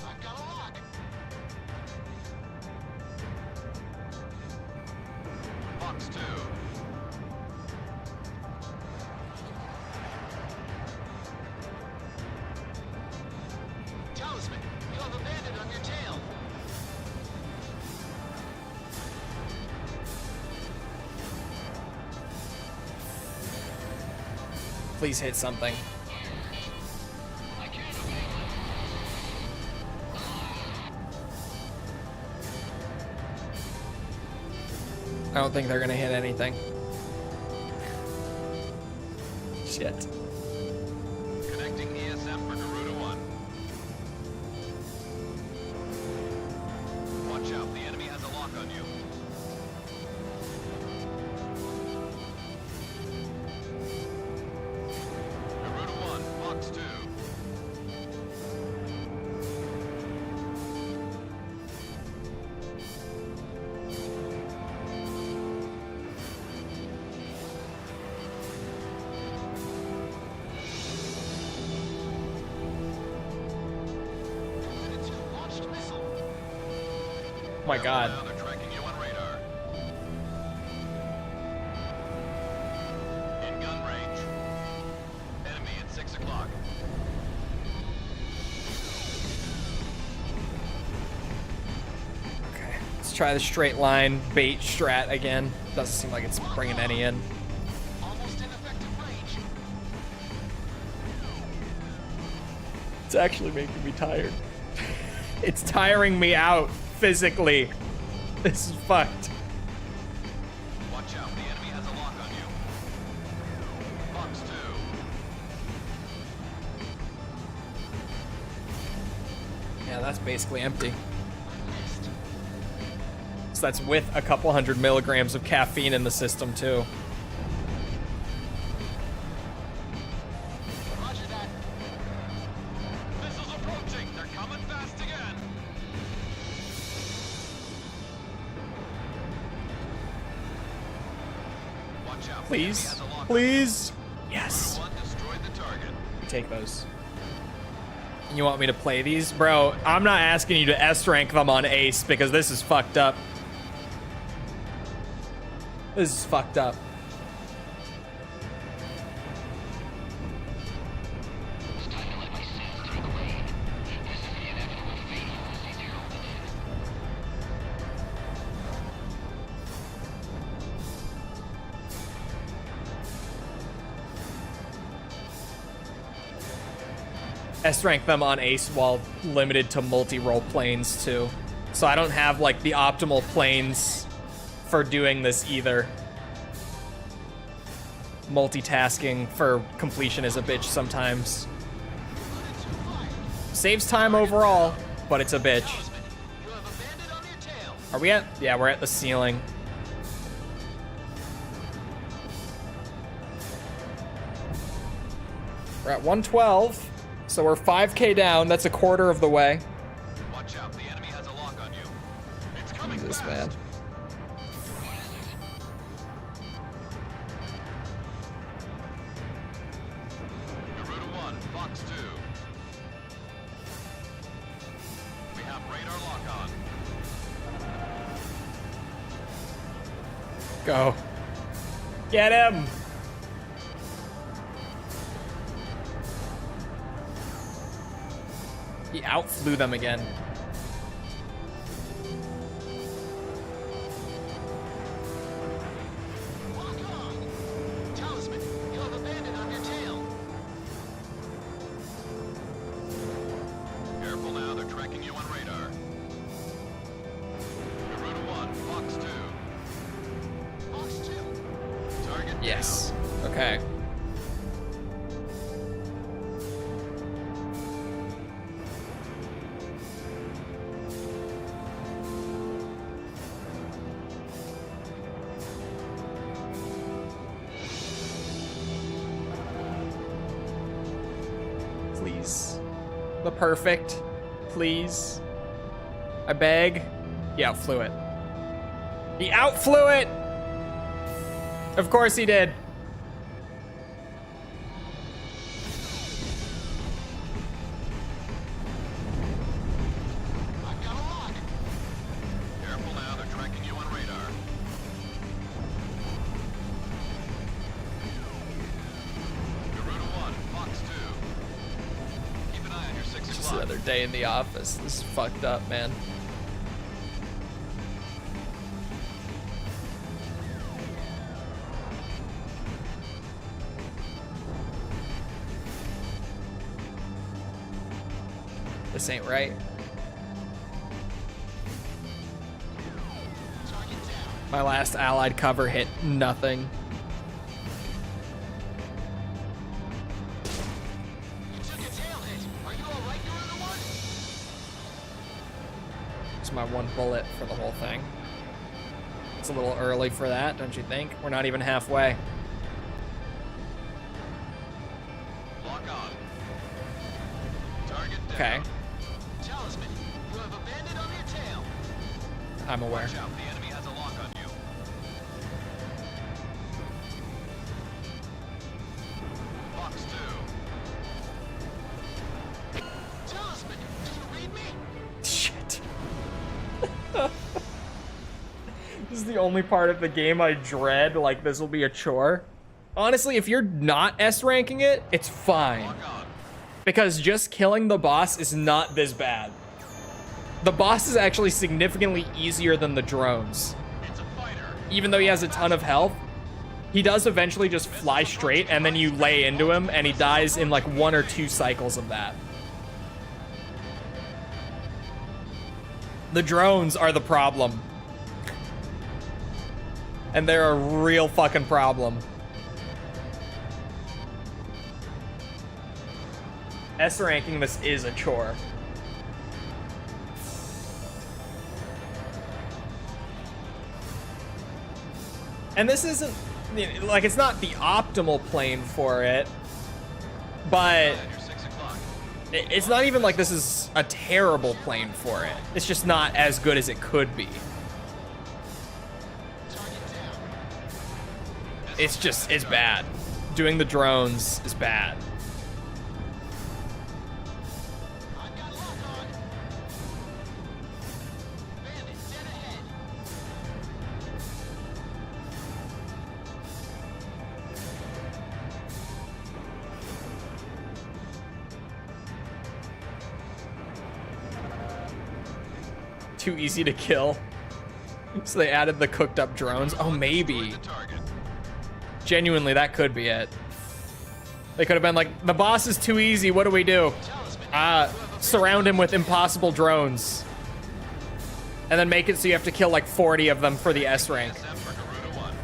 I've got a lock. Box 2. Talisman, you have a bandit on your tail. Please hit something. I don't think they're gonna hit anything. Shit. Connecting ESM for Garuda 1. Watch out, the enemy has a lock on you. Garuda 1, Box 2. Garuda 2 launched missile. Oh my god. Now they're tracking you on radar. In gun range. Enemy at 6 o'clock. Okay, let's try the straight line bait strat again. Doesn't seem like it's bringing any in. Almost in effective range. It's actually making me tired. It's tiring me out physically. This is fucked. Watch out, the enemy has a lock on you. Box 2. Yeah, that's basically empty. So that's with a couple 100 milligrams of caffeine in the system too. Roger that. Missiles approaching. They're coming fast again. Watch out. the enemy Please, has a lock on you. please. Yes. Garuda 1 destroyed the target. Take those. You want me to play these? Bro, I'm not asking you to S rank them on Ace because this is fucked up. This is fucked up. S rank them on Ace while limited to multi-role planes too. So I don't have like the optimal planes for doing this either. Multitasking for completion is a bitch sometimes. Saves time overall, but it's a bitch. Talisman, you have a bandit on your tail. Are we at? Yeah, we're at the ceiling. We're at 112, so we're 5k down. That's a quarter of the way. Watch out, the enemy has a lock on you. It's coming Jesus, fast. man. Garuda 1, Box 2. We have radar lock on. Go. Get him! He outflew them again. Lock on. Talisman, you have a bandit on your tail. Careful now, they're tracking you on radar. Garuda 1, Box 2. Box 2. Target Yes. Okay. Please. The perfect. Please. I beg. He outflew it. He outflew it! Of course he did. I've got a lock. Careful now, they're tracking you on radar. Garuda 1, Fox 2. Keep an eye on your 6 Just o'clock. another day in the office. This is fucked up, man. This ain't right. My last allied cover hit nothing. You took a tail hit. Are you all right, Garuda 1? It's my one bullet for the whole thing. It's a little early for that, don't you think? We're not even halfway. Lock on. Target down. Okay, Talisman, you have a bandit on your tail. I'm aware. Watch out, the enemy has a lock on you. Fox 2. Talisman, do you read me? Shit. This is the only part of the game I dread, like this will be a chore. Honestly, if you're not S-ranking it, it's fine. Lock on. Because just killing the boss is not this bad. The boss is actually significantly easier than the drones. It's a fighter. Even though he has a ton of health, he does eventually just fly straight and then you lay into him and he dies in like 1 or 2 cycles of that. The drones are the problem. And they're a real fucking problem. S-ranking this is a chore. And this isn't, like, it's not the optimal plane for it, but On your 6 o'clock. it's not even like this is a terrible plane for it. It's just not as good as it could be. Target down. It's bad. Doing the drones is bad. I've got lock on. Bandit, dead ahead. Too easy to kill. So they added the cooked up drones. Oh, maybe. The target. Genuinely, that could be it. They could have been like, the boss is too easy, what do we do? Surround him with impossible drones. And then make it so you have to kill like 40 of them for the S rank. SM for Garuda 1.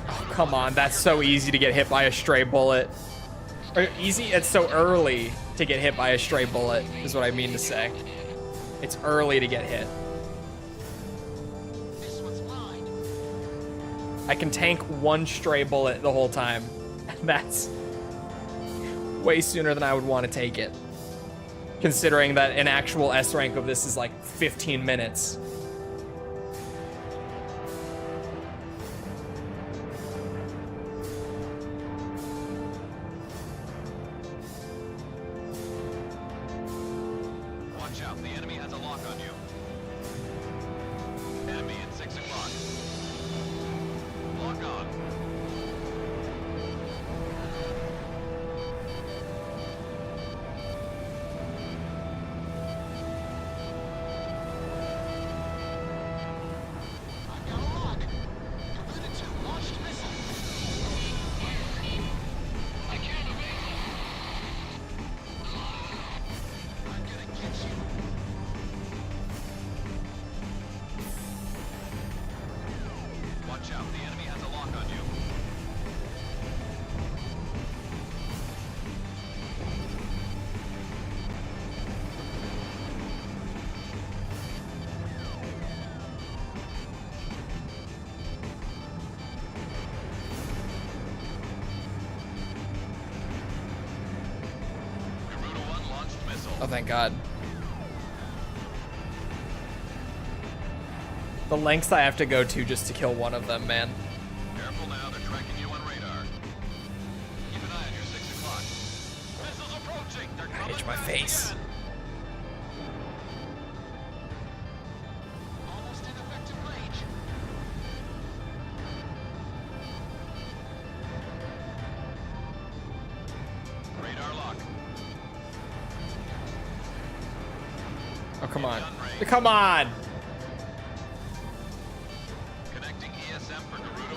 Oh, come on, that's so easy to get hit by a stray bullet. Or easy, it's so early to get hit by a stray bullet, is what I mean to say. It's early to get hit. This one's mine. I can tank 1 stray bullet the whole time. And that's way sooner than I would want to take it. Considering that an actual S rank of this is like 15 minutes. Watch out, the enemy has a lock on you. Enemy at 6 o'clock. Lock on. Oh, thank God. The lengths I have to go to just to kill one of them, man. Careful now, they're tracking you on radar. Keep an eye on your 6 o'clock. Missiles approaching. They're coming Itch my fast face. again. Almost in effective range. Radar lock. Oh, come on. Come on! Connecting ESM for Garuda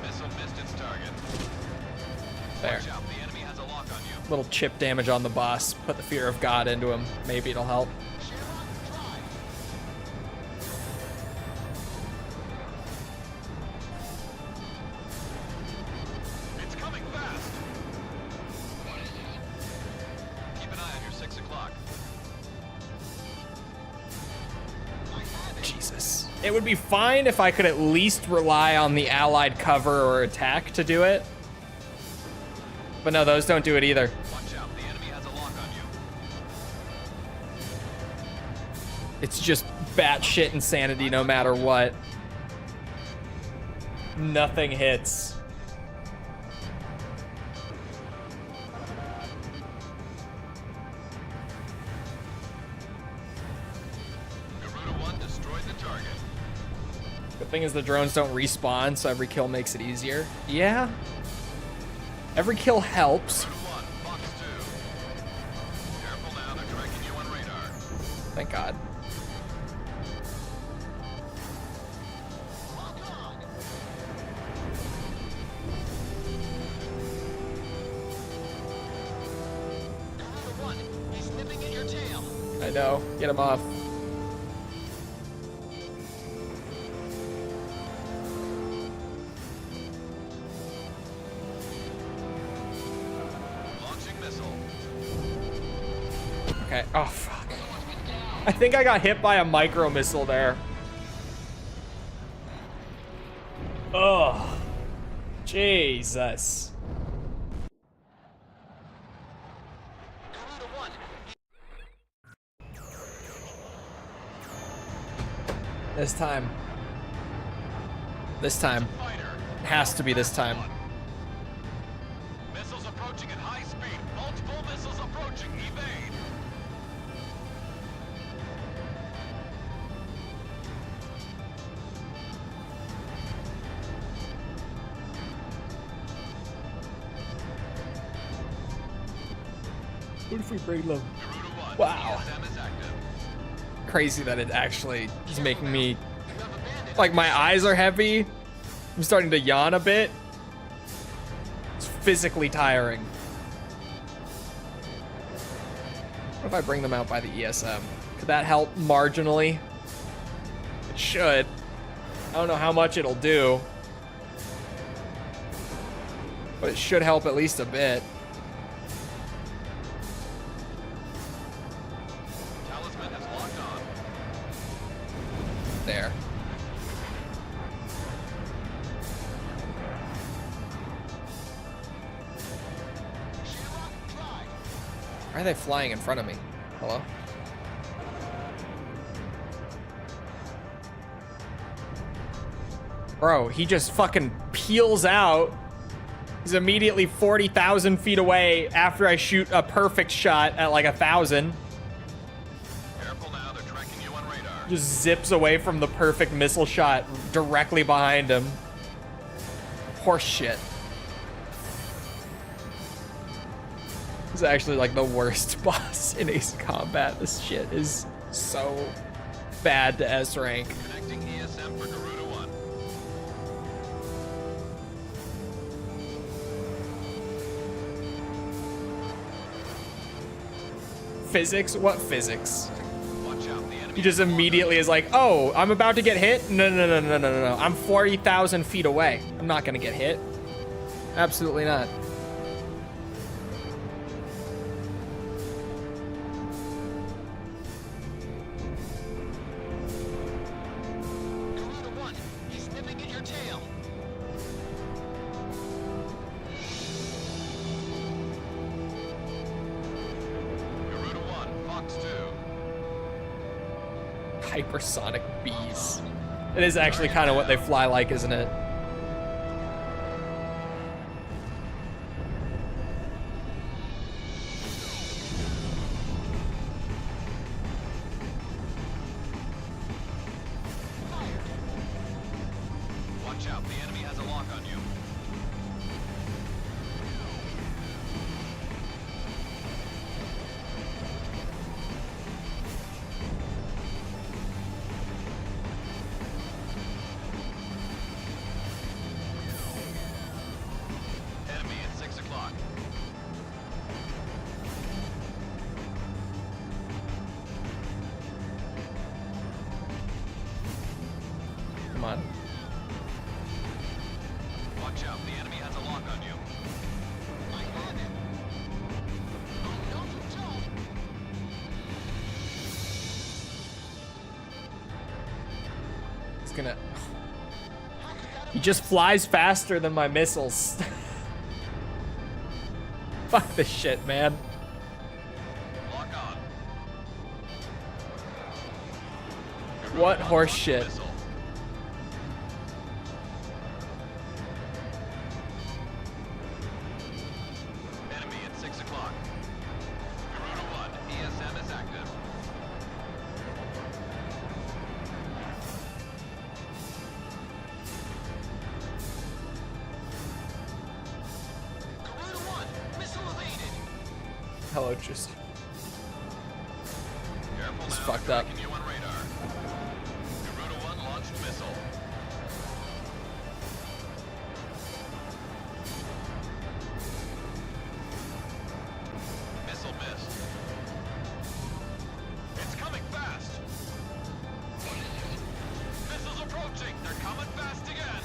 1. Missile missed its target. There. Watch out, the enemy has a lock on you. Little chip damage on the boss. Put the fear of God into him. Maybe it'll help. It's coming fast. What is it? Keep an eye on your 6 o'clock. Jesus. It would be fine if I could at least rely on the allied cover or attack to do it. But no, those don't do it either. Watch out, the enemy has a lock on you. It's just batshit insanity no matter what. Nothing hits. Garuda 1 destroyed the target. Good thing is the drones don't respawn, so every kill makes it easier. Yeah. Every kill helps. Garuda 1, Fox 2. Careful now, they're tracking you on radar. Thank God. Garuda 1, he's nipping at your tail. I know. Get him off. Launching missile. Okay. Oh, fuck. I think I got hit by a micro missile there. Ugh. Jesus. Garuda 1, This time. This time. fighter. It has to be this time. Missiles approaching at high speed. Multiple missiles approaching. Evade. What if we bring them? Garuda 1, Wow. ESM is active. Crazy that it actually is making me, You have abandoned like, my eyes are heavy. I'm starting to yawn a bit. It's physically tiring. What if I bring them out by the ESM? Could that help marginally? It should. I don't know how much it'll do, but it should help at least a bit. Talisman is locked on. There. Why are they flying in front of me? Hello? Bro, he just fucking peels out. He's immediately 40,000 feet away after I shoot a perfect shot at like 1,000. Careful now, they're tracking you on radar. Just zips away from the perfect missile shot directly behind him. Horse shit. This is actually like the worst boss in Ace Combat. This shit is so bad to S rank. Connecting ESM for Garuda 1. Physics? What physics? Watch out, the enemy. He just immediately is like, oh, I'm about to get hit? No, no, no, no, no, no, no. I'm 40,000 feet away. I'm not gonna get hit. Absolutely not. Garuda 1, he's nipping at your tail. Hypersonic bees. It is actually kind of what they fly like, isn't it? Watch out, the enemy has a lock on you. Enemy at 6 o'clock. Come on. Watch out, the enemy has a lock on you. I have it. I know you don't. It's gonna... He just flies faster than my missiles. Fuck this shit, man. Lock on. What horse shit. Missile. Enemy at 6 o'clock. Garuda 1, ESM is active. Garuda 1, missile evaded. Hello, just... Careful It's now, fucked up. tracking you on radar. Garuda 1 launched missile. Missile missed. It's coming fast. Missiles approaching. They're coming fast again.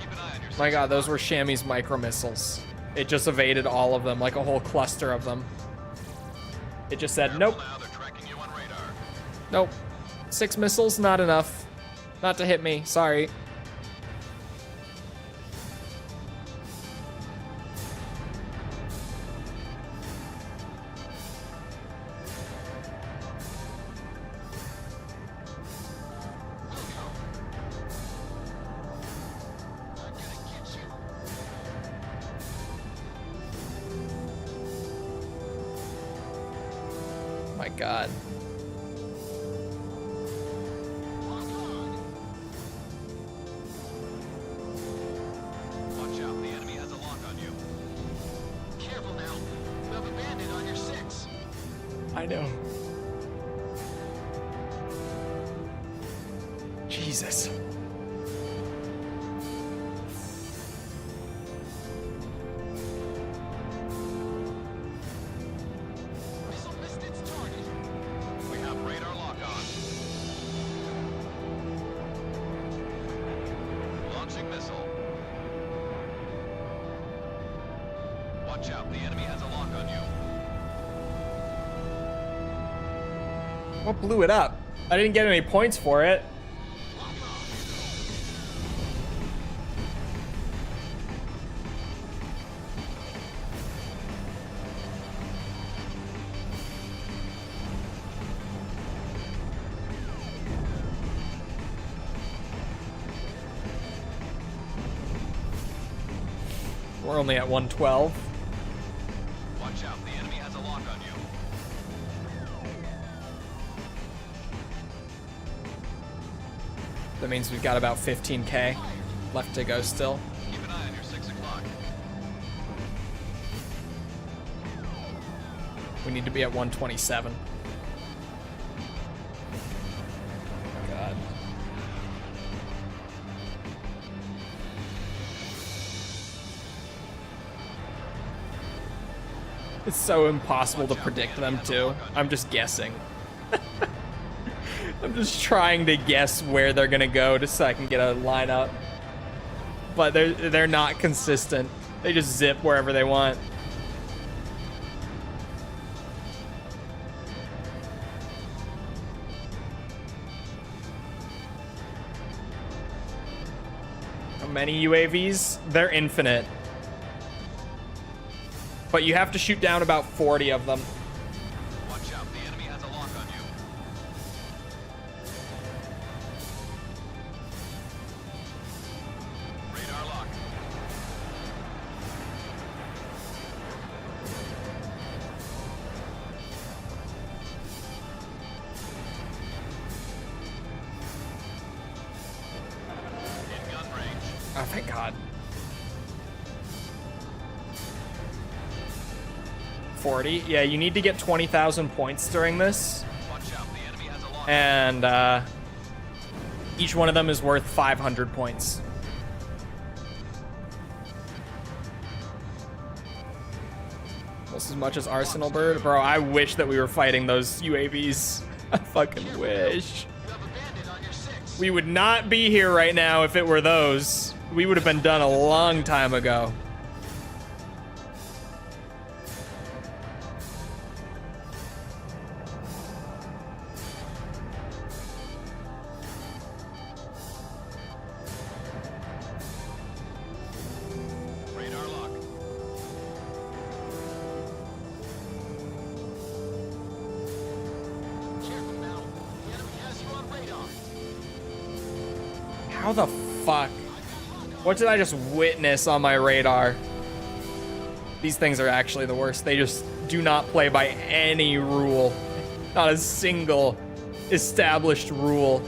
Keep an eye on your My god, those were Shammy's micro missiles. It just evaded all of them, like a whole cluster of them. It just said, nope, Now they're tracking you on radar. nope. 6 missiles, not enough. Not to hit me, sorry. My god. Watch out, the enemy has a lock on you. Careful now. We have a bandit on your 6. I know. Jesus. Missile missed its target. We have radar lock on. Launching missile. Watch out, the enemy has a lock on you. What blew it up? I didn't get any points for it. Lock on. We're only at 112. Watch out, the enemy has a lock on you. That means we've got about 15k left to go still. Keep an eye on your 6 o'clock. We need to be at 127. God. It's so impossible to predict them too. I'm just guessing. I'm just trying to guess where they're gonna go just so I can get a lineup. But they're not consistent. They just zip wherever they want. How many UAVs? They're infinite. But you have to shoot down about 40 of them. Watch out, the enemy has a lock on you. Radar lock. In gun range. Oh, thank God. 40. Yeah, you need to get 20,000 points during this. Watch out, the enemy has a lock. And each one of them is worth 500 points. Almost as much as Arsenal Bird. Bro, I wish that we were fighting those UAVs. I fucking wish. You have a bandit on your 6. We would not be here right now if it were those. We would have been done a long time ago. Radar lock. Careful now. The enemy has you on radar. How the fuck? What did I just witness on my radar? These things are actually the worst. They just do not play by any rule. Not a single established rule.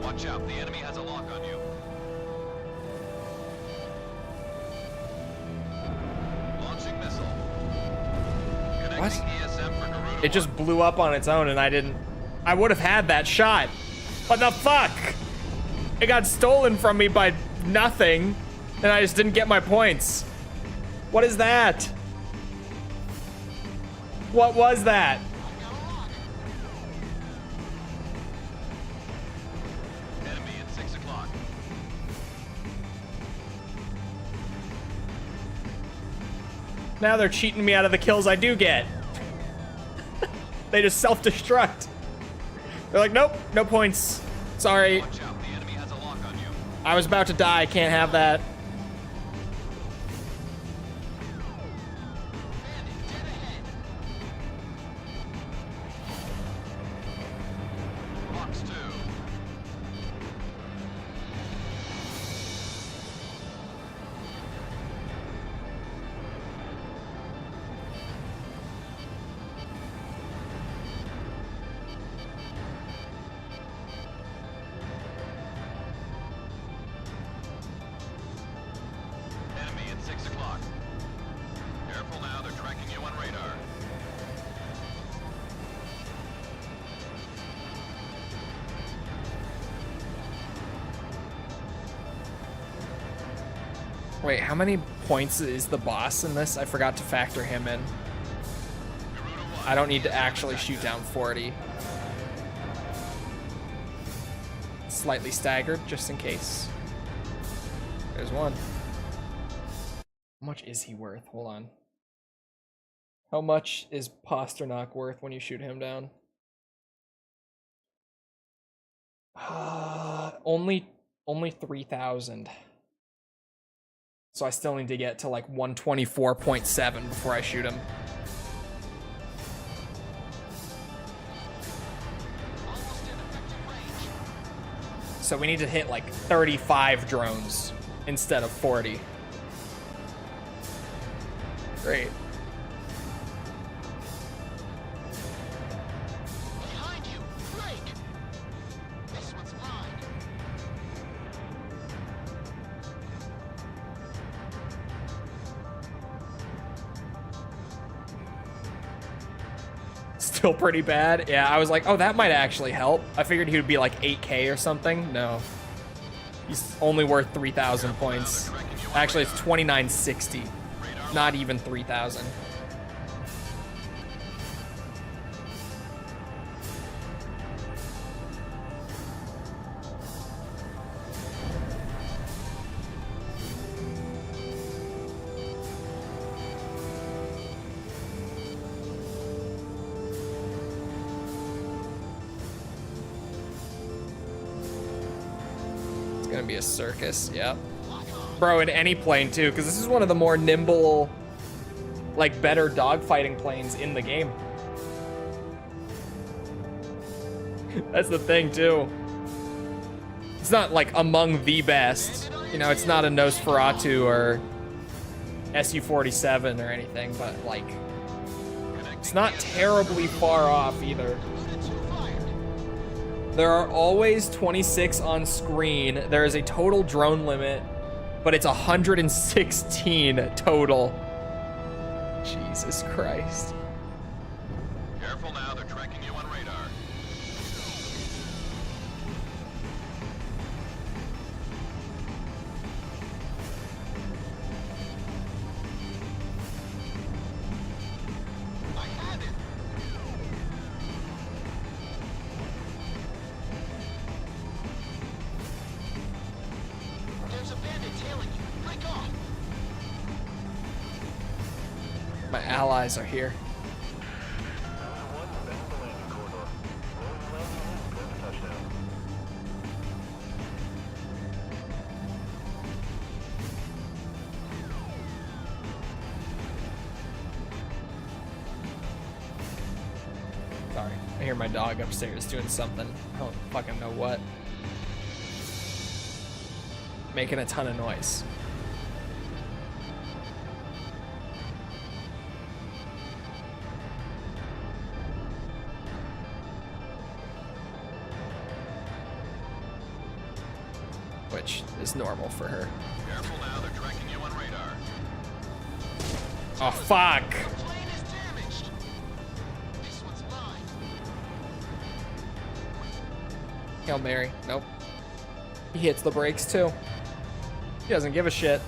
Watch out, the enemy has a lock on you. Launching missile. Connecting ESM for Garuda. It just blew up on its own and I would have had that shot. What the fuck? It got stolen from me by nothing and I just didn't get my points. What is that? What was that? Enemy at 6 o'clock. Now they're cheating me out of the kills I do get. They just self-destruct. They're like, nope, no points. Sorry. Watch out, the enemy has a lock on you. I was about to die, can't have that. Bandit, dead ahead. Box 2. Enemy at 6 o'clock. Careful now, they're tracking you on radar. Wait, how many points is the boss in this? I forgot to factor him in. Garuda 1. I don't need to actually shoot down 40. Slightly staggered, just in case. There's one. How much is he worth? Hold on. How much is Pasternak worth when you shoot him down? Only 3,000. So I still need to get to like 124.7 before I shoot him. Almost in effective range. So we need to hit like 35 drones instead of 40. Great. Behind you, break. This one's mine. Still pretty bad. Yeah, I was like, oh, that might actually help. I figured he would be like 8K or something. No. He's only worth 3,000 points. Actually, it's 2,960. Not even 3,000. gonna be a circus, yep. Bro, in any plane too, because this is one of the more nimble, like better dogfighting planes in the game. That's the thing too. It's not like among the best. You know, it's not a Nosferatu or Su-47 or anything, but like, it's not terribly far off either. There are always 26 on screen. There is a total drone limit, but it's 116 total. Jesus Christ. Careful now, they're tracking you on radar. I have it. There's a bandit tailing you. Break off. My allies are here. Sorry, I hear my dog upstairs doing something. I don't fucking know what. Making a ton of noise. Which is normal for her. Careful now, they're tracking you on radar. Oh, fuck. The plane is damaged. This one's mine. Hail Mary. Nope. He hits the brakes too. He doesn't give a shit.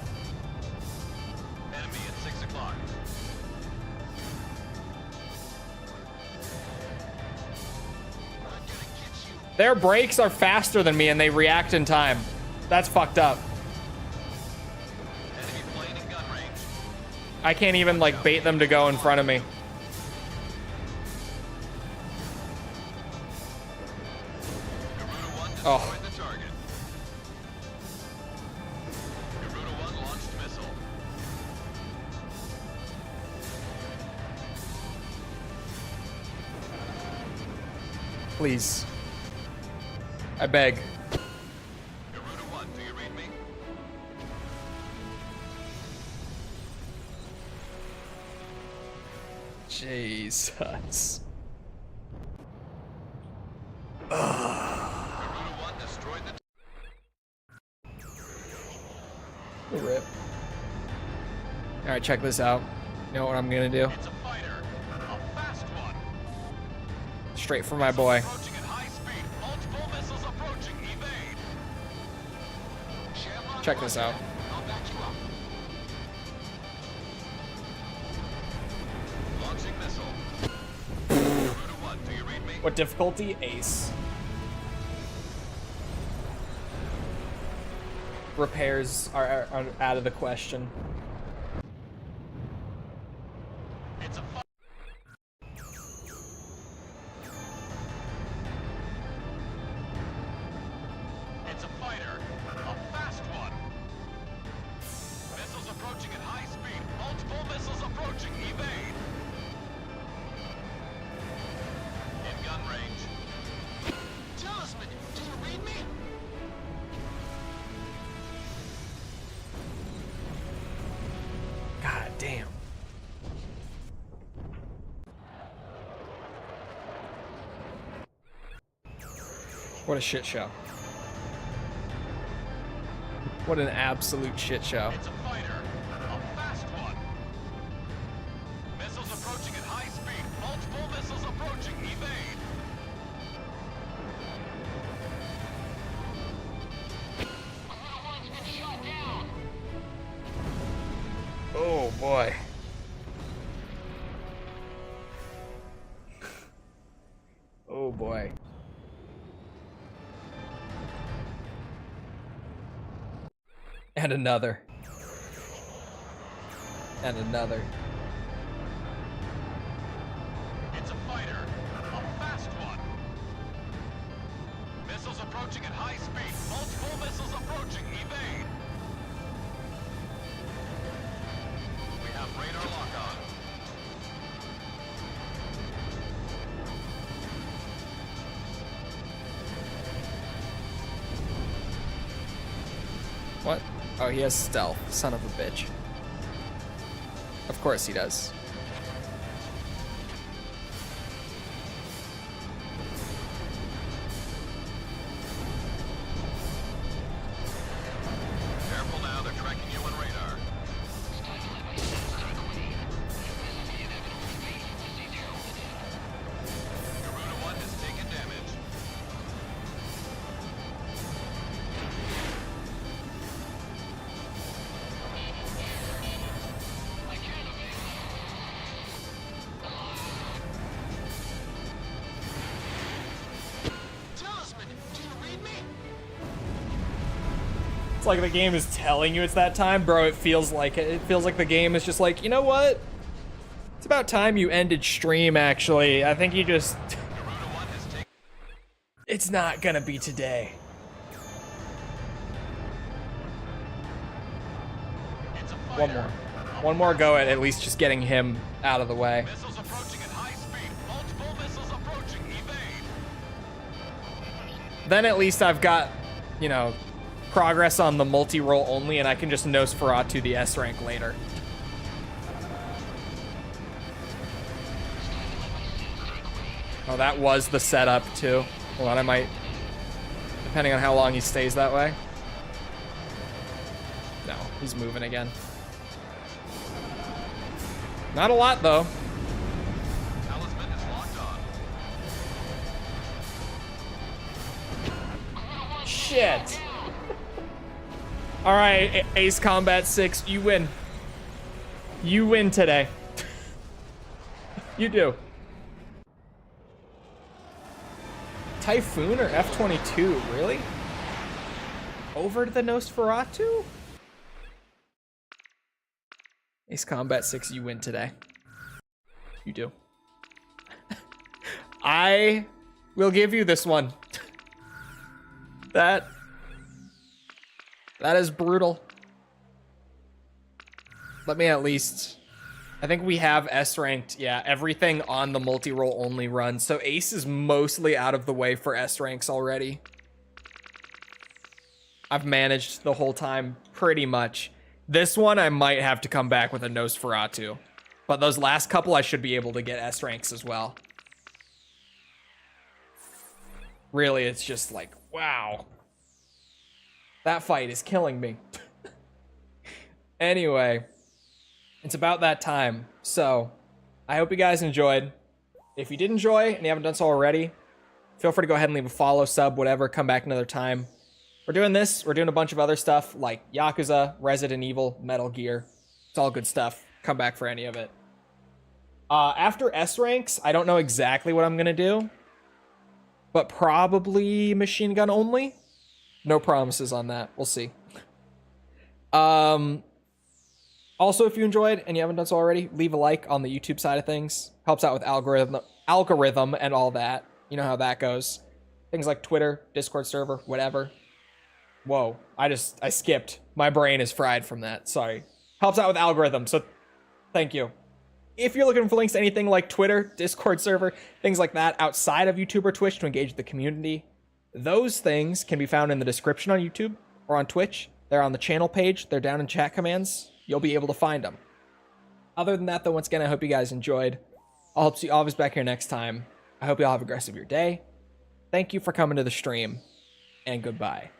Enemy at 6 o'clock. Their brakes are faster than me and they react in time. That's fucked up. Enemy plane in gun range. I can't even like bait them to go in front of me. Garuda 1 destroyed Oh. the target. Garuda 1 launched missile. Please. I beg. Garuda 1, do you read me? Jesus. Garuda 1 destroyed the Rip. Alright, check this out. You know what I'm gonna do? It's a fighter. A fast one. Straight for my boy. Approaching at high speed. Multiple missiles approaching. Evade. Shamrock Check this out. I'll back you up. Launching missile. Garuda 1, do you read me? What difficulty? Ace. Repairs are out of the question. It's a It's a fighter. A fast one. Missiles approaching at high speed. Multiple missiles approaching. Evade. In gun range. Talisman, do you read me? God damn. What a shit show. What an absolute shit show. It's a fighter. A fast one. Missiles approaching at high speed. Multiple missiles approaching. Evade. Oh boy. Oh boy. And another. And another. It's a fighter. A fast one. Missiles approaching at high speed. Multiple missiles approaching. What? Oh, he has stealth. Son of a bitch. Of course he does. Careful now, they're tracking you on radar. Garuda 1 has taken damage. Talisman, do you read me? It's like the game is telling you it's that time, bro. It feels like it. It feels like the game is just like, you know what? It's about time you ended stream, actually. I think you just... It's not gonna be today. One more. One more go at least just getting him out of the way. Missiles approaching at high speed. Multiple missiles approaching. Evade. Then at least I've got, you know, progress on the multi-roll only, and I can just Nosferatu the S rank later. Oh, that was the setup too. Hold on, I might, depending on how long he stays that way. No, he's moving again. Not a lot though. Talisman is locked on. Shit. All right, Ace Combat 6, you win. You win today. You do. Typhoon or F-22, really? Over to the Nosferatu? Ace Combat 6, you win today. You do. I will give you this one. That is brutal. Let me at least... I think we have S-ranked, yeah, everything on the multi-roll only run. So Ace is mostly out of the way for S-ranks already. I've managed the whole time, pretty much. This one, I might have to come back with a Nosferatu. But those last couple, I should be able to get S-ranks as well. Really, it's just like, wow. That fight is killing me. Anyway, it's about that time. So, I hope you guys enjoyed. If you did enjoy and you haven't done so already, feel free to go ahead and leave a follow, sub, whatever. Come back another time. We're doing this. We're doing a bunch of other stuff like Yakuza, Resident Evil, Metal Gear. It's all good stuff. Come back for any of it. After S ranks, I don't know exactly what I'm going to do. But probably machine gun only. No promises on that. We'll see. Also, if you enjoyed and you haven't done so already, leave a like on the YouTube side of things. Helps out with algorithm and all that. You know how that goes. Things like Twitter, Discord server, whatever. Whoa, I skipped. My brain is fried from that. Sorry. Helps out with algorithm, so thank you. If you're looking for links to anything like Twitter, Discord server, things like that outside of YouTube or Twitch to engage the community, those things can be found in the description on YouTube or on Twitch. They're on the channel page. They're down in chat commands. You'll be able to find them. Other than that, though, once again, I hope you guys enjoyed. I'll hope to see you all back here next time. I hope you all have a great rest of your day. Thank you for coming to the stream, and goodbye.